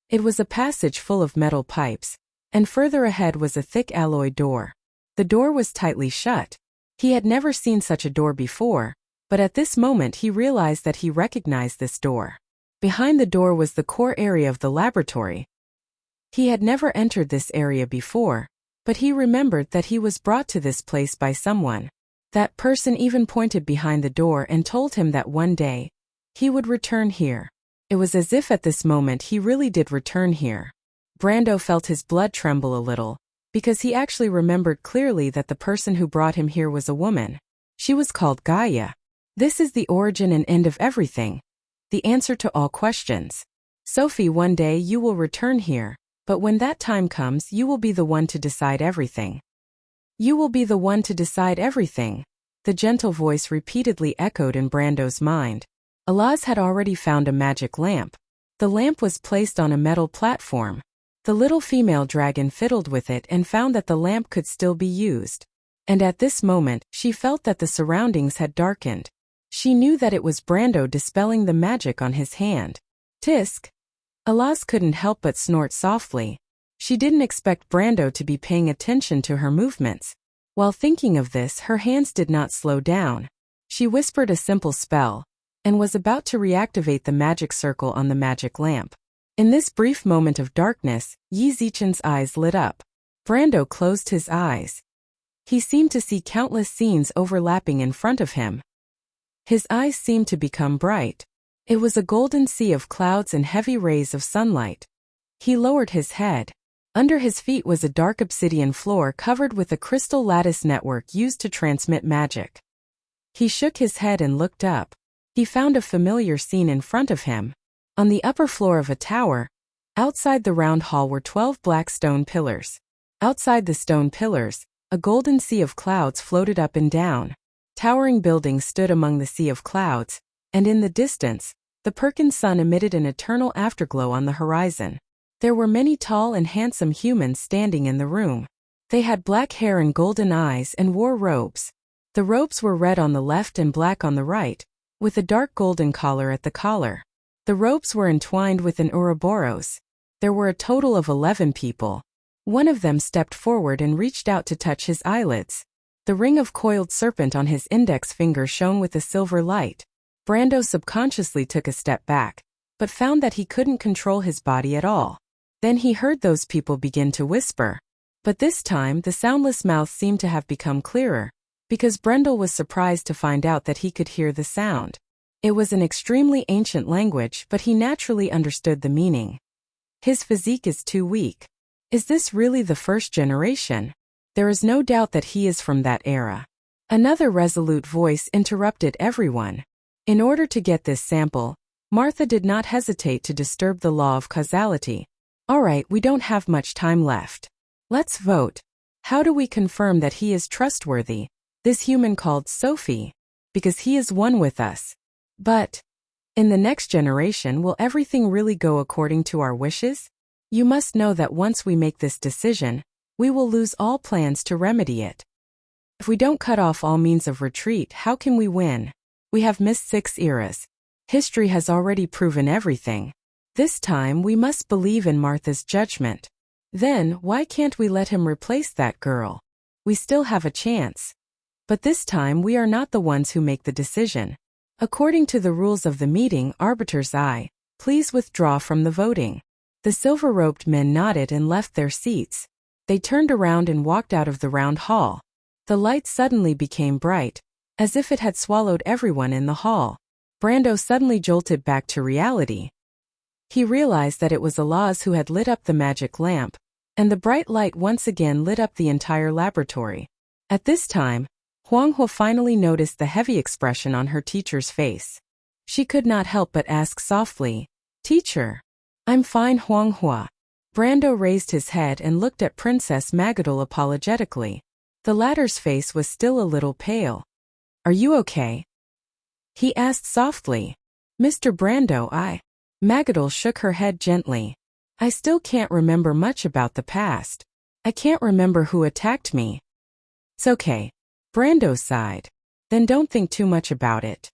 It was a passage full of metal pipes, and further ahead was a thick alloy door. The door was tightly shut. He had never seen such a door before, but at this moment he realized that he recognized this door. Behind the door was the core area of the laboratory. He had never entered this area before, but he remembered that he was brought to this place by someone. That person even pointed behind the door and told him that one day, he would return here. It was as if at this moment he really did return here. Brando felt his blood tremble a little, because he actually remembered clearly that the person who brought him here was a woman. She was called Gaia. This is the origin and end of everything. The answer to all questions. Sophie, one day you will return here, but when that time comes you will be the one to decide everything. You will be the one to decide everything. The gentle voice repeatedly echoed in Brando's mind. Alaz had already found a magic lamp. The lamp was placed on a metal platform. The little female dragon fiddled with it and found that the lamp could still be used. And at this moment, she felt that the surroundings had darkened. She knew that it was Brando dispelling the magic on his hand. Tisk! Alaz couldn't help but snort softly. She didn't expect Brando to be paying attention to her movements. While thinking of this, her hands did not slow down. She whispered a simple spell, and was about to reactivate the magic circle on the magic lamp. In this brief moment of darkness, Yi Zichen's eyes lit up. Brando closed his eyes. He seemed to see countless scenes overlapping in front of him. His eyes seemed to become bright. It was a golden sea of clouds and heavy rays of sunlight. He lowered his head. Under his feet was a dark obsidian floor covered with a crystal lattice network used to transmit magic. He shook his head and looked up. He found a familiar scene in front of him. On the upper floor of a tower, outside the round hall were 12 black stone pillars. Outside the stone pillars, a golden sea of clouds floated up and down. Towering buildings stood among the sea of clouds, and in the distance, the Perkin sun emitted an eternal afterglow on the horizon. There were many tall and handsome humans standing in the room. They had black hair and golden eyes and wore robes. The robes were red on the left and black on the right, with a dark golden collar at the collar. The robes were entwined with an Ouroboros. There were a total of 11 people. One of them stepped forward and reached out to touch his eyelids. The ring of coiled serpent on his index finger shone with a silver light. Brando subconsciously took a step back, but found that he couldn't control his body at all. Then he heard those people begin to whisper. But this time the soundless mouth seemed to have become clearer, because Brendel was surprised to find out that he could hear the sound. It was an extremely ancient language, but he naturally understood the meaning. His physique is too weak. Is this really the first generation? There is no doubt that he is from that era. Another resolute voice interrupted everyone. In order to get this sample, Martha did not hesitate to disturb the law of causality. All right, we don't have much time left. Let's vote. How do we confirm that he is trustworthy, this human called Sophie? Because he is one with us. But, in the next generation, will everything really go according to our wishes? You must know that once we make this decision, we will lose all plans to remedy it. If we don't cut off all means of retreat, how can we win? We have missed 6 eras. History has already proven everything. This time we must believe in Martha's judgment. Then, why can't we let him replace that girl? We still have a chance. But this time we are not the ones who make the decision. According to the rules of the meeting, arbiters please withdraw from the voting. The silver-robed men nodded and left their seats. They turned around and walked out of the round hall. The light suddenly became bright, as if it had swallowed everyone in the hall. Brando suddenly jolted back to reality. He realized that it was Alaz who had lit up the magic lamp, and the bright light once again lit up the entire laboratory. At this time, Huanghua finally noticed the heavy expression on her teacher's face. She could not help but ask softly, "Teacher." "I'm fine, Huanghua." Brando raised his head and looked at Princess Magadol apologetically. The latter's face was still a little pale. "Are you okay?" he asked softly. "Mr. Brando, Magadol shook her head gently. "I still can't remember much about the past. I can't remember who attacked me." "It's okay." Brando sighed. "Then don't think too much about it."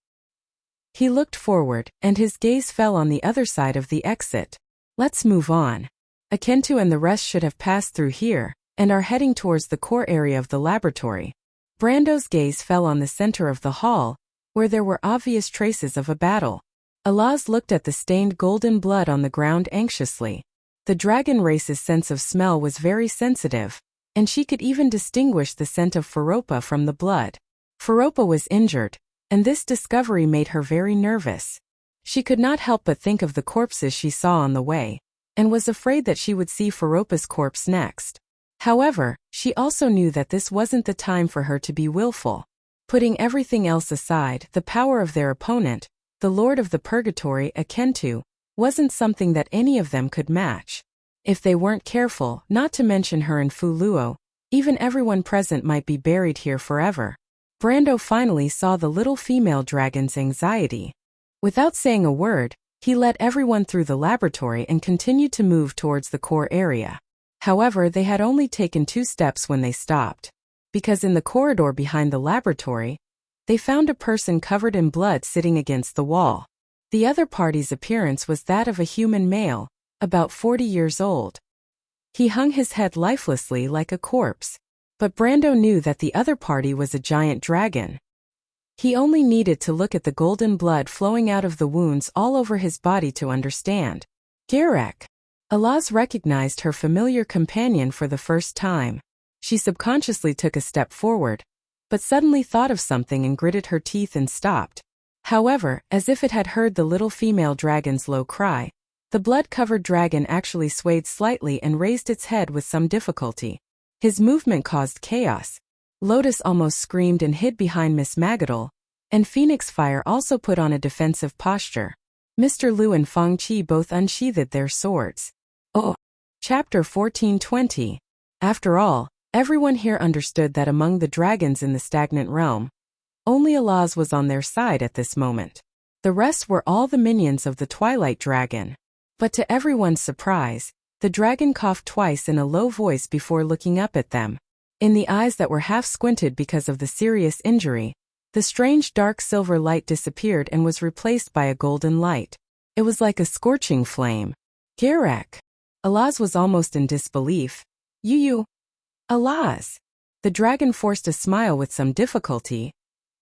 He looked forward, and his gaze fell on the other side of the exit. "Let's move on. Akentu and the rest should have passed through here. and are heading towards the core area of the laboratory. Brando's gaze fell on the center of the hall, where there were obvious traces of a battle. Alaz looked at the stained golden blood on the ground anxiously. The dragon race's sense of smell was very sensitive, and she could even distinguish the scent of Faropa from the blood. Faropa was injured, and this discovery made her very nervous. She could not help but think of the corpses she saw on the way, and was afraid that she would see Faropa's corpse next. However, she also knew that this wasn't the time for her to be willful. Putting everything else aside, the power of their opponent, the Lord of the Purgatory Akentu, wasn't something that any of them could match. If they weren't careful, not to mention her and Fuluo, even everyone present might be buried here forever. Brando finally saw the little female dragon's anxiety. Without saying a word, he led everyone through the laboratory and continued to move towards the core area. However, they had only taken 2 steps when they stopped, because in the corridor behind the laboratory, they found a person covered in blood sitting against the wall. The other party's appearance was that of a human male, about 40 years old. He hung his head lifelessly like a corpse, but Brando knew that the other party was a giant dragon. He only needed to look at the golden blood flowing out of the wounds all over his body to understand. Garek. Alaz recognized her familiar companion for the first time. She subconsciously took a step forward, but suddenly thought of something and gritted her teeth and stopped. However, as if it had heard the little female dragon's low cry, the blood-covered dragon actually swayed slightly and raised its head with some difficulty. His movement caused chaos. Lotus almost screamed and hid behind Miss Magadol, and Phoenix Fire also put on a defensive posture. Mr. Liu and Fang Qi both unsheathed their swords. Oh! Chapter 1420. After all, everyone here understood that among the dragons in the stagnant realm, only Alaz was on their side at this moment. The rest were all the minions of the Twilight Dragon. But to everyone's surprise, the dragon coughed twice in a low voice before looking up at them. In the eyes that were half squinted because of the serious injury, the strange dark silver light disappeared and was replaced by a golden light. It was like a scorching flame. Garek. Alaz was almost in disbelief. You. Alaz. The dragon forced a smile with some difficulty.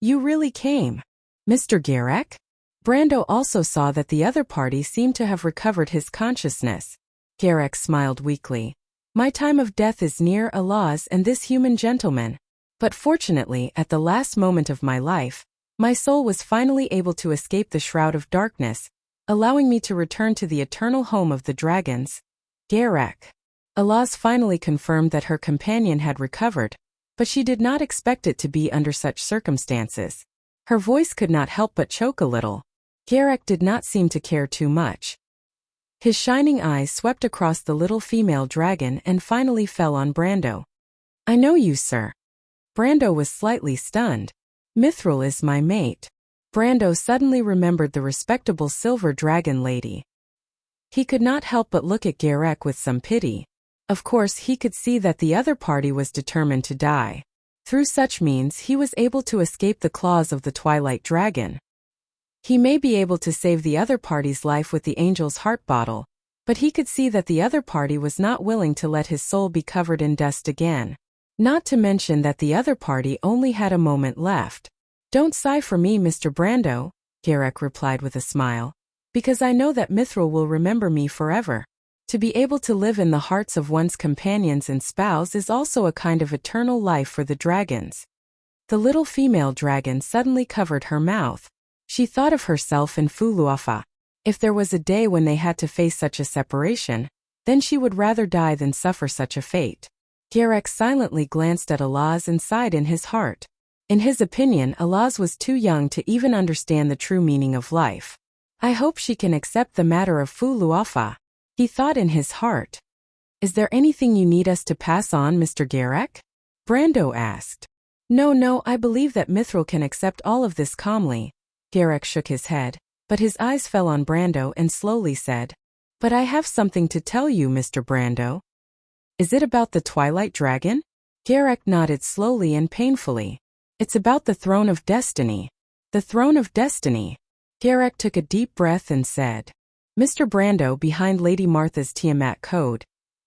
You really came. Mr. Garek? Brando also saw that the other party seemed to have recovered his consciousness. Garek smiled weakly. My time of death is near, Alaz and this human gentleman. But fortunately, at the last moment of my life, my soul was finally able to escape the shroud of darkness, allowing me to return to the eternal home of the dragons. Garek. Alaz finally confirmed that her companion had recovered, but she did not expect it to be under such circumstances. Her voice could not help but choke a little. Garek did not seem to care too much. His shining eyes swept across the little female dragon and finally fell on Brando. I know you, sir. Brando was slightly stunned. Mithril is my mate. Brando suddenly remembered the respectable silver dragon lady. He could not help but look at Garek with some pity. Of course, he could see that the other party was determined to die. Through such means, he was able to escape the claws of the Twilight Dragon. He may be able to save the other party's life with the angel's heart bottle, but he could see that the other party was not willing to let his soul be covered in dust again. Not to mention that the other party only had a moment left. Don't sigh for me, Mr. Brando, Garek replied with a smile, because I know that Mithril will remember me forever. To be able to live in the hearts of one's companions and spouse is also a kind of eternal life for the dragons. The little female dragon suddenly covered her mouth. She thought of herself and Fuluafa. If there was a day when they had to face such a separation, then she would rather die than suffer such a fate. Garek silently glanced at Alaz and sighed in his heart. In his opinion, Alaz was too young to even understand the true meaning of life. I hope she can accept the matter of Fuluafa, he thought in his heart. Is there anything you need us to pass on, Mr. Garek? Brando asked. No, I believe that Mithril can accept all of this calmly. Garek shook his head, but his eyes fell on Brando and slowly said, But I have something to tell you, Mr. Brando. Is it about the Twilight Dragon? Garek nodded slowly and painfully. It's about the Throne of Destiny. The Throne of Destiny. Garek took a deep breath and said, Mr. Brando, behind Lady Martha's Tiamat code,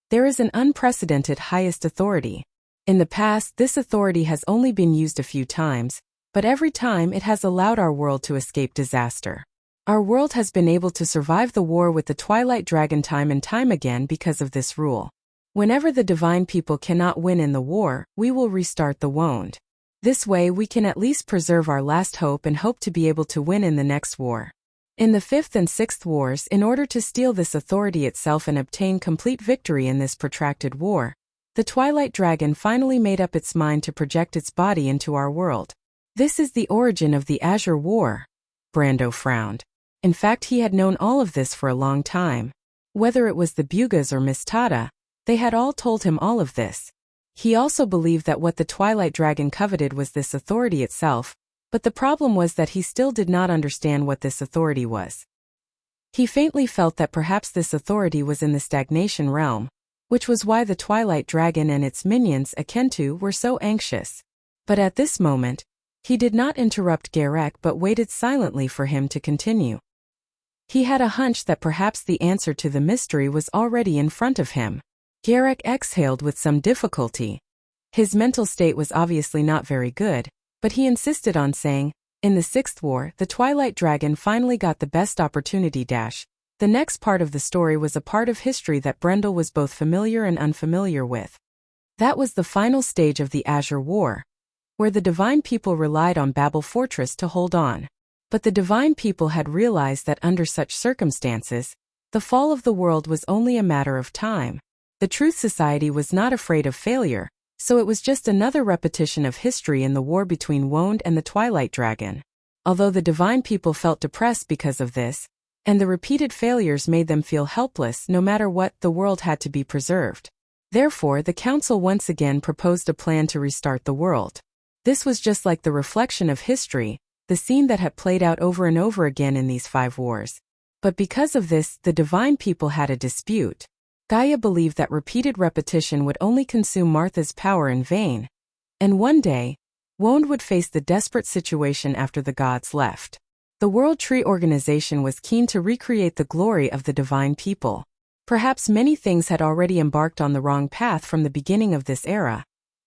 There is an unprecedented highest authority. In the past, this authority has only been used a few times, but every time it has allowed our world to escape disaster. Our world has been able to survive the war with the Twilight Dragon time and time again because of this rule. Whenever the divine people cannot win in the war, we will restart the wound. This way we can at least preserve our last hope and hope to be able to win in the next war. In the 5th and 6th wars, in order to steal this authority itself and obtain complete victory in this protracted war, the Twilight Dragon finally made up its mind to project its body into our world. This is the origin of the Azure War. Brando frowned. In fact, he had known all of this for a long time. Whether it was the Bugas or Miss Tada, they had all told him all of this. He also believed that what the Twilight Dragon coveted was this authority itself, but the problem was that he still did not understand what this authority was. He faintly felt that perhaps this authority was in the stagnation realm, which was why the Twilight Dragon and its minions Akentu were so anxious. But at this moment, he did not interrupt Garek but waited silently for him to continue. He had a hunch that perhaps the answer to the mystery was already in front of him. Garek exhaled with some difficulty. His mental state was obviously not very good, but he insisted on saying, in the 6th war, the Twilight Dragon finally got the best opportunity. The next part of the story was a part of history that Brendel was both familiar and unfamiliar with. That was the final stage of the Azure War, where the divine people relied on Babel Fortress to hold on. But the divine people had realized that under such circumstances, the fall of the world was only a matter of time. The Truth Society was not afraid of failure, so it was just another repetition of history in the war between Wond and the Twilight Dragon. Although the divine people felt depressed because of this, and the repeated failures made them feel helpless no matter what, the world had to be preserved. Therefore, the council once again proposed a plan to restart the world. This was just like the reflection of history, the scene that had played out over and over again in these 5 wars. But because of this, the divine people had a dispute. Gaia believed that repeated repetition would only consume Martha's power in vain, and one day, Wond would face the desperate situation after the gods left. The World Tree Organization was keen to recreate the glory of the divine people. Perhaps many things had already embarked on the wrong path from the beginning of this era,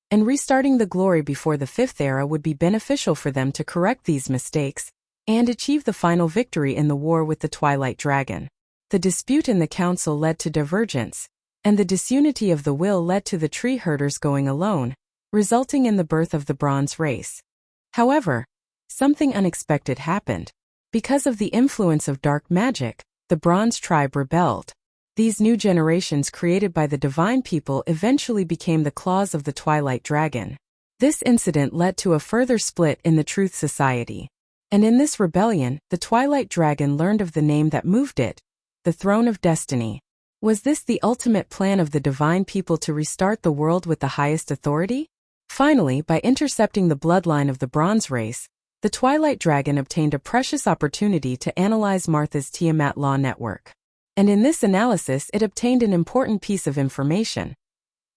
and restarting the glory before the 5th era would be beneficial for them to correct these mistakes and achieve the final victory in the war with the Twilight Dragon. The dispute in the council led to divergence, and the disunity of the will led to the tree herders going alone, resulting in the birth of the Bronze race. However, something unexpected happened. Because of the influence of dark magic, the Bronze tribe rebelled. These new generations created by the divine people eventually became the claws of the Twilight Dragon. This incident led to a further split in the Truth Society. And in this rebellion, the Twilight Dragon learned of the name that moved it, the Throne of Destiny. Was this the ultimate plan of the divine people to restart the world with the highest authority? Finally, by intercepting the bloodline of the Bronze race, the Twilight Dragon obtained a precious opportunity to analyze Martha's Tiamat law network. And in this analysis it obtained an important piece of information.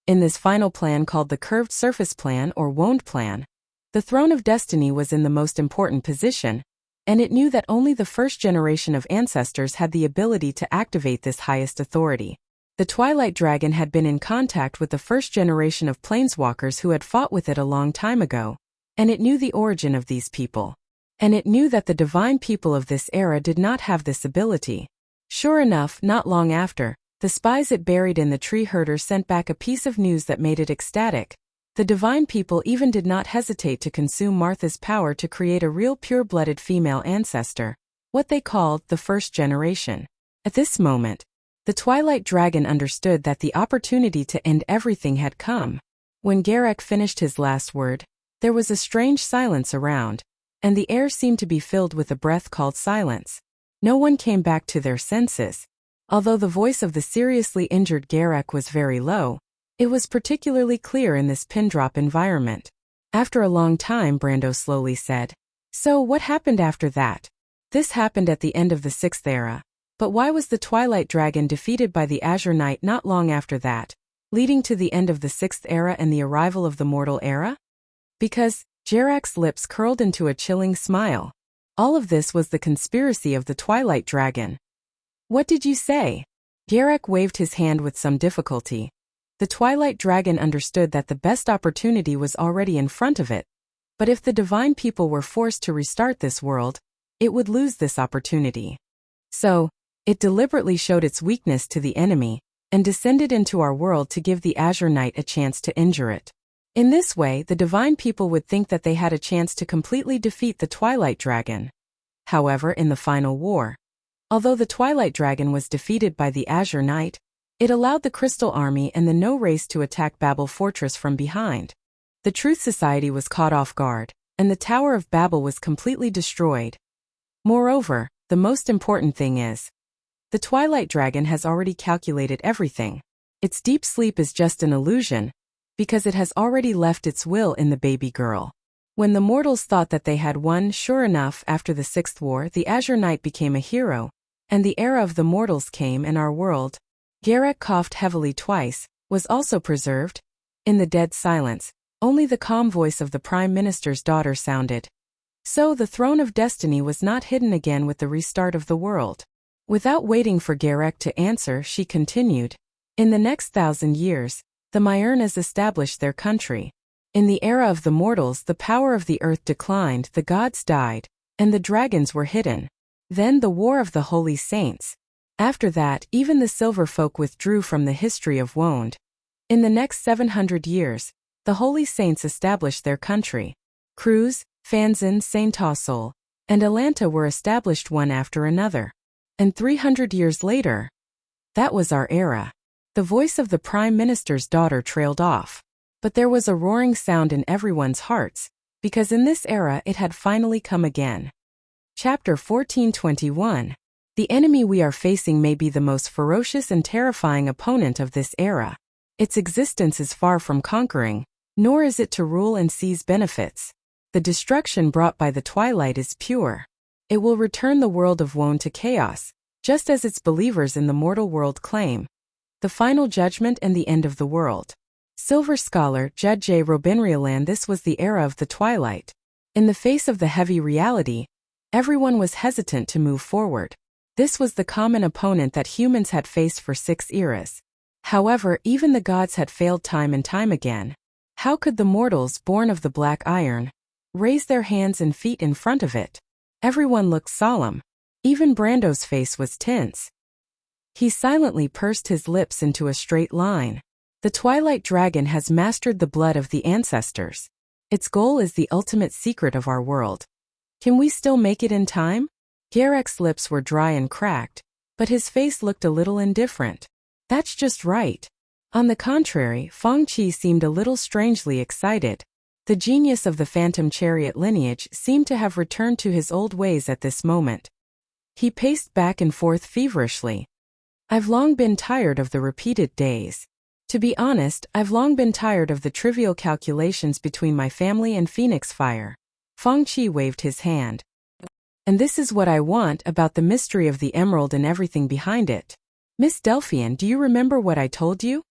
In this final plan called the Curved Surface Plan or Wond Plan, the Throne of Destiny was in the most important position, and it knew that only the first generation of ancestors had the ability to activate this highest authority. The Twilight Dragon had been in contact with the first generation of planeswalkers who had fought with it a long time ago, and it knew the origin of these people. And it knew that the divine people of this era did not have this ability. Sure enough, not long after, the spies it buried in the tree herder sent back a piece of news that made it ecstatic. The divine people even did not hesitate to consume Martha's power to create a real pure-blooded female ancestor, what they called the first generation. At this moment, the Twilight Dragon understood that the opportunity to end everything had come. When Garek finished his last word, there was a strange silence around, and the air seemed to be filled with a breath called silence. No one came back to their senses. Although the voice of the seriously injured Garek was very low, it was particularly clear in this pin-drop environment. After a long time, Brando slowly said, "So what happened after that?" This happened at the end of the 6th era. But why was the Twilight Dragon defeated by the Azure Knight not long after that, leading to the end of the 6th era and the arrival of the Mortal Era? Because, Jarak's lips curled into a chilling smile. All of this was the conspiracy of the Twilight Dragon. "What did you say?" Garek waved his hand with some difficulty. The Twilight Dragon understood that the best opportunity was already in front of it. But if the divine people were forced to restart this world, it would lose this opportunity. So, it deliberately showed its weakness to the enemy, and descended into our world to give the Azure Knight a chance to injure it. In this way, the divine people would think that they had a chance to completely defeat the Twilight Dragon. However, in the final war, although the Twilight Dragon was defeated by the Azure Knight, it allowed the Crystal Army and the No Race to attack Babel Fortress from behind. The Truth Society was caught off guard, and the Tower of Babel was completely destroyed. Moreover, the most important thing is, the Twilight Dragon has already calculated everything. Its deep sleep is just an illusion, because it has already left its will in the baby girl. When the mortals thought that they had won, sure enough, after the Sixth War, the Azure Knight became a hero, and the era of the mortals came, and our world, Garek coughed heavily twice, was also preserved. In the dead silence, only the calm voice of the Prime Minister's daughter sounded. So the throne of destiny was not hidden again with the restart of the world. Without waiting for Garek to answer, she continued. In the next 1,000 years, the Myrnas established their country. In the era of the mortals, the power of the earth declined, the gods died, and the dragons were hidden. Then the War of the Holy Saints. After that, even the Silver Folk withdrew from the history of Wond. In the next 700 years, the Holy Saints established their country. Cruz, Fanzin, Saint-Tassol, and Atlanta were established one after another. And 300 years later, that was our era. The voice of the Prime Minister's daughter trailed off. But there was a roaring sound in everyone's hearts, because in this era it had finally come again. Chapter 1421. The enemy we are facing may be the most ferocious and terrifying opponent of this era. Its existence is far from conquering, nor is it to rule and seize benefits. The destruction brought by the Twilight is pure. It will return the world of Wone to chaos, just as its believers in the mortal world claim. The final judgment and the end of the world. Silver Scholar Judd J. Robinrialan. This was the era of the Twilight. In the face of the heavy reality, everyone was hesitant to move forward. This was the common opponent that humans had faced for 6 eras. However, even the gods had failed time and time again. How could the mortals born of the black iron raise their hands and feet in front of it? Everyone looked solemn. Even Brando's face was tense. He silently pursed his lips into a straight line. The Twilight Dragon has mastered the blood of the ancestors. Its goal is the ultimate secret of our world. Can we still make it in time? Garek's lips were dry and cracked, but his face looked a little indifferent. That's just right. On the contrary, Feng Qi seemed a little strangely excited. The genius of the Phantom Chariot lineage seemed to have returned to his old ways at this moment. He paced back and forth feverishly. I've long been tired of the repeated days. To be honest, I've long been tired of the trivial calculations between my family and Phoenix Fire. Feng Qi waved his hand. And this is what I want about the mystery of the emerald and everything behind it. Miss Delphian, do you remember what I told you?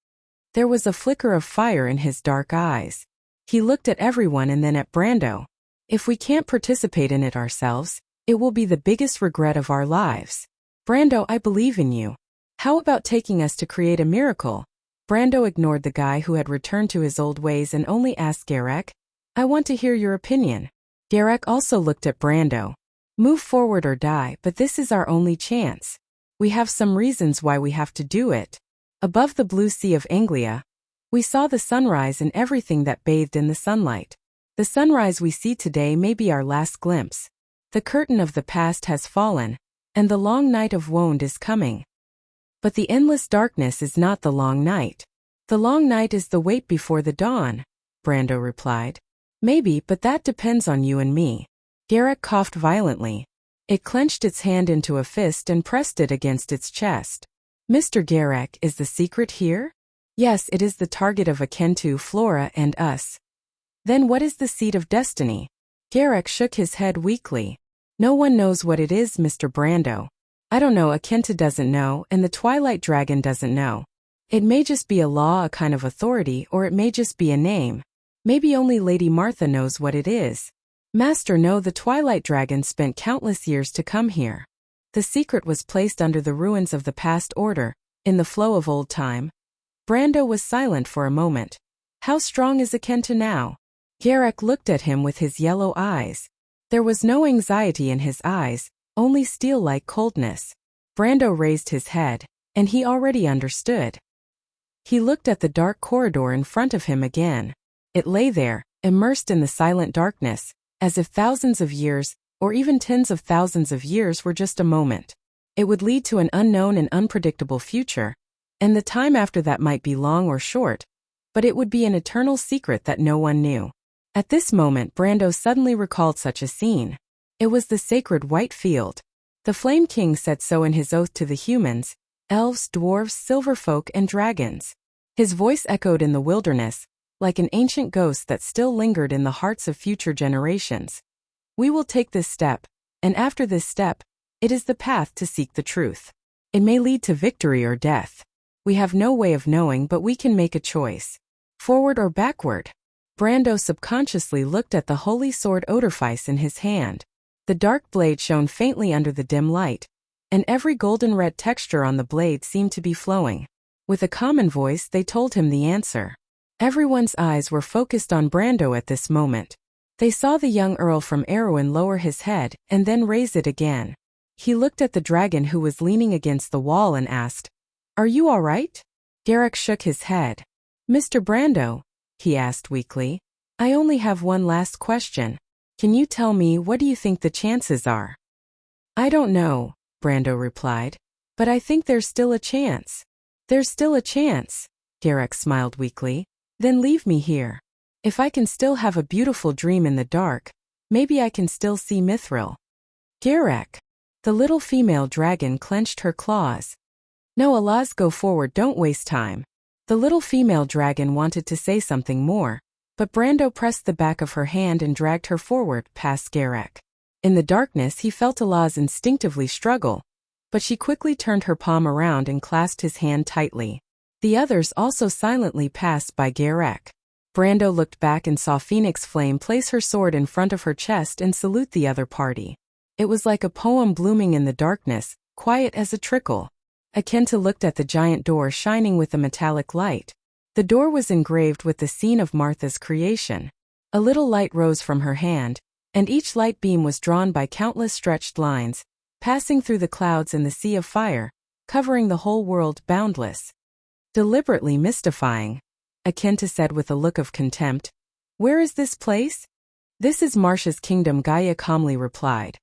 There was a flicker of fire in his dark eyes. He looked at everyone and then at Brando. If we can't participate in it ourselves, it will be the biggest regret of our lives. Brando, I believe in you. How about taking us to create a miracle? Brando ignored the guy who had returned to his old ways and only asked Garek, I want to hear your opinion. Garek also looked at Brando. Move forward or die, but this is our only chance. We have some reasons why we have to do it. Above the blue sea of Anglia, we saw the sunrise and everything that bathed in the sunlight. The sunrise we see today may be our last glimpse. The curtain of the past has fallen, and the long night of Wond is coming. But the endless darkness is not the long night. The long night is the wait before the dawn, Brando replied. Maybe, but that depends on you and me. Garek coughed violently. It clenched its hand into a fist and pressed it against its chest. Mr. Garek, is the secret here? Yes, it is the target of Akentu, Flora, and us. Then what is the seed of destiny? Garek shook his head weakly. No one knows what it is, Mr. Brando. I don't know, Akentu doesn't know, and the Twilight Dragon doesn't know. It may just be a law, a kind of authority, or it may just be a name. Maybe only Lady Martha knows what it is. Master, no, the Twilight Dragon spent countless years to come here. The secret was placed under the ruins of the past order, in the flow of old time. Brando was silent for a moment. How strong is Akenta now? Garek looked at him with his yellow eyes. There was no anxiety in his eyes, only steel-like coldness. Brando raised his head, and he already understood. He looked at the dark corridor in front of him again. It lay there, immersed in the silent darkness, as if thousands of years, or even tens of thousands of years were just a moment. It would lead to an unknown and unpredictable future, and the time after that might be long or short, but it would be an eternal secret that no one knew. At this moment Brando suddenly recalled such a scene. It was the sacred white field. The Flame King said so in his oath to the humans, elves, dwarves, silverfolk, and dragons. His voice echoed in the wilderness, like an ancient ghost that still lingered in the hearts of future generations. We will take this step, and after this step, it is the path to seek the truth. It may lead to victory or death. We have no way of knowing, but we can make a choice. Forward or backward? Brando subconsciously looked at the holy sword Odorfice in his hand. The dark blade shone faintly under the dim light, and every golden-red texture on the blade seemed to be flowing. With a common voice they told him the answer. Everyone's eyes were focused on Brando at this moment. They saw the young Earl from Erwin lower his head and then raise it again. He looked at the dragon who was leaning against the wall and asked, "Are you all right?" Garek shook his head. "Mr. Brando," he asked weakly, "I only have one last question. Can you tell me what do you think the chances are?" "I don't know," Brando replied, "but I think there's still a chance." "There's still a chance," Garek smiled weakly. "Then leave me here. If I can still have a beautiful dream in the dark, maybe I can still see Mithril." "Garek!" The little female dragon clenched her claws. "No, Allahs, go forward, don't waste time." The little female dragon wanted to say something more, but Brando pressed the back of her hand and dragged her forward past Garek. In the darkness he felt Allahs instinctively struggle, but she quickly turned her palm around and clasped his hand tightly. The others also silently passed by Garek. Brando looked back and saw Phoenix Flame place her sword in front of her chest and salute the other party. It was like a poem blooming in the darkness, quiet as a trickle. Akenta looked at the giant door shining with a metallic light. The door was engraved with the scene of Martha's creation. A little light rose from her hand, and each light beam was drawn by countless stretched lines, passing through the clouds and the sea of fire, covering the whole world boundless. "Deliberately mystifying," Akenta said with a look of contempt. "Where is this place?" "This is Marcia's kingdom," Gaia calmly replied.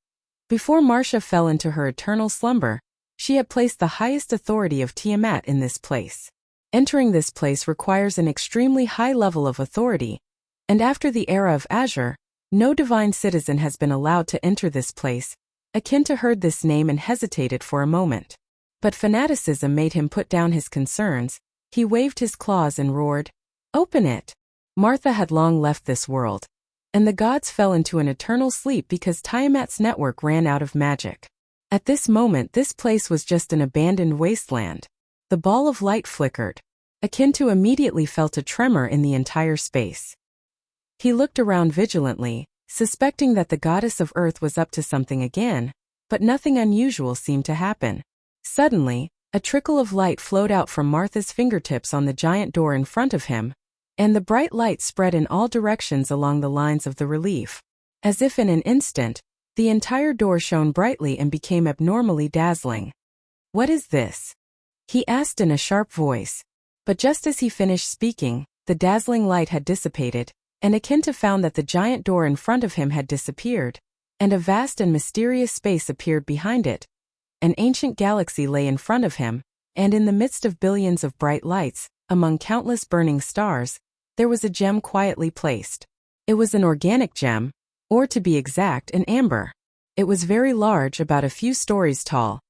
Before Marcia fell into her eternal slumber, she had placed the highest authority of Tiamat in this place. Entering this place requires an extremely high level of authority, and after the era of Azure, no divine citizen has been allowed to enter this place. Akenta heard this name and hesitated for a moment. But fanaticism made him put down his concerns. He waved his claws and roared, "Open it!" Martha had long left this world, and the gods fell into an eternal sleep because Tiamat's network ran out of magic. At this moment this place was just an abandoned wasteland. The ball of light flickered. Akenta immediately felt a tremor in the entire space. He looked around vigilantly, suspecting that the goddess of earth was up to something again, but nothing unusual seemed to happen. Suddenly, a trickle of light flowed out from Martha's fingertips on the giant door in front of him, and the bright light spread in all directions along the lines of the relief. As if in an instant, the entire door shone brightly and became abnormally dazzling. "What is this?" he asked in a sharp voice. But just as he finished speaking, the dazzling light had dissipated, and Akenta found that the giant door in front of him had disappeared, and a vast and mysterious space appeared behind it. An ancient galaxy lay in front of him, and in the midst of billions of bright lights, among countless burning stars, there was a gem quietly placed. It was an organic gem, or to be exact, an amber. It was very large, about a few stories tall,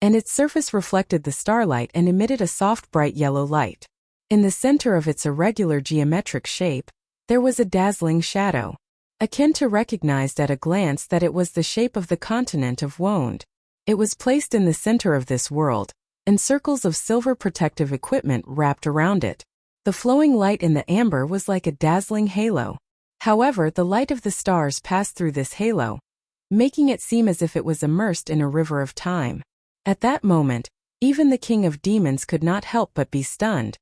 and its surface reflected the starlight and emitted a soft bright yellow light. In the center of its irregular geometric shape, there was a dazzling shadow. Akenta recognized at a glance that it was the shape of the continent of Wond. It was placed in the center of this world, and circles of silver protective equipment wrapped around it. The flowing light in the amber was like a dazzling halo. However, the light of the stars passed through this halo, making it seem as if it was immersed in a river of time. At that moment, Even the king of demons could not help but be stunned.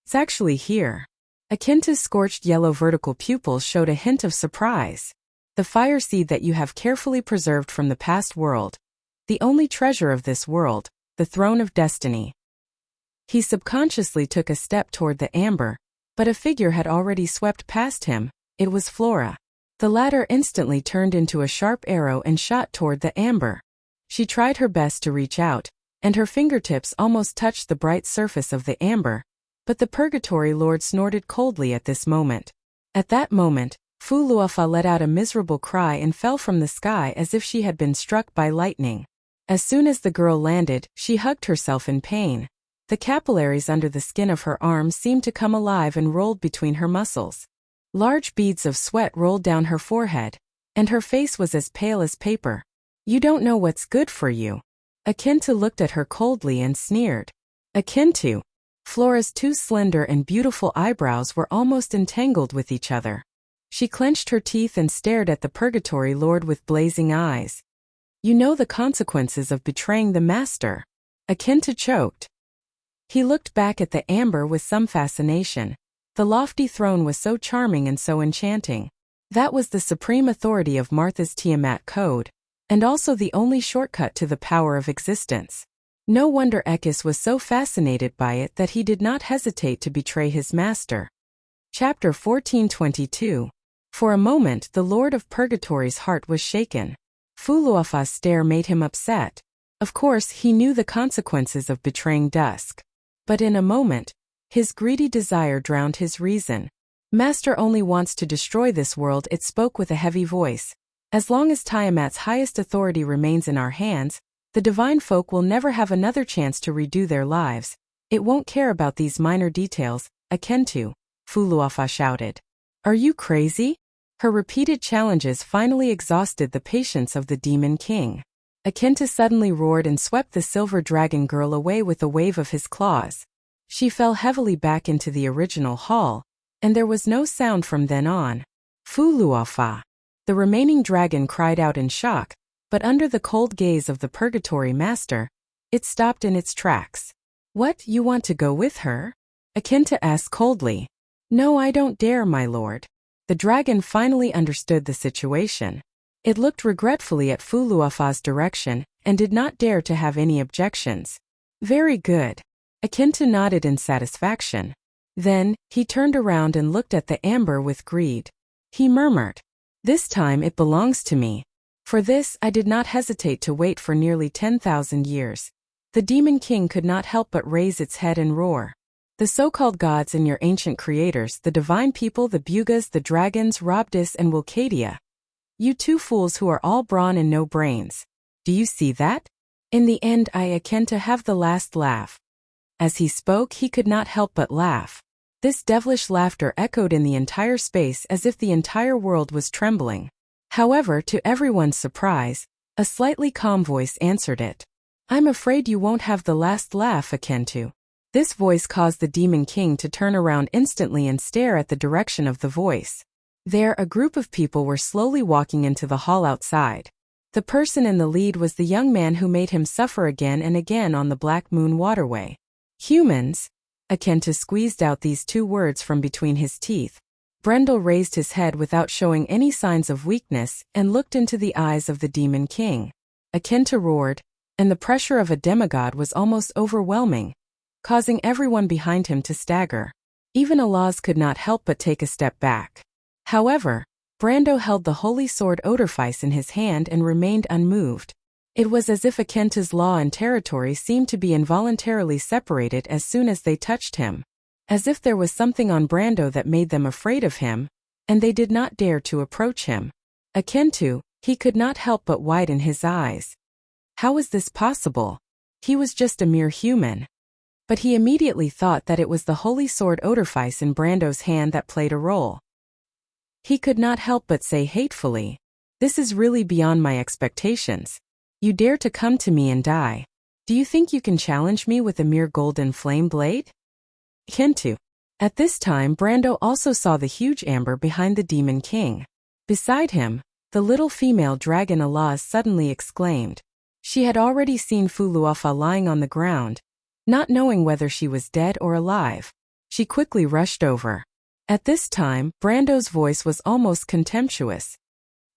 It's actually here. Akinta's scorched yellow vertical pupils showed a hint of surprise. The fire seed that you have carefully preserved from the past world. The only treasure of this world, the throne of destiny. He subconsciously took a step toward the amber, but a figure had already swept past him. It was Flora. The latter instantly turned into a sharp arrow and shot toward the amber. She tried her best to reach out, and her fingertips almost touched the bright surface of the amber, but the Purgatory Lord snorted coldly at this moment. At that moment, Fu Luofa let out a miserable cry and fell from the sky as if she had been struck by lightning. As soon as the girl landed, she hugged herself in pain. The capillaries under the skin of her arms seemed to come alive and rolled between her muscles. Large beads of sweat rolled down her forehead, and her face was as pale as paper. You don't know what's good for you. Akinta looked at her coldly and sneered. Akinta. Flora's two slender and beautiful eyebrows were almost entangled with each other. She clenched her teeth and stared at the Purgatory Lord with blazing eyes. You know the consequences of betraying the master. Akinta choked. He looked back at the amber with some fascination. The lofty throne was so charming and so enchanting. That was the supreme authority of Martha's Tiamat code, and also the only shortcut to the power of existence. No wonder Ekis was so fascinated by it that he did not hesitate to betray his master. Chapter 1422. For a moment the Lord of Purgatory's heart was shaken. Fu Luofa's stare made him upset. Of course he knew the consequences of betraying Dusk. But in a moment, his greedy desire drowned his reason. Master only wants to destroy this world, it spoke with a heavy voice. As long as Tiamat's highest authority remains in our hands, the divine folk will never have another chance to redo their lives. It won't care about these minor details, Akintu, Fu Luofa shouted. Are you crazy? Her repeated challenges finally exhausted the patience of the Demon King. Akinta suddenly roared and swept the silver dragon girl away with a wave of his claws. She fell heavily back into the original hall, and there was no sound from then on. Fu Luofa. The remaining dragon cried out in shock, but under the cold gaze of the Purgatory Master, it stopped in its tracks. What, you want to go with her? Akinta asked coldly. No, I don't dare, my lord. The dragon finally understood the situation. It looked regretfully at Fu Luofa's direction, and did not dare to have any objections. Very good. Akinta nodded in satisfaction. Then, he turned around and looked at the amber with greed. He murmured, this time it belongs to me. For this I did not hesitate to wait for nearly 10,000 years. The Demon King could not help but raise its head and roar. The so-called gods and your ancient creators, the divine people, the Bugas, the dragons, Robdis and Wilcadia. You two fools who are all brawn and no brains. Do you see that? In the end I Akinta have the last laugh. As he spoke he could not help but laugh. This devilish laughter echoed in the entire space as if the entire world was trembling. However, to everyone's surprise, a slightly calm voice answered it. I'm afraid you won't have the last laugh, Akintu. This voice caused the Demon King to turn around instantly and stare at the direction of the voice. There, a group of people were slowly walking into the hall outside. The person in the lead was the young man who made him suffer again and again on the Black Moon waterway. Humans? Akinta squeezed out these two words from between his teeth. Brendel raised his head without showing any signs of weakness and looked into the eyes of the Demon King. Akinta roared, and the pressure of a demigod was almost overwhelming, causing everyone behind him to stagger. Even Alaz could not help but take a step back. However, Brando held the holy sword Odorfice in his hand and remained unmoved. It was as if Akinta's law and territory seemed to be involuntarily separated as soon as they touched him. As if there was something on Brando that made them afraid of him, and they did not dare to approach him. Akintu, he could not help but widen his eyes. How was this possible? He was just a mere human. But he immediately thought that it was the holy sword Odorfice in Brando's hand that played a role. He could not help but say hatefully, this is really beyond my expectations. You dare to come to me and die. Do you think you can challenge me with a mere golden flame blade? Akintu. At this time Brando also saw the huge amber behind the Demon King. Beside him, the little female dragon Alaz suddenly exclaimed. She had already seen Fuluafa lying on the ground. Not knowing whether she was dead or alive, she quickly rushed over. At this time, Brando's voice was almost contemptuous.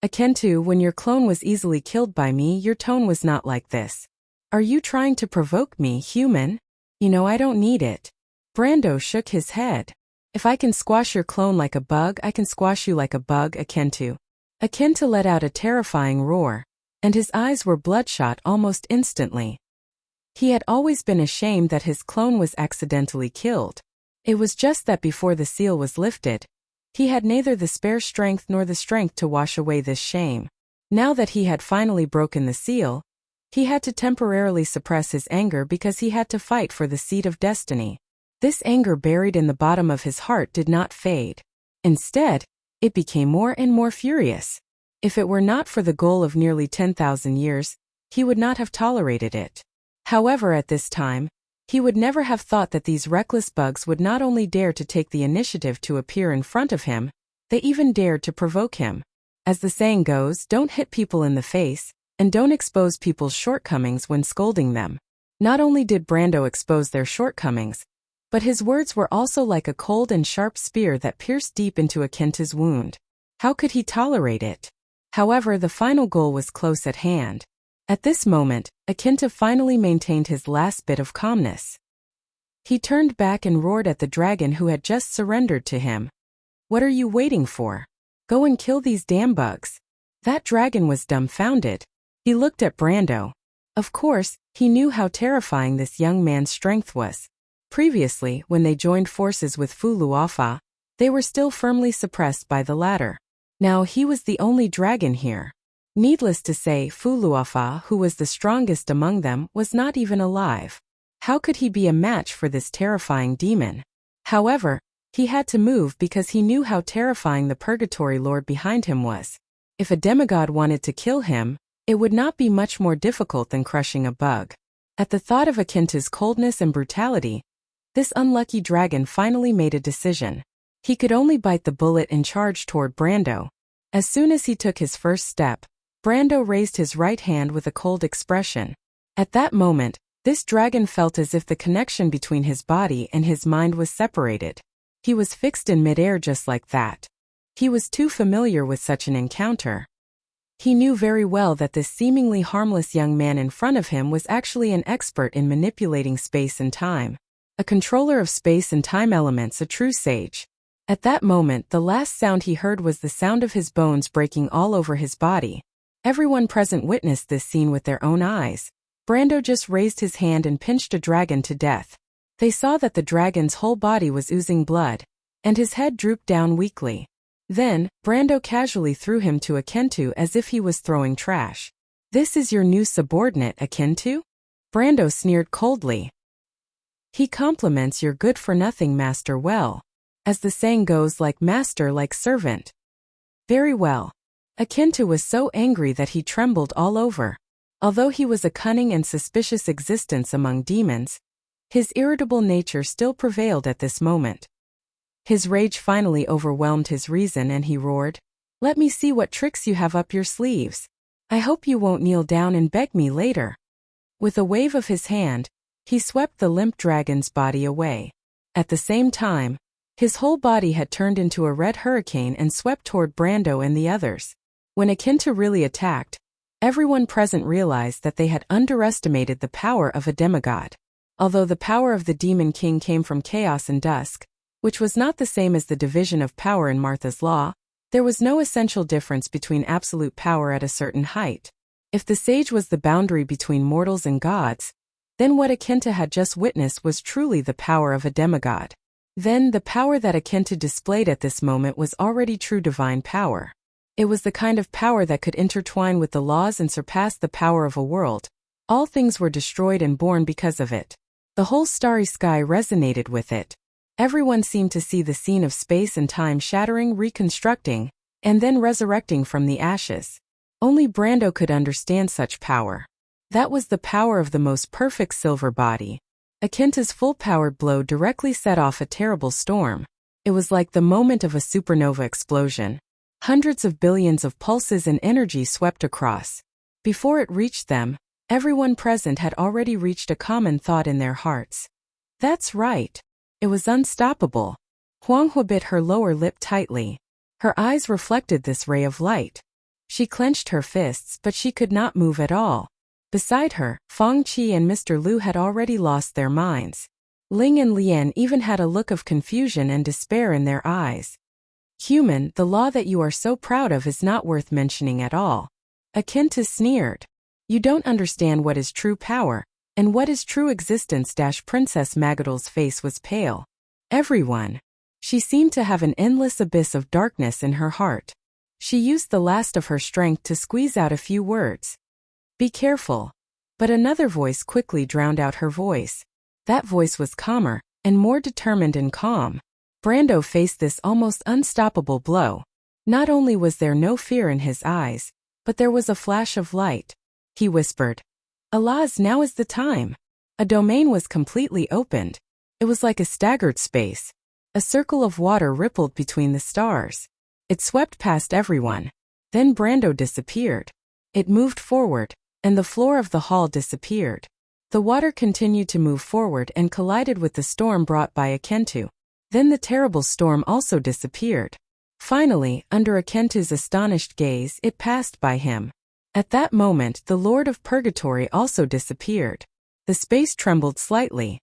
Akentu, when your clone was easily killed by me, your tone was not like this. Are you trying to provoke me, human? You know I don't need it. Brando shook his head. If I can squash your clone like a bug, I can squash you like a bug, Akentu. Akentu let out a terrifying roar, and his eyes were bloodshot almost instantly. He had always been ashamed that his clone was accidentally killed. It was just that before the seal was lifted, he had neither the spare strength nor the strength to wash away this shame. Now that he had finally broken the seal, he had to temporarily suppress his anger because he had to fight for the seed of destiny. This anger buried in the bottom of his heart did not fade. Instead, it became more and more furious. If it were not for the goal of nearly 10,000 years, he would not have tolerated it. However, at this time, he would never have thought that these reckless bugs would not only dare to take the initiative to appear in front of him, they even dared to provoke him. As the saying goes, don't hit people in the face, and don't expose people's shortcomings when scolding them. Not only did Brando expose their shortcomings, but his words were also like a cold and sharp spear that pierced deep into Akentu's wound. How could he tolerate it? However, the final goal was close at hand. At this moment, Akentu finally maintained his last bit of calmness. He turned back and roared at the dragon who had just surrendered to him. What are you waiting for? Go and kill these damn bugs. That dragon was dumbfounded. He looked at Brando. Of course, he knew how terrifying this young man's strength was. Previously, when they joined forces with Fuluafa, they were still firmly suppressed by the latter. Now he was the only dragon here. Needless to say, Fuluafa, who was the strongest among them, was not even alive. How could he be a match for this terrifying demon? However, he had to move because he knew how terrifying the Purgatory Lord behind him was. If a demigod wanted to kill him, it would not be much more difficult than crushing a bug. At the thought of Akentu's coldness and brutality, this unlucky dragon finally made a decision. He could only bite the bullet and charge toward Brando. As soon as he took his first step, Brando raised his right hand with a cold expression. At that moment, this dragon felt as if the connection between his body and his mind was separated. He was fixed in midair just like that. He was too familiar with such an encounter. He knew very well that this seemingly harmless young man in front of him was actually an expert in manipulating space and time. A controller of space and time elements, a true sage. At that moment, the last sound he heard was the sound of his bones breaking all over his body. Everyone present witnessed this scene with their own eyes. Brando just raised his hand and pinched a dragon to death. They saw that the dragon's whole body was oozing blood, and his head drooped down weakly. Then, Brando casually threw him to Akentu as if he was throwing trash. This is your new subordinate, Akentu? Brando sneered coldly. He compliments your good-for-nothing master well. As the saying goes, like master like servant. Very well. Akentu was so angry that he trembled all over. Although he was a cunning and suspicious existence among demons, his irritable nature still prevailed at this moment. His rage finally overwhelmed his reason and he roared, "Let me see what tricks you have up your sleeves. I hope you won't kneel down and beg me later." With a wave of his hand, he swept the limp dragon's body away. At the same time, his whole body had turned into a red hurricane and swept toward Brando and the others. When Akentu really attacked, everyone present realized that they had underestimated the power of a demigod. Although the power of the Demon King came from chaos and dusk, which was not the same as the division of power in Martha's Law, there was no essential difference between absolute power at a certain height. If the sage was the boundary between mortals and gods, then what Akentu had just witnessed was truly the power of a demigod. Then the power that Akentu displayed at this moment was already true divine power. It was the kind of power that could intertwine with the laws and surpass the power of a world. All things were destroyed and born because of it. The whole starry sky resonated with it. Everyone seemed to see the scene of space and time shattering, reconstructing, and then resurrecting from the ashes. Only Brando could understand such power. That was the power of the most perfect silver body. Akentu's full-powered blow directly set off a terrible storm. It was like the moment of a supernova explosion. Hundreds of billions of pulses and energy swept across. Before it reached them, Everyone present had already reached a common thought in their hearts. That's right. It was unstoppable. Huang Hua bit her lower lip tightly. Her eyes reflected this ray of light. She clenched her fists, but she could not move at all. Beside her, Fang Qi and Mr. Liu had already lost their minds. Ling and Lian even had a look of confusion and despair in their eyes. Human, the law that you are so proud of is not worth mentioning at all. Akinta sneered. You don't understand what is true power, and what is true existence. Princess Magadol's face was pale. Everyone. She seemed to have an endless abyss of darkness in her heart. She used the last of her strength to squeeze out a few words. Be careful. But another voice quickly drowned out her voice. That voice was calmer, and more determined and calm. Brando faced this almost unstoppable blow. Not only was there no fear in his eyes, but there was a flash of light. He whispered, Alas, now is the time. A domain was completely opened. It was like a staggered space. A circle of water rippled between the stars. It swept past everyone. Then Brando disappeared. It moved forward, and the floor of the hall disappeared. The water continued to move forward and collided with the storm brought by Akentu. Then the terrible storm also disappeared. Finally, under Akentu's astonished gaze, it passed by him. At that moment, the Lord of Purgatory also disappeared. The space trembled slightly.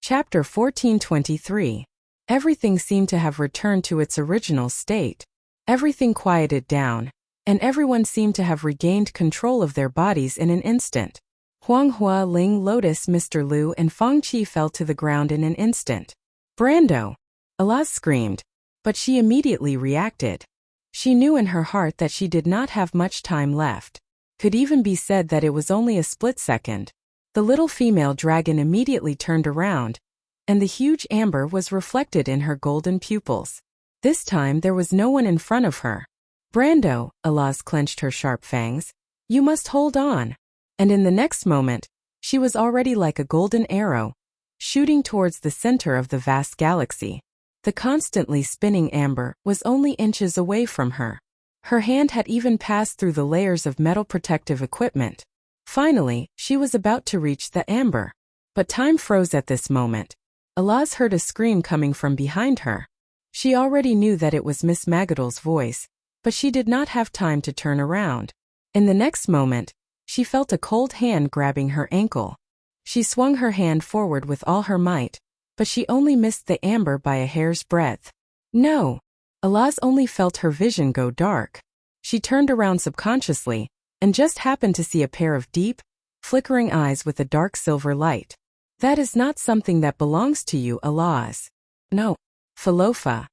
Chapter 1423. Everything seemed to have returned to its original state. Everything quieted down, and everyone seemed to have regained control of their bodies in an instant. Huang Hua, Ling, Lotus, Mr. Liu, and Fang Qi fell to the ground in an instant. Brando! Alaz screamed, but she immediately reacted. She knew in her heart that she did not have much time left. Could even be said that it was only a split second. The little female dragon immediately turned around, and the huge amber was reflected in her golden pupils. This time there was no one in front of her. Brando, Alaz clenched her sharp fangs. You must hold on. And in the next moment, she was already like a golden arrow, shooting towards the center of the vast galaxy. The constantly spinning amber was only inches away from her. Her hand had even passed through the layers of metal protective equipment. Finally, she was about to reach the amber. But time froze at this moment. Alaz heard a scream coming from behind her. She already knew that it was Miss Magadol's voice, but she did not have time to turn around. In the next moment, she felt a cold hand grabbing her ankle. She swung her hand forward with all her might, but she only missed the amber by a hair's breadth. No! Alaz only felt her vision go dark. She turned around subconsciously, and just happened to see a pair of deep, flickering eyes with a dark silver light. That is not something that belongs to you, Alaz. No. Falofa.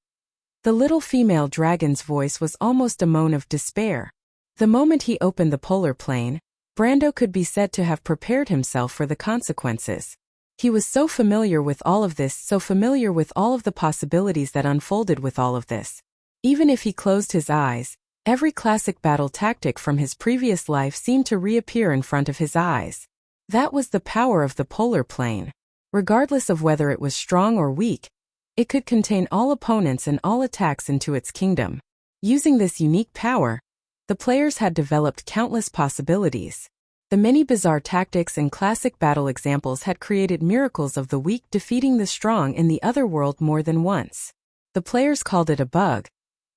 The little female dragon's voice was almost a moan of despair. The moment he opened the polar plane, Brando could be said to have prepared himself for the consequences. He was so familiar with all of this, so familiar with all of the possibilities that unfolded with all of this. Even if he closed his eyes, every classic battle tactic from his previous life seemed to reappear in front of his eyes. That was the power of the polar plane. Regardless of whether it was strong or weak, it could contain all opponents and all attacks into its kingdom. Using this unique power, the players had developed countless possibilities. The many bizarre tactics and classic battle examples had created miracles of the weak defeating the strong in the other world more than once. The players called it a bug,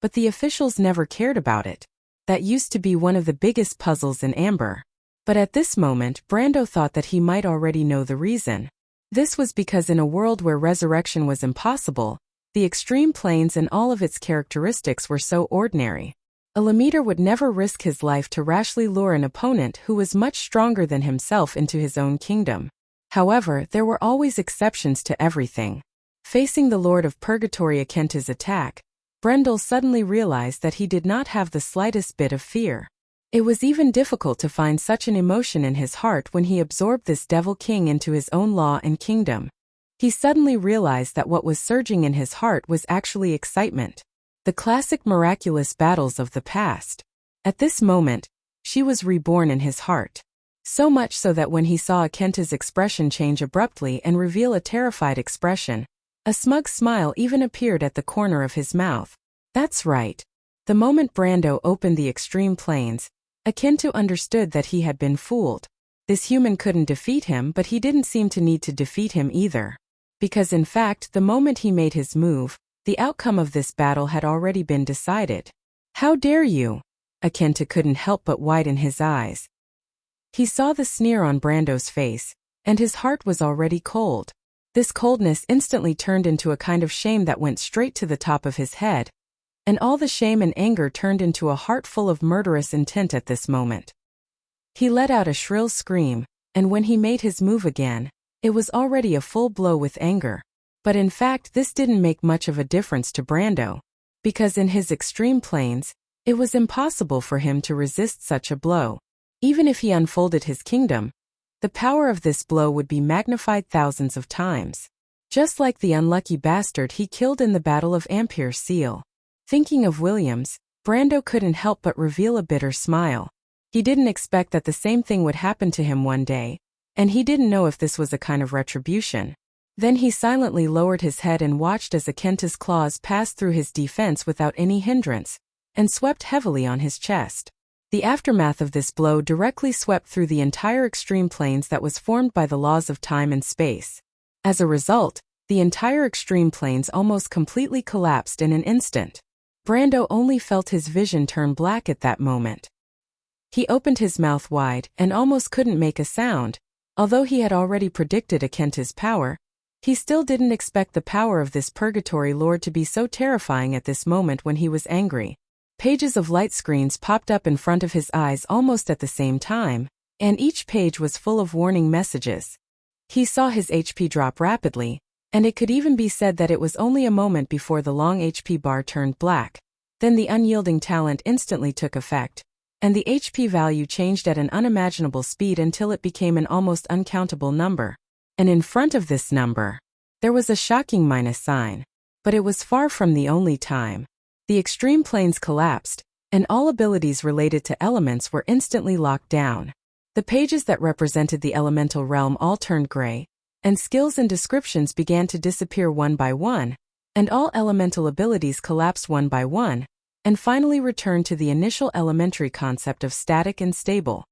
but the officials never cared about it. That used to be one of the biggest puzzles in Amber. But at this moment, Brando thought that he might already know the reason. This was because in a world where resurrection was impossible, the extreme planes and all of its characteristics were so ordinary. A Lamiter would never risk his life to rashly lure an opponent who was much stronger than himself into his own kingdom. However, there were always exceptions to everything. Facing the Lord of Purgatory Akenta's attack, Brendel suddenly realized that he did not have the slightest bit of fear. It was even difficult to find such an emotion in his heart when he absorbed this devil king into his own law and kingdom. He suddenly realized that what was surging in his heart was actually excitement. The classic miraculous battles of the past. At this moment, she was reborn in his heart. So much so that when he saw Akenta's expression change abruptly and reveal a terrified expression, a smug smile even appeared at the corner of his mouth. That's right. The moment Brando opened the extreme planes, Akintu understood that he had been fooled. This human couldn't defeat him, but he didn't seem to need to defeat him either. Because in fact, the moment he made his move, the outcome of this battle had already been decided. How dare you? Akenta couldn't help but widen his eyes. He saw the sneer on Brando's face, and his heart was already cold. This coldness instantly turned into a kind of shame that went straight to the top of his head, and all the shame and anger turned into a heart full of murderous intent at this moment. He let out a shrill scream, and when he made his move again, it was already a full blow with anger. But in fact, this didn't make much of a difference to Brando, because in his extreme planes, it was impossible for him to resist such a blow. Even if he unfolded his kingdom, the power of this blow would be magnified thousands of times. Just like the unlucky bastard he killed in the Battle of Ampere Seal. Thinking of Williams, Brando couldn't help but reveal a bitter smile. He didn't expect that the same thing would happen to him one day, and he didn't know if this was a kind of retribution. Then he silently lowered his head and watched as Akenta's claws passed through his defense without any hindrance, and swept heavily on his chest. The aftermath of this blow directly swept through the entire extreme planes that was formed by the laws of time and space. As a result, the entire extreme planes almost completely collapsed in an instant. Brando only felt his vision turn black at that moment. He opened his mouth wide and almost couldn't make a sound. Although he had already predicted Akenta's power, he still didn't expect the power of this purgatory lord to be so terrifying at this moment when he was angry. Pages of light screens popped up in front of his eyes almost at the same time, and each page was full of warning messages. He saw his HP drop rapidly, and it could even be said that it was only a moment before the long HP bar turned black. Then the unyielding talent instantly took effect, and the HP value changed at an unimaginable speed until it became an almost uncountable number. And in front of this number, there was a shocking minus sign. But it was far from the only time. The extreme planes collapsed, and all abilities related to elements were instantly locked down. The pages that represented the elemental realm all turned gray, and skills and descriptions began to disappear one by one, and all elemental abilities collapsed one by one, and finally returned to the initial elementary concept of static and stable.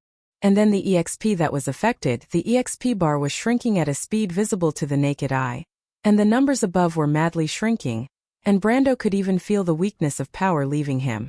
And then the EXP that was affected, the EXP bar was shrinking at a speed visible to the naked eye, and the numbers above were madly shrinking, and Brando could even feel the weakness of power leaving him.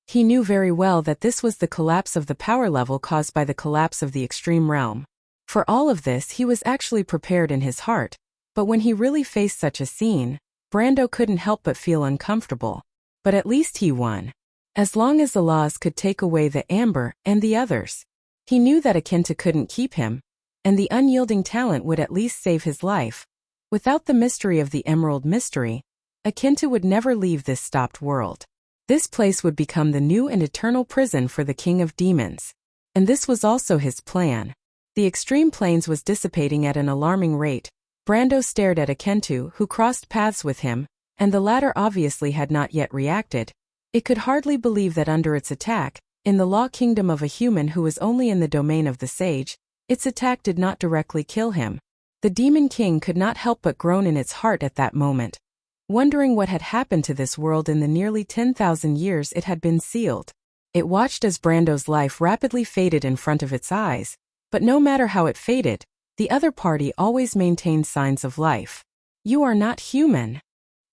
He knew very well that this was the collapse of the power level caused by the collapse of the extreme realm. For all of this he was actually prepared in his heart, but when he really faced such a scene, Brando couldn't help but feel uncomfortable. But at least he won. As long as the laws could take away the amber and the others. He knew that Akenta couldn't keep him, and the unyielding talent would at least save his life. Without the mystery of the Emerald Mystery, Akenta would never leave this stopped world. This place would become the new and eternal prison for the King of Demons. And this was also his plan. The extreme planes was dissipating at an alarming rate. Brando stared at Akenta, who crossed paths with him, and the latter obviously had not yet reacted. It could hardly believe that under its attack, in the law kingdom of a human who was only in the domain of the sage, its attack did not directly kill him. The Demon King could not help but groan in its heart at that moment, wondering what had happened to this world in the nearly 10,000 years it had been sealed. It watched as Brando's life rapidly faded in front of its eyes, but no matter how it faded, the other party always maintained signs of life. "You are not human."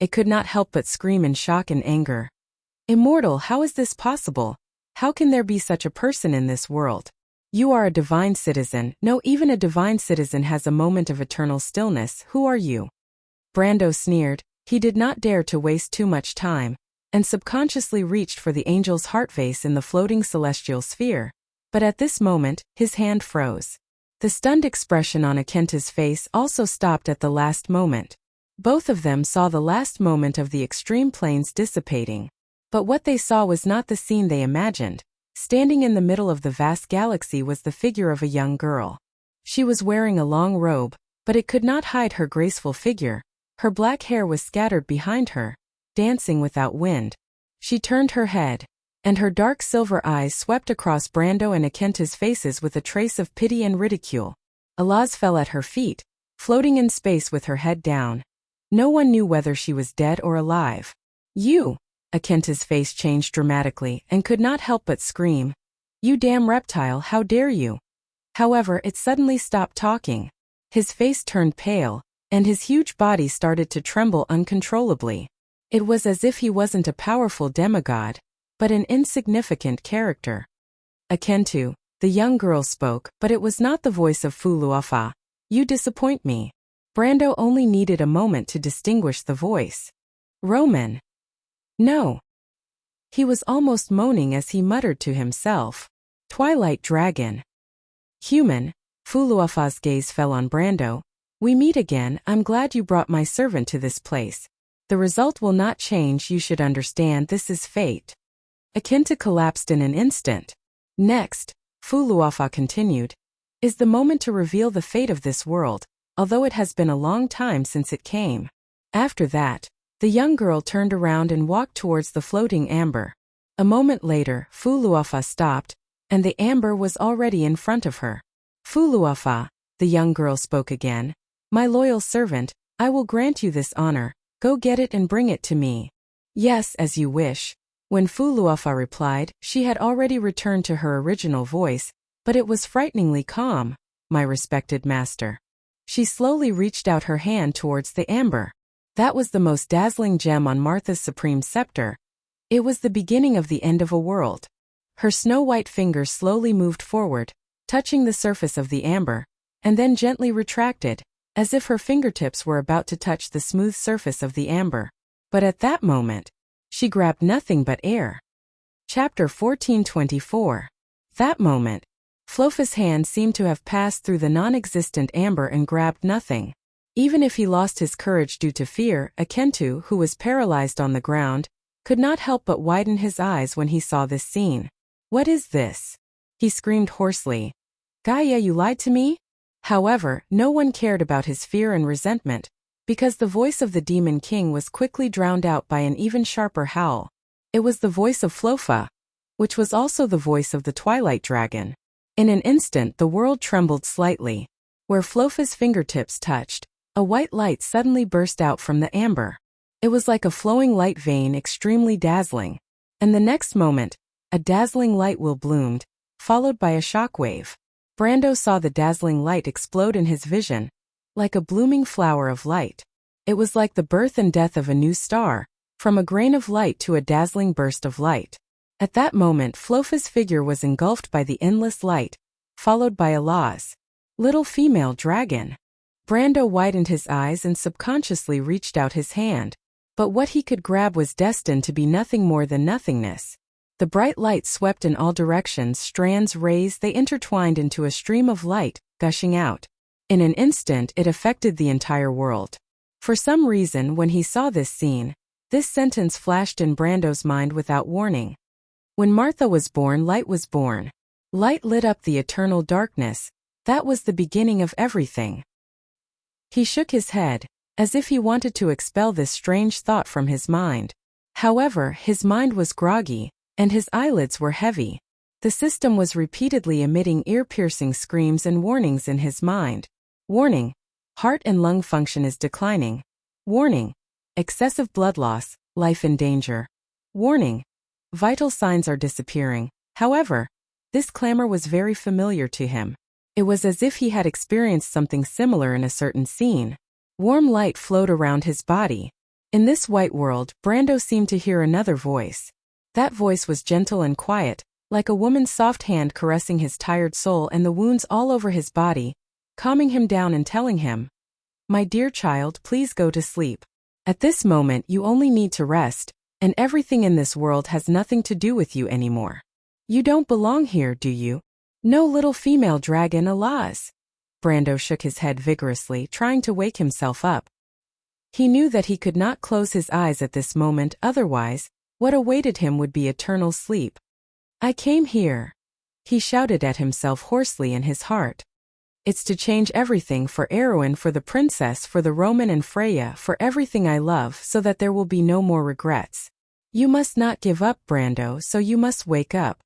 It could not help but scream in shock and anger. "Immortal, how is this possible? How can there be such a person in this world? You are a divine citizen. No, even a divine citizen has a moment of eternal stillness. Who are you?" Brando sneered. He did not dare to waste too much time, and subconsciously reached for the angel's heart vase in the floating celestial sphere. But at this moment, his hand froze. The stunned expression on Akenta's face also stopped at the last moment. Both of them saw the last moment of the extreme planes dissipating. But what they saw was not the scene they imagined. Standing in the middle of the vast galaxy was the figure of a young girl. She was wearing a long robe, but it could not hide her graceful figure. Her black hair was scattered behind her, dancing without wind. She turned her head, and her dark silver eyes swept across Brando and Akenta's faces with a trace of pity and ridicule. Alaz fell at her feet, floating in space with her head down. No one knew whether she was dead or alive. "You!" Akenta's face changed dramatically and could not help but scream. "You damn reptile, how dare you? However, it suddenly stopped talking. His face turned pale, and his huge body started to tremble uncontrollably. It was as if he wasn't a powerful demigod, but an insignificant character. Akentu, the young girl spoke, but it was not the voice of Fuluafa. You disappoint me. Brando only needed a moment to distinguish the voice. Roman. No. He was almost moaning as he muttered to himself. Twilight Dragon. Human. Fuluafa's gaze fell on Brando. We meet again. I'm glad you brought my servant to this place. The result will not change. You should understand this is fate. Akinta collapsed in an instant. Next, Fuluafa continued, is the moment to reveal the fate of this world, although it has been a long time since it came. After that, the young girl turned around and walked towards the floating amber. A moment later, Fuluafa stopped, and the amber was already in front of her. Fuluafa, the young girl spoke again. My loyal servant, I will grant you this honor. Go get it and bring it to me. Yes, as you wish. When Fuluafa replied, she had already returned to her original voice, but it was frighteningly calm. My respected master. She slowly reached out her hand towards the amber. That was the most dazzling gem on Martha's supreme scepter. It was the beginning of the end of a world. Her snow-white fingers slowly moved forward, touching the surface of the amber, and then gently retracted, as if her fingertips were about to touch the smooth surface of the amber. But at that moment, she grabbed nothing but air. Chapter 1424. That moment, Flofa's hand seemed to have passed through the non-existent amber and grabbed nothing. Even if he lost his courage due to fear, Akentu, who was paralyzed on the ground, could not help but widen his eyes when he saw this scene. What is this? He screamed hoarsely. Gaia, you lied to me? However, no one cared about his fear and resentment, because the voice of the Demon King was quickly drowned out by an even sharper howl. It was the voice of Flofa, which was also the voice of the Twilight Dragon. In an instant the world trembled slightly. Where Flofa's fingertips touched, a white light suddenly burst out from the amber. It was like a flowing light vein, extremely dazzling. And the next moment, a dazzling light will bloomed, followed by a shockwave. Brando saw the dazzling light explode in his vision, like a blooming flower of light. It was like the birth and death of a new star, from a grain of light to a dazzling burst of light. At that moment Flofa's figure was engulfed by the endless light, followed by Allah's little female dragon. Brando widened his eyes and subconsciously reached out his hand, but what he could grab was destined to be nothing more than nothingness. The bright light swept in all directions, strands raised, they intertwined into a stream of light, gushing out. In an instant it affected the entire world. For some reason when he saw this scene, this sentence flashed in Brando's mind without warning. When Martha was born, light was born. Light lit up the eternal darkness. That was the beginning of everything. He shook his head, as if he wanted to expel this strange thought from his mind. However, his mind was groggy, and his eyelids were heavy. The system was repeatedly emitting ear-piercing screams and warnings in his mind. Warning: heart and lung function is declining. Warning: excessive blood loss, life in danger. Warning: vital signs are disappearing. However, this clamor was very familiar to him. It was as if he had experienced something similar in a certain scene. Warm light flowed around his body. In this white world, Brando seemed to hear another voice. That voice was gentle and quiet, like a woman's soft hand caressing his tired soul and the wounds all over his body, calming him down and telling him, "My dear child, please go to sleep. At this moment you only need to rest, and everything in this world has nothing to do with you anymore. You don't belong here, do you? No little female dragon, alas." Brando shook his head vigorously, trying to wake himself up. He knew that he could not close his eyes at this moment, otherwise, what awaited him would be eternal sleep. "I came here," he shouted at himself hoarsely in his heart. "It's to change everything for Erwin, for the princess, for the Roman and Freya, for everything I love, so that there will be no more regrets. You must not give up, Brando, so you must wake up."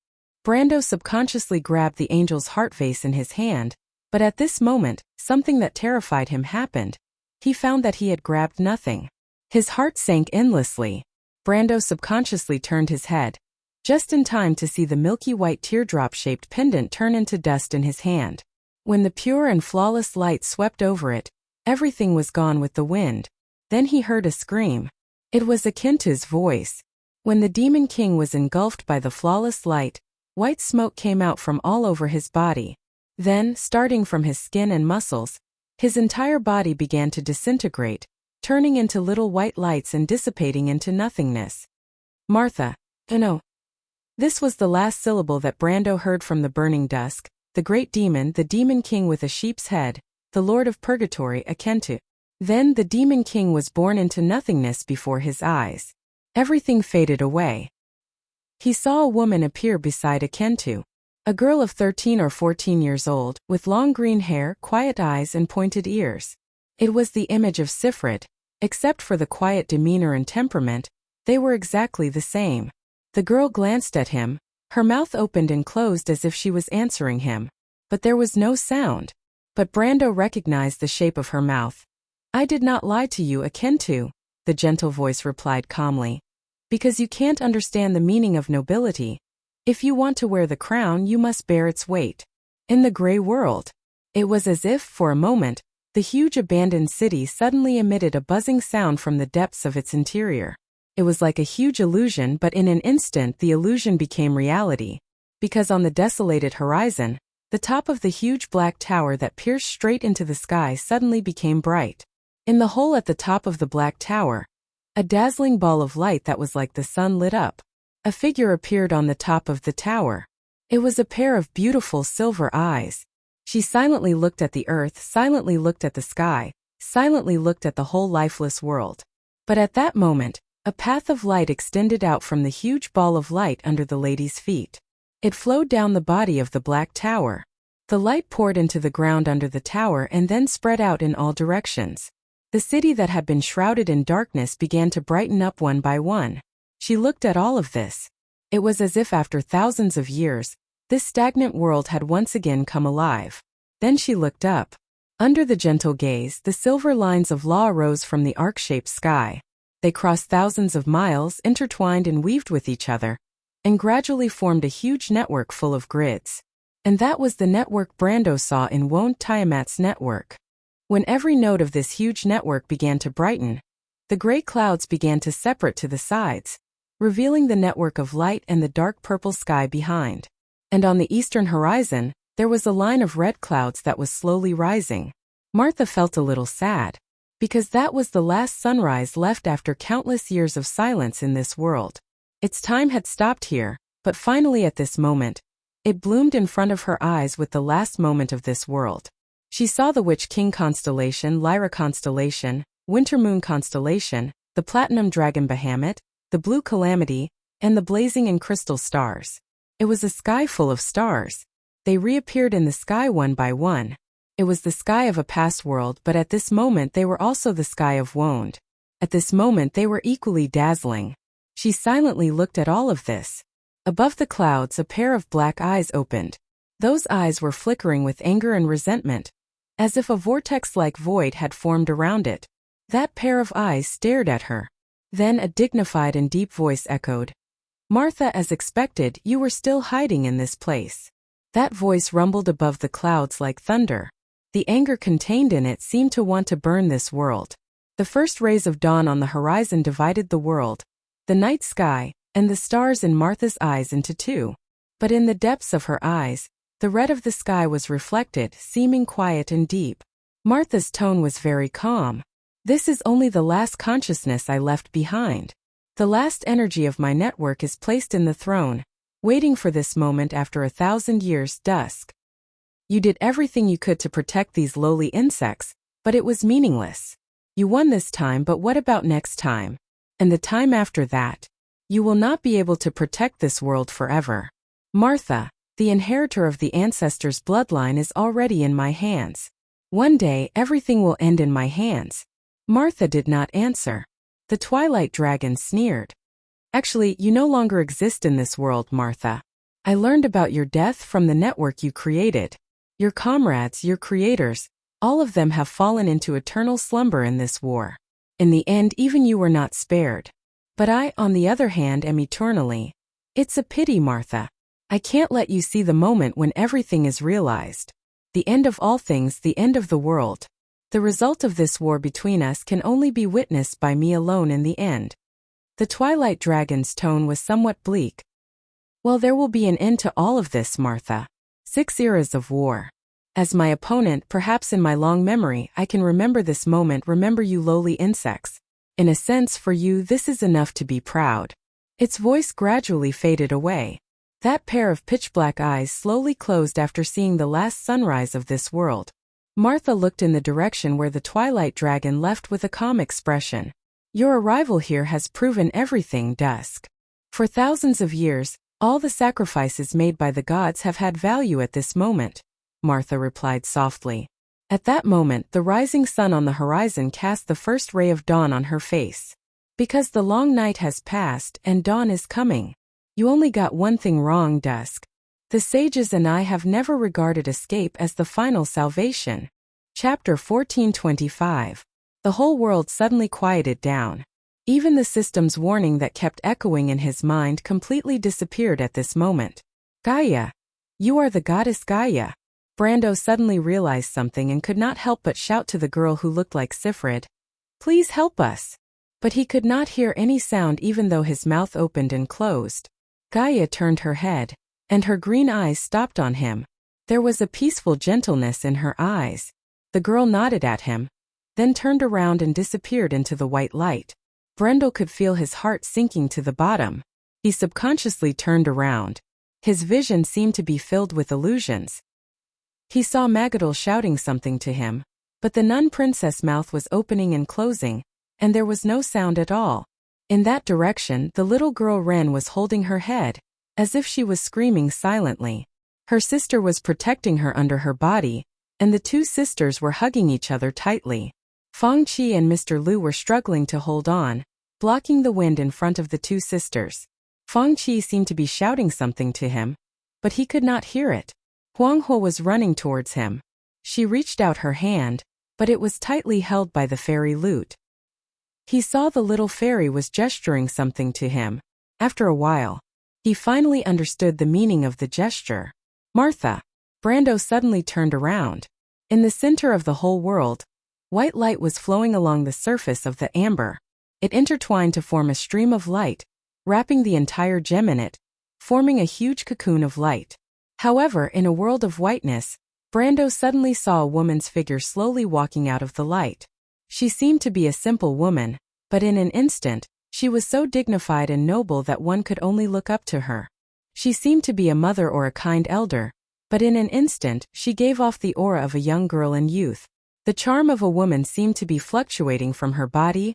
Brando subconsciously grabbed the angel's heart vase in his hand, but at this moment, something that terrified him happened. He found that he had grabbed nothing. His heart sank endlessly. Brando subconsciously turned his head, just in time to see the milky white teardrop-shaped pendant turn into dust in his hand. When the pure and flawless light swept over it, everything was gone with the wind. Then he heard a scream. It was Akintu's voice. When the Demon King was engulfed by the flawless light, white smoke came out from all over his body. Then, starting from his skin and muscles, his entire body began to disintegrate, turning into little white lights and dissipating into nothingness. Martha. No. This was the last syllable that Brando heard from the burning dusk, the great demon, the Demon King with a sheep's head, the Lord of Purgatory, Akentu. Then the Demon King was born into nothingness before his eyes. Everything faded away. He saw a woman appear beside Akentu. A girl of 13 or 14 years old, with long green hair, quiet eyes and pointed ears. It was the image of Sifrit. Except for the quiet demeanor and temperament, they were exactly the same. The girl glanced at him, her mouth opened and closed as if she was answering him. But there was no sound. But Brando recognized the shape of her mouth. I did not lie to you, Akentu, the gentle voice replied calmly. Because you can't understand the meaning of nobility. If you want to wear the crown, you must bear its weight. In the gray world. It was as if, for a moment, the huge abandoned city suddenly emitted a buzzing sound from the depths of its interior. It was like a huge illusion, but in an instant the illusion became reality. Because on the desolated horizon, the top of the huge black tower that pierced straight into the sky suddenly became bright. In the hole at the top of the black tower, a dazzling ball of light that was like the sun lit up. A figure appeared on the top of the tower. It was a pair of beautiful silver eyes. She silently looked at the earth, silently looked at the sky, silently looked at the whole lifeless world. But at that moment, a path of light extended out from the huge ball of light under the lady's feet. It flowed down the body of the black tower. The light poured into the ground under the tower and then spread out in all directions. The city that had been shrouded in darkness began to brighten up one by one. She looked at all of this. It was as if after thousands of years, this stagnant world had once again come alive. Then she looked up. Under the gentle gaze, the silver lines of law arose from the arc-shaped sky. They crossed thousands of miles, intertwined and weaved with each other, and gradually formed a huge network full of grids. And that was the network Brando saw in Won't Tiamat's network. When every node of this huge network began to brighten, the gray clouds began to separate to the sides, revealing the network of light and the dark purple sky behind. And on the eastern horizon, there was a line of red clouds that was slowly rising. Martha felt a little sad, because that was the last sunrise left after countless years of silence in this world. Its time had stopped here, but finally at this moment, it bloomed in front of her eyes with the last moment of this world. She saw the Witch King constellation, Lyra constellation, Winter Moon constellation, the Platinum Dragon Bahamut, the Blue Calamity, and the blazing and crystal stars. It was a sky full of stars. They reappeared in the sky one by one. It was the sky of a past world, but at this moment they were also the sky of Woned. At this moment they were equally dazzling. She silently looked at all of this. Above the clouds a pair of black eyes opened. Those eyes were flickering with anger and resentment, as if a vortex-like void had formed around it. That pair of eyes stared at her. Then a dignified and deep voice echoed, "Martha, as expected, you were still hiding in this place." That voice rumbled above the clouds like thunder. The anger contained in it seemed to want to burn this world. The first rays of dawn on the horizon divided the world, the night sky, and the stars in Martha's eyes into two. But in the depths of her eyes, the red of the sky was reflected, seeming quiet and deep. Martha's tone was very calm. "This is only the last consciousness I left behind. The last energy of my network is placed in the throne, waiting for this moment after 1,000 years' dusk. You did everything you could to protect these lowly insects, but it was meaningless. You won this time, but what about next time? And the time after that? You will not be able to protect this world forever. Martha, the inheritor of the ancestors' bloodline is already in my hands. One day everything will end in my hands." Martha did not answer. The Twilight Dragon sneered. "Actually, you no longer exist in this world, Martha. I learned about your death from the network you created. Your comrades, your creators, all of them have fallen into eternal slumber in this war. In the end, even you were not spared. But I, on the other hand, am eternally. It's a pity, Martha. I can't let you see the moment when everything is realized. The end of all things, the end of the world. The result of this war between us can only be witnessed by me alone in the end. The Twilight Dragon's tone was somewhat bleak. Well, there will be an end to all of this, Martha. 6 eras of war. As my opponent, perhaps in my long memory, I can remember this moment, remember you lowly insects. In a sense, for you, this is enough to be proud. Its voice gradually faded away. That pair of pitch-black eyes slowly closed after seeing the last sunrise of this world. Martha looked in the direction where the Twilight Dragon left with a calm expression. Your arrival here has proven everything, Dusk. For thousands of years, all the sacrifices made by the gods have had value at this moment, Martha replied softly. At that moment, the rising sun on the horizon cast the first ray of dawn on her face. Because the long night has passed and dawn is coming. You only got one thing wrong, Dusk. The sages and I have never regarded escape as the final salvation. Chapter 1425. The whole world suddenly quieted down. Even the system's warning that kept echoing in his mind completely disappeared at this moment. Gaia. You are the goddess Gaia. Brando suddenly realized something and could not help but shout to the girl who looked like Sifrid. Please help us. But he could not hear any sound even though his mouth opened and closed. Gaia turned her head, and her green eyes stopped on him. There was a peaceful gentleness in her eyes. The girl nodded at him, then turned around and disappeared into the white light. Brendel could feel his heart sinking to the bottom. He subconsciously turned around. His vision seemed to be filled with illusions. He saw Magadol shouting something to him, but the nun princess' mouth was opening and closing, and there was no sound at all. In that direction, the little girl Ren was holding her head, as if she was screaming silently. Her sister was protecting her under her body, and the two sisters were hugging each other tightly. Feng Qi and Mr. Lu were struggling to hold on, blocking the wind in front of the two sisters. Feng Qi seemed to be shouting something to him, but he could not hear it. Huang He was running towards him. She reached out her hand, but it was tightly held by the fairy lute. He saw the little fairy was gesturing something to him. After a while, he finally understood the meaning of the gesture. Martha. Brando suddenly turned around. In the center of the whole world, white light was flowing along the surface of the amber. It intertwined to form a stream of light, wrapping the entire gem in it, forming a huge cocoon of light. However, in a world of whiteness, Brando suddenly saw a woman's figure slowly walking out of the light. She seemed to be a simple woman, but in an instant, she was so dignified and noble that one could only look up to her. She seemed to be a mother or a kind elder, but in an instant, she gave off the aura of a young girl in youth. The charm of a woman seemed to be fluctuating from her body,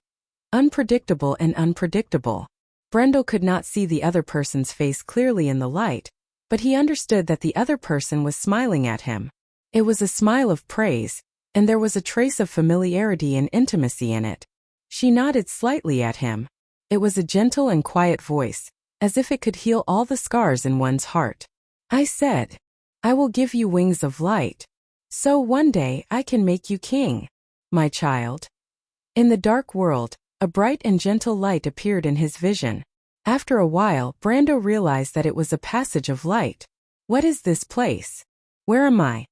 unpredictable and unpredictable. Brendel could not see the other person's face clearly in the light, but he understood that the other person was smiling at him. It was a smile of praise, and there was a trace of familiarity and intimacy in it. She nodded slightly at him. It was a gentle and quiet voice, as if it could heal all the scars in one's heart. I said, I will give you wings of light. So one day I can make you king, my child. In the dark world, a bright and gentle light appeared in his vision. After a while, Brando realized that it was a passage of light. What is this place? Where am I?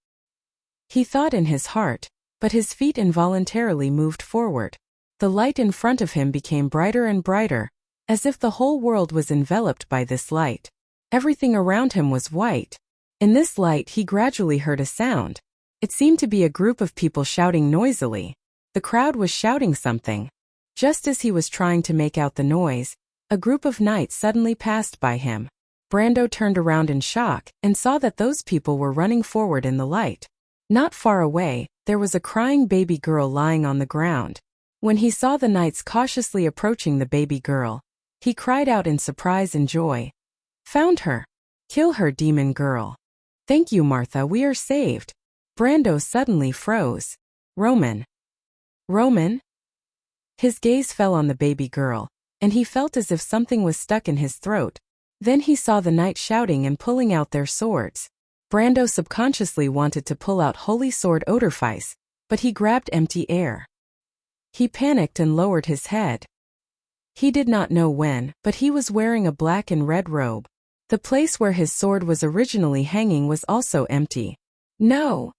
He thought in his heart, but his feet involuntarily moved forward. The light in front of him became brighter and brighter, as if the whole world was enveloped by this light. Everything around him was white. In this light, he gradually heard a sound. It seemed to be a group of people shouting noisily. The crowd was shouting something. Just as he was trying to make out the noise, a group of knights suddenly passed by him. Brando turned around in shock and saw that those people were running forward in the light. Not far away, there was a crying baby girl lying on the ground. When he saw the knights cautiously approaching the baby girl, he cried out in surprise and joy. Found her. Kill her, demon girl. Thank you, Martha, we are saved. Brando suddenly froze. Roman. Roman? His gaze fell on the baby girl, and he felt as if something was stuck in his throat. Then he saw the knights shouting and pulling out their swords. Brando subconsciously wanted to pull out Holy Sword Oderfeis, but he grabbed empty air. He panicked and lowered his head. He did not know when, but he was wearing a black and red robe. The place where his sword was originally hanging was also empty. No!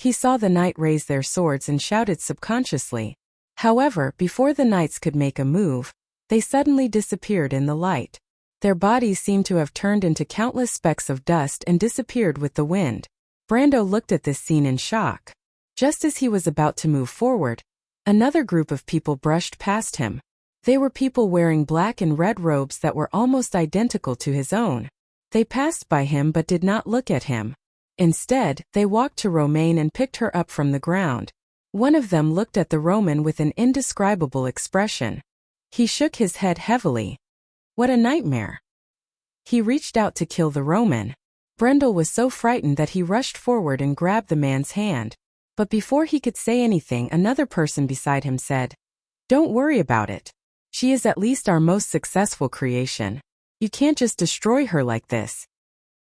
He saw the knight raise their swords and shouted subconsciously. However, before the knights could make a move, they suddenly disappeared in the light. Their bodies seemed to have turned into countless specks of dust and disappeared with the wind. Brando looked at this scene in shock. Just as he was about to move forward, another group of people brushed past him. They were people wearing black and red robes that were almost identical to his own. They passed by him but did not look at him. Instead, they walked to Romaine and picked her up from the ground. One of them looked at the Roman with an indescribable expression. He shook his head heavily. What a nightmare. He reached out to kill the Roman. Brendel was so frightened that he rushed forward and grabbed the man's hand. But before he could say anything, another person beside him said, "Don't worry about it. She is at least our most successful creation. You can't just destroy her like this.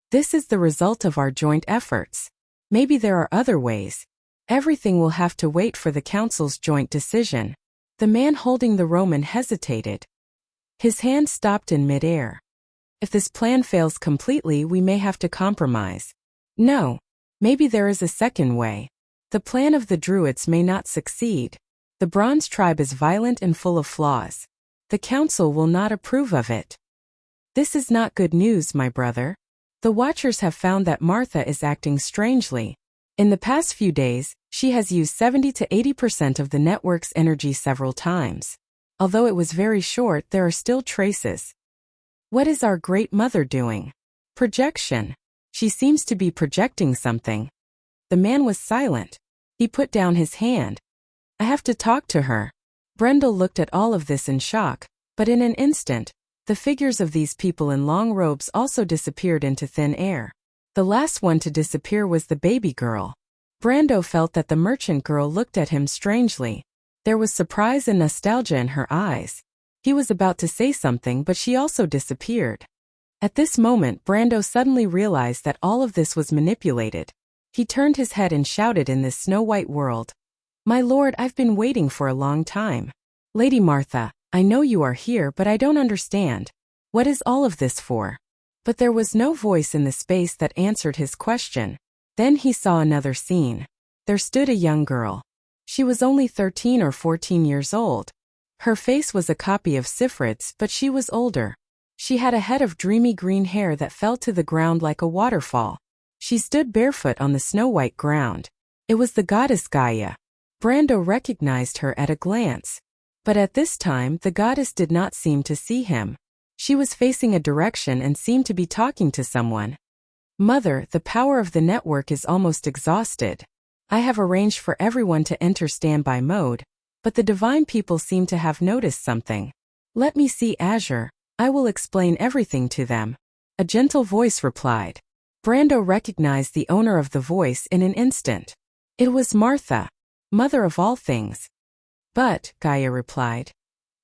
This is the result of our joint efforts. Maybe there are other ways. Everything will have to wait for the council's joint decision." The man holding the Roman hesitated. His hand stopped in midair. "If this plan fails completely, we may have to compromise." "No. Maybe there is a second way. The plan of the Druids may not succeed. The Bronze tribe is violent and full of flaws. The council will not approve of it." "This is not good news, my brother. The Watchers have found that Martha is acting strangely. In the past few days, she has used 70 to 80% of the network's energy several times. Although it was very short, there are still traces." "What is our great mother doing?" "Projection. She seems to be projecting something." The man was silent. He put down his hand. "I have to talk to her." Brendel looked at all of this in shock, but in an instant, the figures of these people in long robes also disappeared into thin air. The last one to disappear was the baby girl. Brando felt that the merchant girl looked at him strangely. There was surprise and nostalgia in her eyes. He was about to say something, but she also disappeared. At this moment, Brando suddenly realized that all of this was manipulated. He turned his head and shouted in this snow-white world, "My lord, I've been waiting for a long time. Lady Martha, I know you are here, but I don't understand. What is all of this for?" But there was no voice in the space that answered his question. Then he saw another scene. There stood a young girl. She was only 13 or 14 years old. Her face was a copy of Sifrid's, but she was older. She had a head of dreamy green hair that fell to the ground like a waterfall. She stood barefoot on the snow-white ground. It was the goddess Gaia. Brando recognized her at a glance. But at this time, the goddess did not seem to see him. She was facing a direction and seemed to be talking to someone. "Mother, the power of the network is almost exhausted. I have arranged for everyone to enter standby mode, but the divine people seem to have noticed something. Let me see Azure. I will explain everything to them." A gentle voice replied. Brando recognized the owner of the voice in an instant. It was Martha, mother of all things. "But," Gaia replied,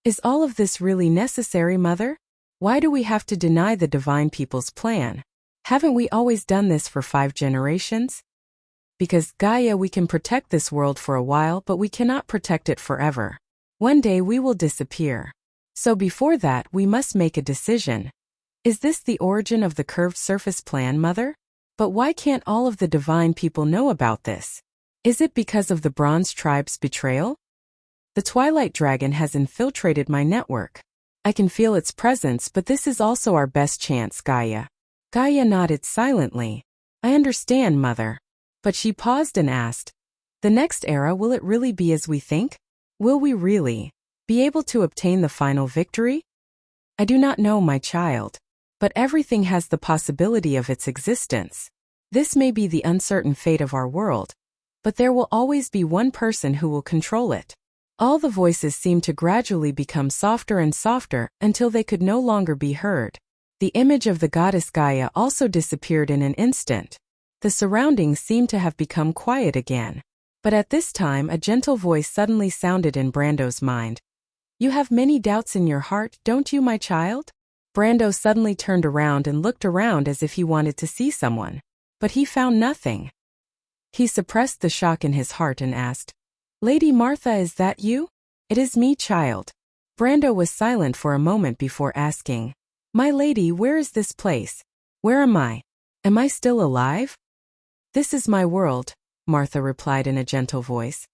"is all of this really necessary, mother? Why do we have to deny the divine people's plan? Haven't we always done this for 5 generations? Because, Gaia, we can protect this world for a while, but we cannot protect it forever. One day we will disappear. So before that, we must make a decision. Is this the origin of the curved surface plan, mother? But why can't all of the divine people know about this? Is it because of the Bronze tribe's betrayal? The Twilight Dragon has infiltrated my network. I can feel its presence, but this is also our best chance, Gaia." Gaia nodded silently. "I understand, mother." But she paused and asked, "The next era, will it really be as we think? Will we really be able to obtain the final victory?" "I do not know, my child. But everything has the possibility of its existence. This may be the uncertain fate of our world, but there will always be one person who will control it." All the voices seemed to gradually become softer and softer until they could no longer be heard. The image of the goddess Gaia also disappeared in an instant. The surroundings seemed to have become quiet again. But at this time, a gentle voice suddenly sounded in Brando's mind. "You have many doubts in your heart, don't you, my child?" Brando suddenly turned around and looked around as if he wanted to see someone. But he found nothing. He suppressed the shock in his heart and asked, "Lady Martha, is that you?" "It is me, child." Brando was silent for a moment before asking, "My lady, where is this place? Where am I? Am I still alive?" "This is my world. Martha replied in a gentle voice.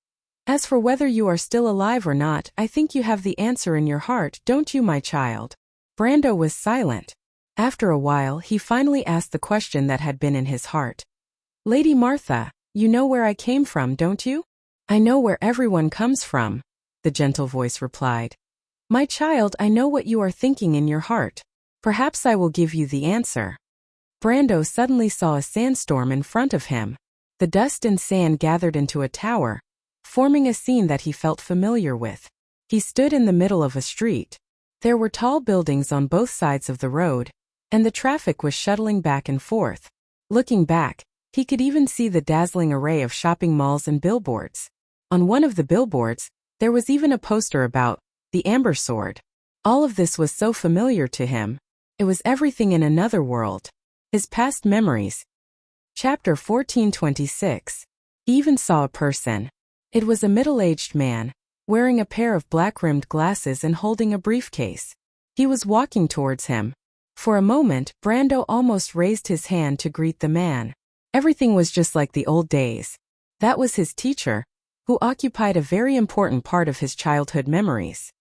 As for whether you are still alive or not, I think you have the answer in your heart, don't you, my child? Brando was silent. After a while, he finally asked the question that had been in his heart. Lady Martha, you know where I came from, don't you? I know where everyone comes from, the gentle voice replied. My child, I know what you are thinking in your heart. Perhaps I will give you the answer. Brando suddenly saw a sandstorm in front of him. The dust and sand gathered into a tower, forming a scene that he felt familiar with. He stood in the middle of a street. There were tall buildings on both sides of the road, and the traffic was shuttling back and forth. Looking back, he could even see the dazzling array of shopping malls and billboards. On one of the billboards, there was even a poster about the Amber Sword. All of this was so familiar to him. It was everything in another world. His past memories. Chapter 1426. He even saw a person. It was a middle-aged man, wearing a pair of black-rimmed glasses and holding a briefcase. He was walking towards him. For a moment, Brando almost raised his hand to greet the man. Everything was just like the old days. That was his teacher, who occupied a very important part of his childhood memories.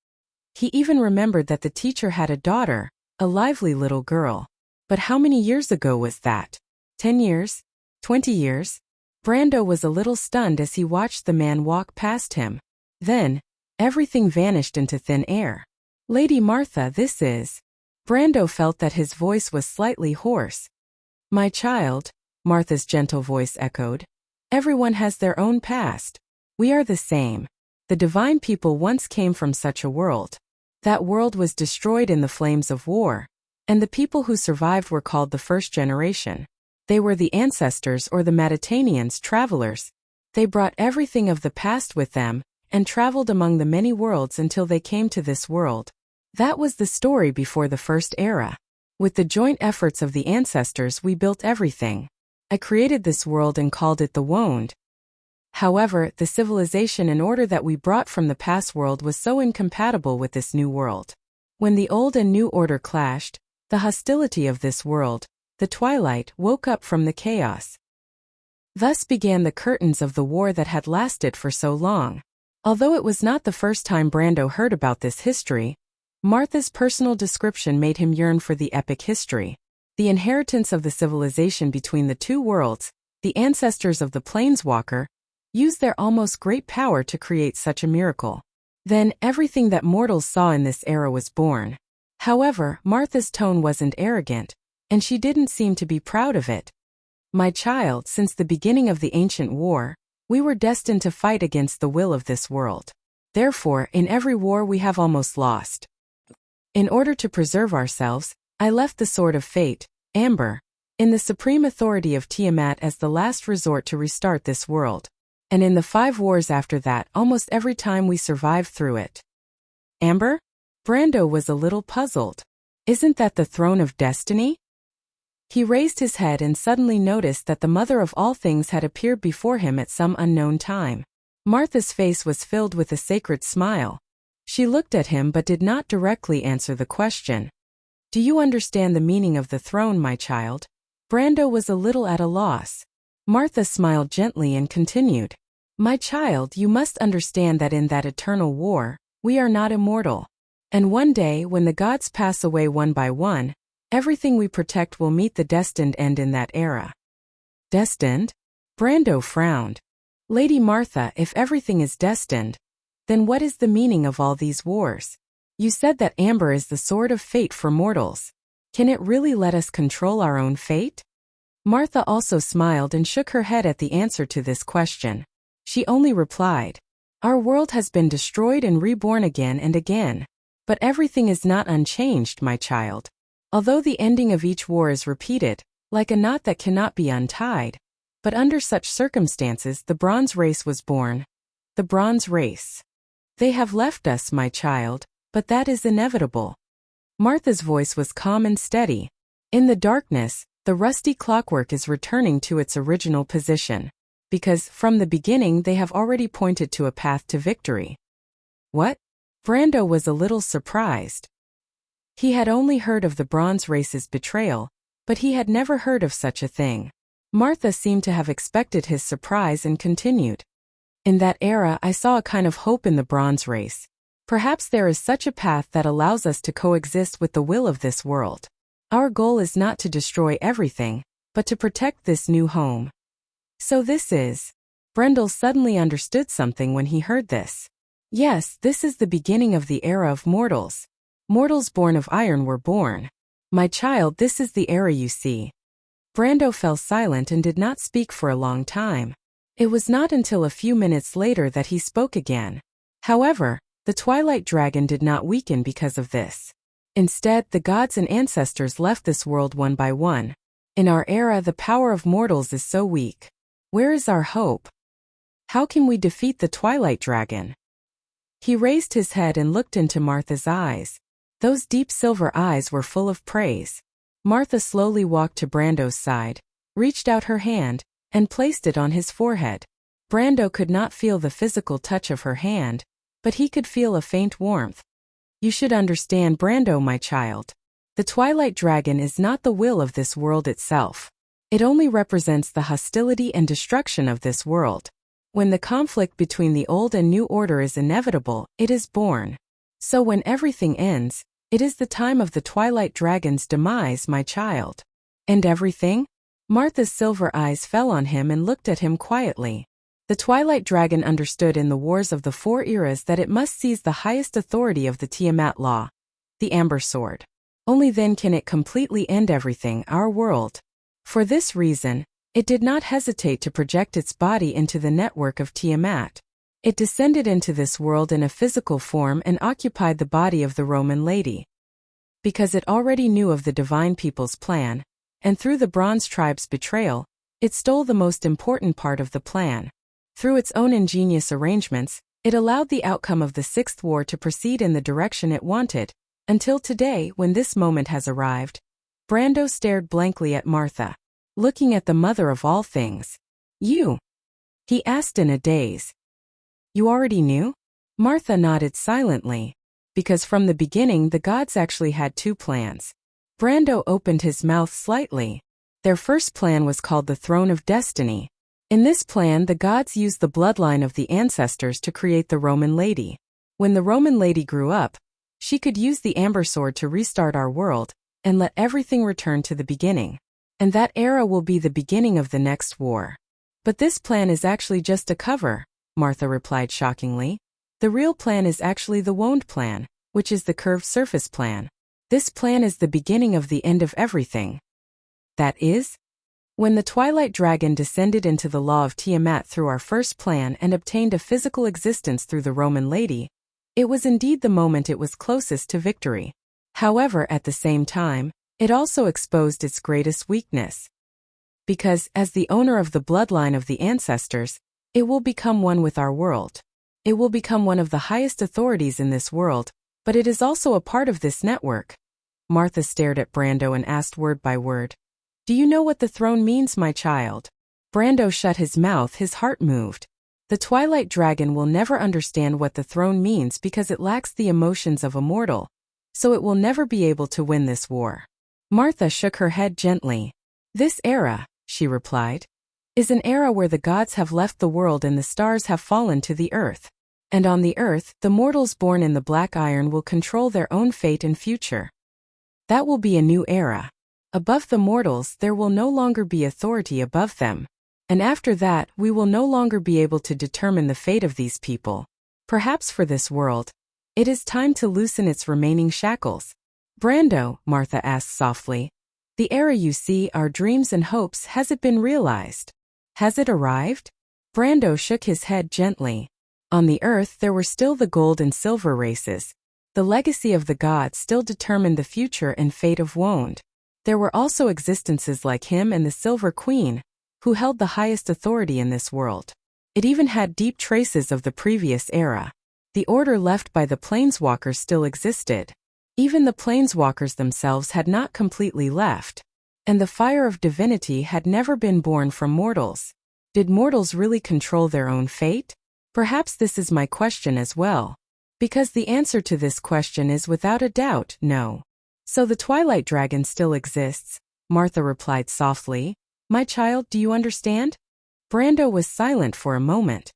He even remembered that the teacher had a daughter, a lively little girl. But how many years ago was that? 10 years? 20 years? Brando was a little stunned as he watched the man walk past him. Then, everything vanished into thin air. Lady Martha, this is... Brando felt that his voice was slightly hoarse. My child, Martha's gentle voice echoed. Everyone has their own past. We are the same. The divine people once came from such a world. That world was destroyed in the flames of war, and the people who survived were called the first generation. They were the ancestors or the Mediterraneans, travelers. They brought everything of the past with them, and traveled among the many worlds until they came to this world. That was the story before the first era. With the joint efforts of the ancestors we built everything. I created this world and called it the Wound. However, the civilization and order that we brought from the past world was so incompatible with this new world. When the old and new order clashed, the hostility of this world, the twilight, woke up from the chaos. Thus began the curtains of the war that had lasted for so long. Although it was not the first time Brando heard about this history, Martha's personal description made him yearn for the epic history. The inheritance of the civilization between the two worlds, the ancestors of the Planeswalker, used their almost great power to create such a miracle. Then, everything that mortals saw in this era was born. However, Martha's tone wasn't arrogant, and she didn't seem to be proud of it. My child, since the beginning of the ancient war, we were destined to fight against the will of this world. Therefore, in every war we have almost lost. In order to preserve ourselves, I left the Sword of Fate, Amber, in the supreme authority of Tiamat as the last resort to restart this world. And in the 5 wars after that, almost every time we survived through it. Amber? Brando was a little puzzled. Isn't that the throne of destiny? He raised his head and suddenly noticed that the mother of all things had appeared before him at some unknown time. Martha's face was filled with a sacred smile. She looked at him but did not directly answer the question. Do you understand the meaning of the throne, my child? Brando was a little at a loss. Martha smiled gently and continued. My child, you must understand that in that eternal war, we are not immortal. And one day, when the gods pass away one by one, everything we protect will meet the destined end in that era. Destined? Brando frowned. Lady Martha, if everything is destined, then what is the meaning of all these wars? You said that Amber is the sword of fate for mortals. Can it really let us control our own fate? Martha also smiled and shook her head at the answer to this question. She only replied, Our world has been destroyed and reborn again and again. But everything is not unchanged, my child. Although the ending of each war is repeated, like a knot that cannot be untied. But under such circumstances the Bronze Race was born. The Bronze Race. They have left us, my child, but that is inevitable. Martha's voice was calm and steady. In the darkness, the rusty clockwork is returning to its original position. Because, from the beginning, they have already pointed to a path to victory. What? Brando was a little surprised. He had only heard of the Bronze Race's betrayal, but he had never heard of such a thing. Martha seemed to have expected his surprise and continued. In that era, I saw a kind of hope in the bronze race. Perhaps there is such a path that allows us to coexist with the will of this world. Our goal is not to destroy everything, but to protect this new home. So this is. Brendel suddenly understood something when he heard this. Yes, this is the beginning of the era of mortals. Mortals born of iron were born. My child, this is the era you see. Brando fell silent and did not speak for a long time. It was not until a few minutes later that he spoke again. However, the Twilight Dragon did not weaken because of this. Instead, the gods and ancestors left this world one by one. In our era, the power of mortals is so weak. Where is our hope? How can we defeat the Twilight Dragon? He raised his head and looked into Martha's eyes. Those deep silver eyes were full of praise. Martha slowly walked to Brando's side, reached out her hand, and placed it on his forehead. Brando could not feel the physical touch of her hand, but he could feel a faint warmth. You should understand, Brando, my child. The Twilight Dragon is not the will of this world itself. It only represents the hostility and destruction of this world. When the conflict between the old and new order is inevitable, it is born. So when everything ends, it is the time of the Twilight Dragon's demise, my child. And everything? Martha's silver eyes fell on him and looked at him quietly. The Twilight Dragon understood in the Wars of the Four Eras that it must seize the highest authority of the Tiamat law, the Amber Sword. Only then can it completely end everything, our world. For this reason, it did not hesitate to project its body into the network of Tiamat. It descended into this world in a physical form and occupied the body of the Roman lady. Because it already knew of the divine people's plan, and through the Bronze Tribe's betrayal, it stole the most important part of the plan. Through its own ingenious arrangements, it allowed the outcome of the Sixth War to proceed in the direction it wanted, until today, when this moment has arrived. Brando stared blankly at Martha, looking at the mother of all things. You? He asked in a daze. You already knew? Martha nodded silently. Because from the beginning the gods actually had two plans. Brando opened his mouth slightly. Their first plan was called the Throne of Destiny. In this plan, the gods used the bloodline of the ancestors to create the Roman lady. When the Roman lady grew up, she could use the Amber Sword to restart our world, and let everything return to the beginning. And that era will be the beginning of the next war. But this plan is actually just a cover, Martha replied shockingly. The real plan is actually the wound plan, which is the curved surface plan. This plan is the beginning of the end of everything. That is? When the Twilight Dragon descended into the law of Tiamat through our first plan and obtained a physical existence through the Roman lady, it was indeed the moment it was closest to victory. However, at the same time, it also exposed its greatest weakness. Because, as the owner of the bloodline of the ancestors, it will become one with our world. It will become one of the highest authorities in this world, but it is also a part of this network. Martha stared at Brando and asked word by word. Do you know what the throne means, my child? Brando shut his mouth, his heart moved. The Twilight Dragon will never understand what the throne means because it lacks the emotions of a mortal, so it will never be able to win this war. Martha shook her head gently. This era, she replied, is an era where the gods have left the world and the stars have fallen to the earth. And on the earth, the mortals born in the black iron will control their own fate and future. That will be a new era. Above the mortals, there will no longer be authority above them. And after that, we will no longer be able to determine the fate of these people. Perhaps for this world, it is time to loosen its remaining shackles. Brando, Martha asked softly, the era you see, our dreams and hopes, has it been realized? Has it arrived? Brando shook his head gently. On the earth there were still the gold and silver races. The legacy of the gods still determined the future and fate of Wound. There were also existences like him and the Silver Queen, who held the highest authority in this world. It even had deep traces of the previous era. The order left by the Planeswalkers still existed. Even the Planeswalkers themselves had not completely left. And the fire of divinity had never been born from mortals. Did mortals really control their own fate? Perhaps this is my question as well. Because the answer to this question is without a doubt, no. So the Twilight Dragon still exists, Martha replied softly. My child, do you understand? Brando was silent for a moment.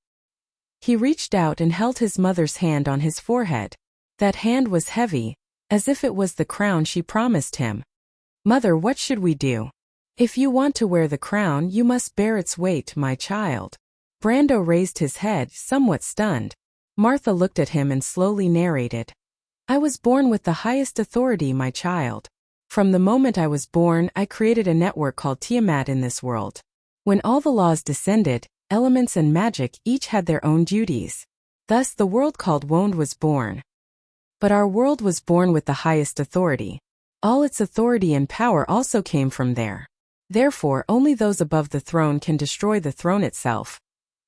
He reached out and held his mother's hand on his forehead. That hand was heavy, as if it was the crown she promised him. Mother, what should we do? If you want to wear the crown, you must bear its weight, my child. Brando raised his head, somewhat stunned. Martha looked at him and slowly narrated. I was born with the highest authority, my child. From the moment I was born, I created a network called Tiamat in this world. When all the laws descended, elements and magic each had their own duties. Thus the world called Wond was born. But our world was born with the highest authority. All its authority and power also came from there. Therefore, only those above the throne can destroy the throne itself.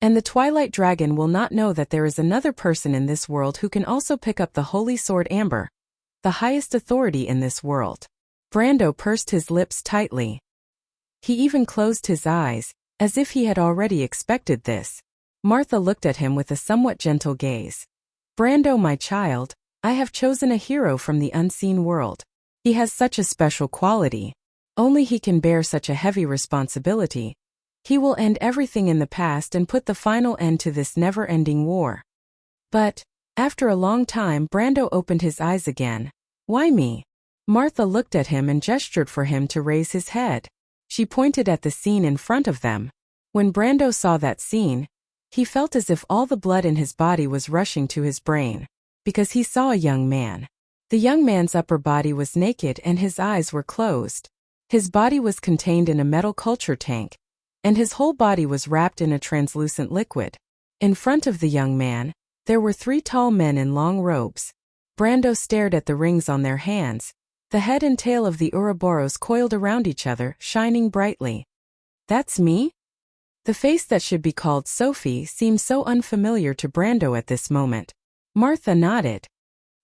And the Twilight Dragon will not know that there is another person in this world who can also pick up the holy sword Amber, the highest authority in this world. Brando pursed his lips tightly. He even closed his eyes, as if he had already expected this. Martha looked at him with a somewhat gentle gaze. Brando, my child, I have chosen a hero from the unseen world. He has such a special quality. Only he can bear such a heavy responsibility. He will end everything in the past and put the final end to this never-ending war. But, after a long time, Brando opened his eyes again. Why me? Martha looked at him and gestured for him to raise his head. She pointed at the scene in front of them. When Brando saw that scene, he felt as if all the blood in his body was rushing to his brain, because he saw a young man. The young man's upper body was naked and his eyes were closed. His body was contained in a metal culture tank, and his whole body was wrapped in a translucent liquid. In front of the young man, there were 3 tall men in long robes. Brando stared at the rings on their hands. The head and tail of the Ouroboros coiled around each other, shining brightly. That's me? The face that should be called Sophie seemed so unfamiliar to Brando at this moment. Martha nodded.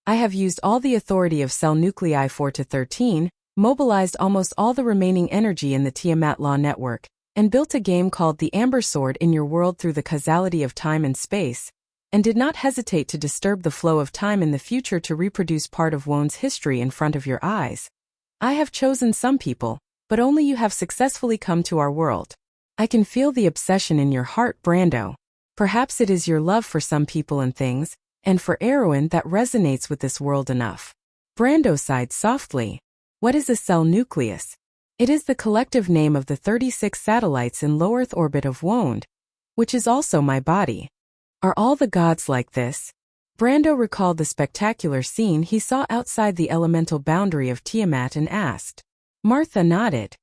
I have used all the authority of cell nuclei 4 to 13, mobilized almost all the remaining energy in the Tiamat Law Network, and built a game called the Amber Sword in your world through the causality of time and space, and did not hesitate to disturb the flow of time in the future to reproduce part of Wond's history in front of your eyes. I have chosen some people, but only you have successfully come to our world. I can feel the obsession in your heart, Brando. Perhaps it is your love for some people and things, and for Erwin that resonates with this world enough. Brando sighed softly. What is a cell nucleus? It is the collective name of the 36 satellites in low Earth orbit of Wond, which is also my body. Are all the gods like this? Brando recalled the spectacular scene he saw outside the elemental boundary of Tiamat and asked. Martha nodded.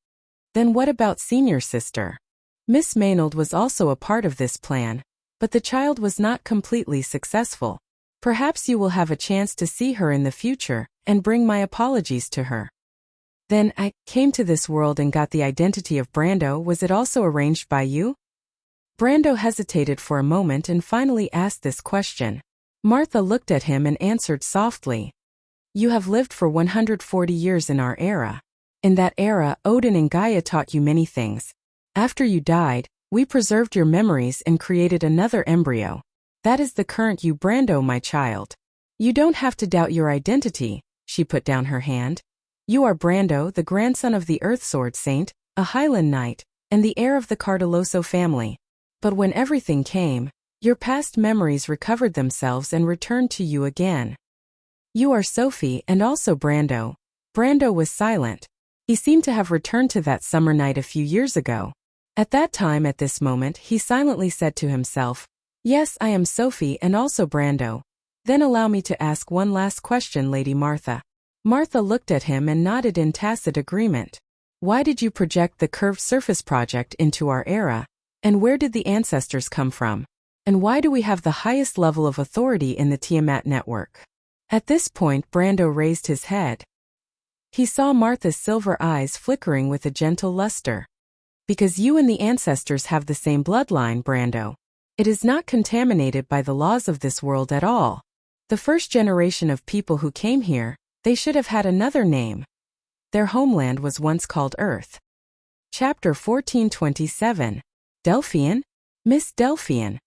Then what about senior sister? Miss Maynold was also a part of this plan, but the child was not completely successful. Perhaps you will have a chance to see her in the future, and bring my apologies to her. Then I came to this world and got the identity of Brando. Was it also arranged by you? Brando hesitated for a moment and finally asked this question. Martha looked at him and answered softly. You have lived for 140 years in our era. In that era, Odin and Gaia taught you many things. After you died, we preserved your memories and created another embryo. That is the current you, Brando, my child. You don't have to doubt your identity. She put down her hand. You are Brando, the grandson of the Earth Sword Saint, a Highland Knight, and the heir of the Cardoloso family. But when everything came, your past memories recovered themselves and returned to you again. You are Sophie and also Brando. Brando was silent. He seemed to have returned to that summer night a few years ago. At that time, at this moment, he silently said to himself, Yes, I am Sophie and also Brando. Then allow me to ask one last question, Lady Martha. Martha looked at him and nodded in tacit agreement. Why did you project the curved surface project into our era? And where did the ancestors come from? And why do we have the highest level of authority in the Tiamat network? At this point, Brando raised his head. He saw Martha's silver eyes flickering with a gentle luster. Because you and the ancestors have the same bloodline, Brando. It is not contaminated by the laws of this world at all. The first generation of people who came here, they should have had another name. Their homeland was once called Earth. Chapter 1427. Delphian? Miss Delphian.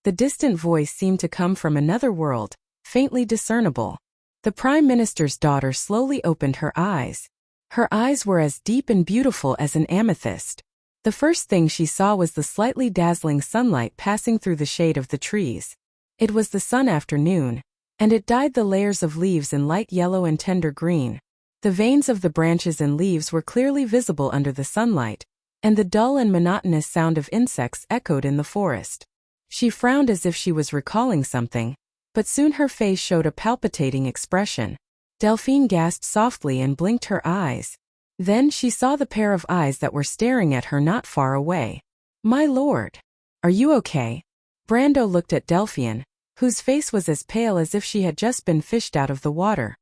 The distant voice seemed to come from another world, faintly discernible. The Prime Minister's daughter slowly opened her eyes. Her eyes were as deep and beautiful as an amethyst. The first thing she saw was the slightly dazzling sunlight passing through the shade of the trees. It was the sun afternoon, and it dyed the layers of leaves in light yellow and tender green. The veins of the branches and leaves were clearly visible under the sunlight, and the dull and monotonous sound of insects echoed in the forest. She frowned as if she was recalling something, but soon her face showed a palpitating expression. Delphine gasped softly and blinked her eyes. Then she saw the pair of eyes that were staring at her not far away. "My lord, are you okay?" Brando looked at Delphine, whose face was as pale as if she had just been fished out of the water.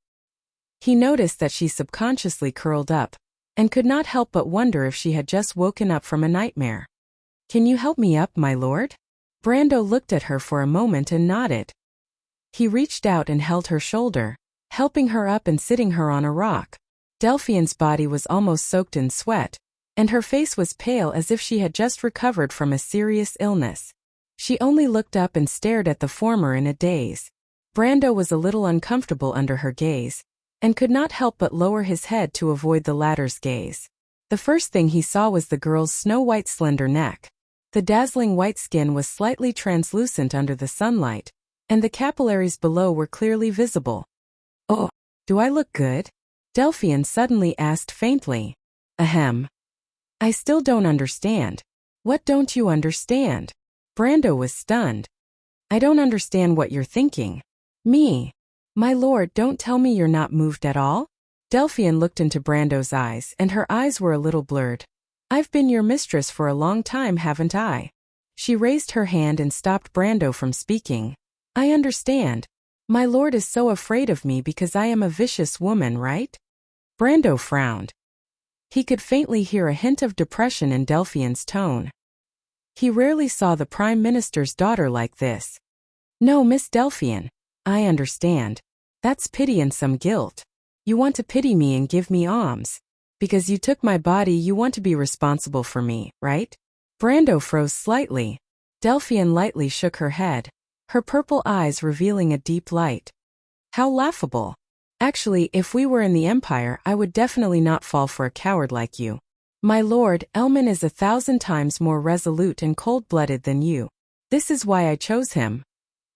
He noticed that she subconsciously curled up, and could not help but wonder if she had just woken up from a nightmare. "Can you help me up, my lord?" Brando looked at her for a moment and nodded. He reached out and held her shoulder, helping her up and sitting her on a rock. Delphine's body was almost soaked in sweat, and her face was pale as if she had just recovered from a serious illness. She only looked up and stared at the former in a daze. Brando was a little uncomfortable under her gaze, and could not help but lower his head to avoid the latter's gaze. The first thing he saw was the girl's snow-white slender neck. The dazzling white skin was slightly translucent under the sunlight, and the capillaries below were clearly visible. "Oh, do I look good?" Delphine suddenly asked faintly. "Ahem. I still don't understand." "What don't you understand?" Brando was stunned. "I don't understand what you're thinking." "Me? My lord, don't tell me you're not moved at all?" Delphine looked into Brando's eyes, and her eyes were a little blurred. "I've been your mistress for a long time, haven't I?" She raised her hand and stopped Brando from speaking. "I understand. My lord is so afraid of me because I am a vicious woman, right?" Brando frowned. He could faintly hear a hint of depression in Delphine's tone. He rarely saw the Prime Minister's daughter like this. "No, Miss Delphine. I understand. That's pity and some guilt. You want to pity me and give me alms. Because you took my body, you want to be responsible for me, right?" Brando froze slightly. Delphine lightly shook her head, her purple eyes revealing a deep light. "How laughable. Actually, if we were in the Empire, I would definitely not fall for a coward like you. My lord, Elman is 1,000 times more resolute and cold-blooded than you. This is why I chose him."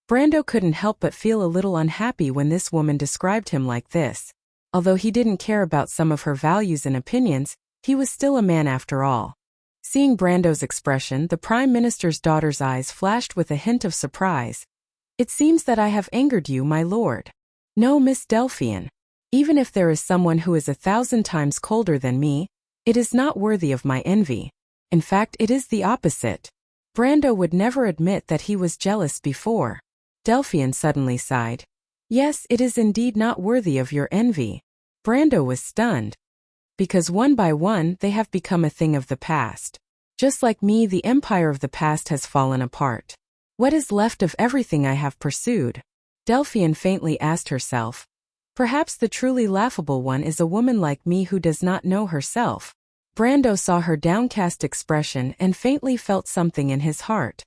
Brando couldn't help but feel a little unhappy when this woman described him like this. Although he didn't care about some of her values and opinions, he was still a man after all. Seeing Brando's expression, the Prime Minister's daughter's eyes flashed with a hint of surprise. "It seems that I have angered you, my lord." "No, Miss Delphine. Even if there is someone who is 1,000 times colder than me, it is not worthy of my envy. In fact, it is the opposite." Brando would never admit that he was jealous before. Delphine suddenly sighed. "Yes, it is indeed not worthy of your envy." Brando was stunned. "Because one by one they have become a thing of the past. Just like me, the empire of the past has fallen apart. What is left of everything I have pursued?" Delphine faintly asked herself. Perhaps the truly laughable one is a woman like me who does not know herself. Brando saw her downcast expression and faintly felt something in his heart.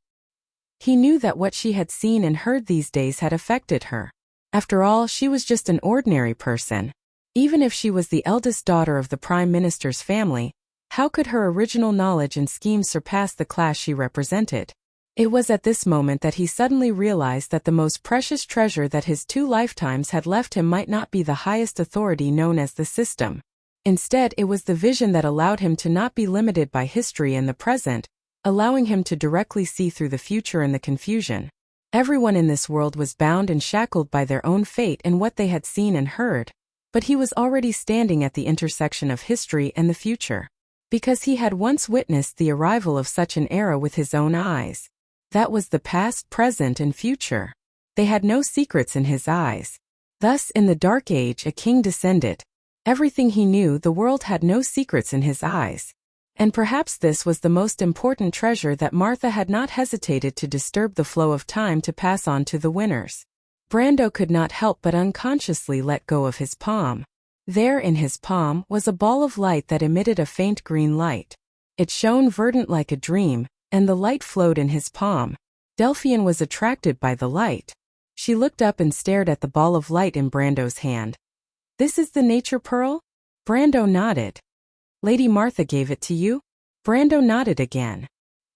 He knew that what she had seen and heard these days had affected her. After all, she was just an ordinary person. Even if she was the eldest daughter of the Prime Minister's family, how could her original knowledge and schemes surpass the class she represented? It was at this moment that he suddenly realized that the most precious treasure that his 2 lifetimes had left him might not be the highest authority known as the system. Instead, it was the vision that allowed him to not be limited by history and the present, allowing him to directly see through the future and the confusion. Everyone in this world was bound and shackled by their own fate and what they had seen and heard, but he was already standing at the intersection of history and the future. Because he had once witnessed the arrival of such an era with his own eyes. That was the past, present, and future. They had no secrets in his eyes. Thus, in the Dark Age, a king descended. Everything he knew, the world had no secrets in his eyes. And perhaps this was the most important treasure that Martha had not hesitated to disturb the flow of time to pass on to the winners. Brando could not help but unconsciously let go of his palm. There in his palm was a ball of light that emitted a faint green light. It shone verdant like a dream, and the light flowed in his palm. Delphine was attracted by the light. She looked up and stared at the ball of light in Brando's hand. "This is the nature pearl?" Brando nodded. "Lady Martha gave it to you?" Brando nodded again.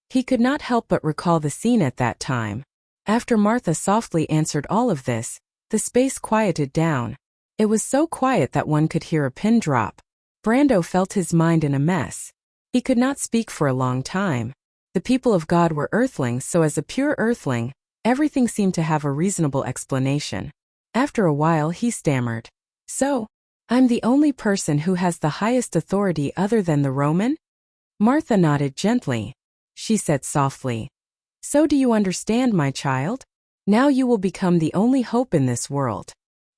He could not help but recall the scene at that time. After Martha softly answered all of this, the space quieted down. It was so quiet that one could hear a pin drop. Brando felt his mind in a mess. He could not speak for a long time. The people of God were earthlings, so as a pure earthling, everything seemed to have a reasonable explanation. After a while he stammered. So, I'm the only person who has the highest authority other than the Roman? Martha nodded gently. She said softly. So do you understand, my child? Now you will become the only hope in this world.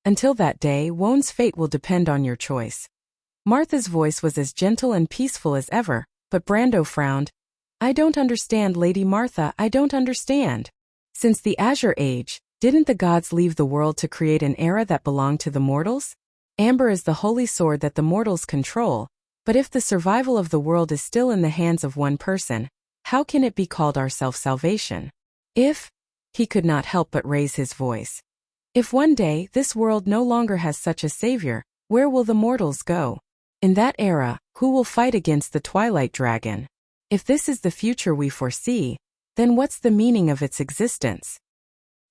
Until that day, Wone's fate will depend on your choice. Martha's voice was as gentle and peaceful as ever, but Brando frowned. I don't understand, Lady Martha, I don't understand. Since the Azure Age, didn't the gods leave the world to create an era that belonged to the mortals? Amber is the holy sword that the mortals control, but if the survival of the world is still in the hands of one person, how can it be called our self-salvation? If, he could not help but raise his voice. If one day this world no longer has such a savior, where will the mortals go? In that era, who will fight against the Twilight Dragon? If this is the future we foresee, then what's the meaning of its existence?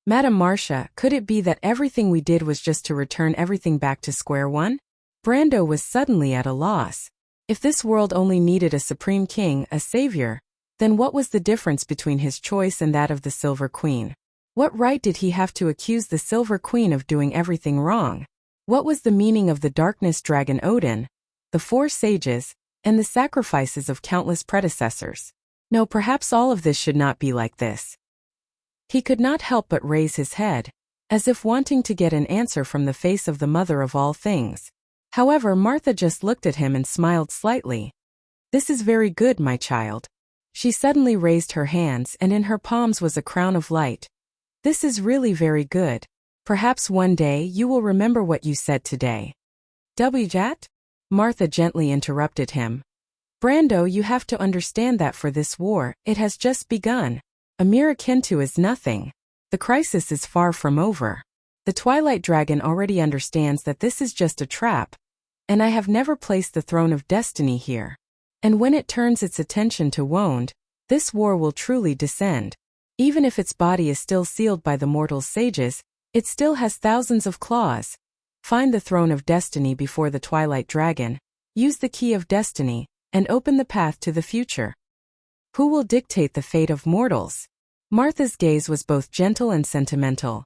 Madame Marcia, could it be that everything we did was just to return everything back to square one? Brando was suddenly at a loss. If this world only needed a supreme king, a savior, then what was the difference between his choice and that of the Silver Queen? What right did he have to accuse the Silver Queen of doing everything wrong? What was the meaning of the Darkness Dragon Odin, the 4 sages, and the sacrifices of countless predecessors? No, perhaps all of this should not be like this. He could not help but raise his head, as if wanting to get an answer from the face of the mother of all things. However, Martha just looked at him and smiled slightly. This is very good, my child. She suddenly raised her hands, and in her palms was a crown of light. This is really very good. Perhaps one day you will remember what you said today. Wjat? Martha gently interrupted him. Brando, you have to understand that for this war, it has just begun. A mere Kintu is nothing. The crisis is far from over. The Twilight Dragon already understands that this is just a trap, and I have never placed the throne of destiny here. And when it turns its attention to Woned, this war will truly descend. Even if its body is still sealed by the mortal sages, it still has thousands of claws. Find the throne of destiny before the Twilight Dragon, use the key of destiny, and open the path to the future. Who will dictate the fate of mortals? Martha's gaze was both gentle and sentimental.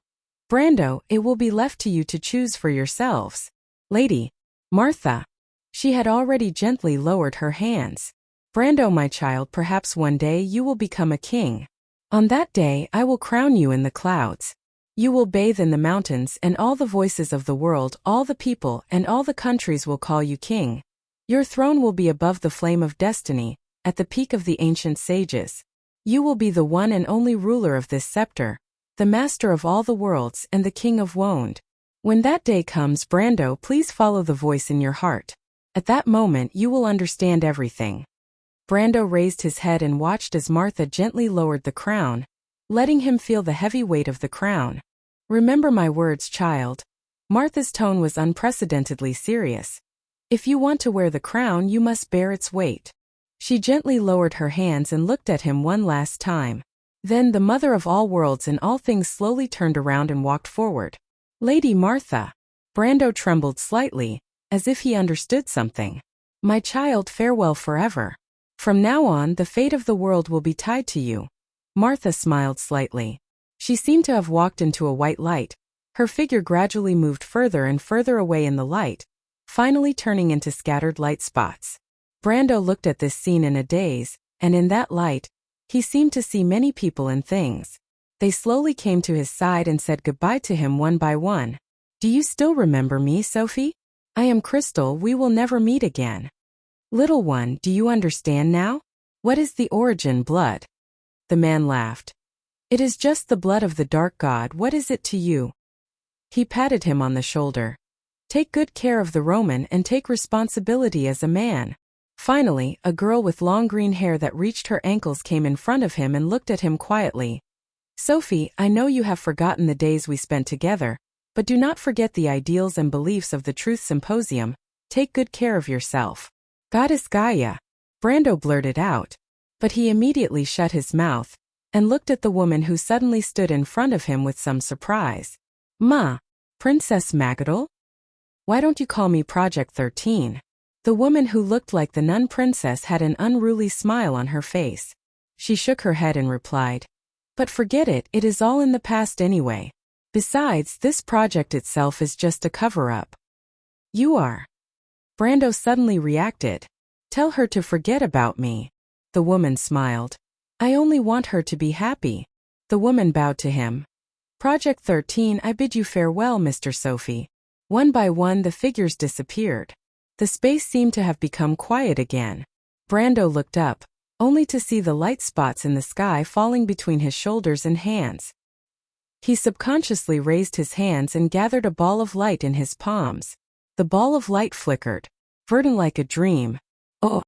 Brando, it will be left to you to choose for yourselves. Lady Martha. She had already gently lowered her hands. Brando, my child, perhaps one day you will become a king. On that day I will crown you in the clouds. You will bathe in the mountains, and all the voices of the world, all the people, and all the countries will call you king. Your throne will be above the flame of destiny, at the peak of the ancient sages. You will be the one and only ruler of this scepter, the master of all the worlds and the king of Woned. When that day comes, Brando, please follow the voice in your heart. At that moment you will understand everything. Brando raised his head and watched as Martha gently lowered the crown, letting him feel the heavy weight of the crown. Remember my words, child. Martha's tone was unprecedentedly serious. If you want to wear the crown, you must bear its weight. She gently lowered her hands and looked at him one last time. Then the mother of all worlds and all things slowly turned around and walked forward. Lady Martha. Brando trembled slightly, as if he understood something. My child, farewell forever. From now on, the fate of the world will be tied to you. Martha smiled slightly. She seemed to have walked into a white light. Her figure gradually moved further and further away in the light, finally turning into scattered light spots. Brando looked at this scene in a daze, and in that light, he seemed to see many people and things. They slowly came to his side and said goodbye to him one by one. Do you still remember me, Sophie? I am Crystal, we will never meet again. Little one, do you understand now? What is the origin blood? The man laughed. It is just the blood of the dark god, what is it to you? He patted him on the shoulder. Take good care of the Roman and take responsibility as a man. Finally, a girl with long green hair that reached her ankles came in front of him and looked at him quietly. Sophie, I know you have forgotten the days we spent together, but do not forget the ideals and beliefs of the Truth Symposium. Take good care of yourself. Goddess Gaia. Brando blurted out, but he immediately shut his mouth and looked at the woman who suddenly stood in front of him with some surprise. Ma, Princess Magadol? Why don't you call me Project 13? The woman who looked like the nun princess had an unruly smile on her face. She shook her head and replied, but forget it, it is all in the past anyway. Besides, this project itself is just a cover-up. You are. Brando suddenly reacted. Tell her to forget about me. The woman smiled. I only want her to be happy. The woman bowed to him. Project 13, I bid you farewell, Mr. Sophie. One by one the figures disappeared. The space seemed to have become quiet again. Brando looked up, only to see the light spots in the sky falling between his shoulders and hands. He subconsciously raised his hands and gathered a ball of light in his palms. The ball of light flickered, verdant like a dream. Oh,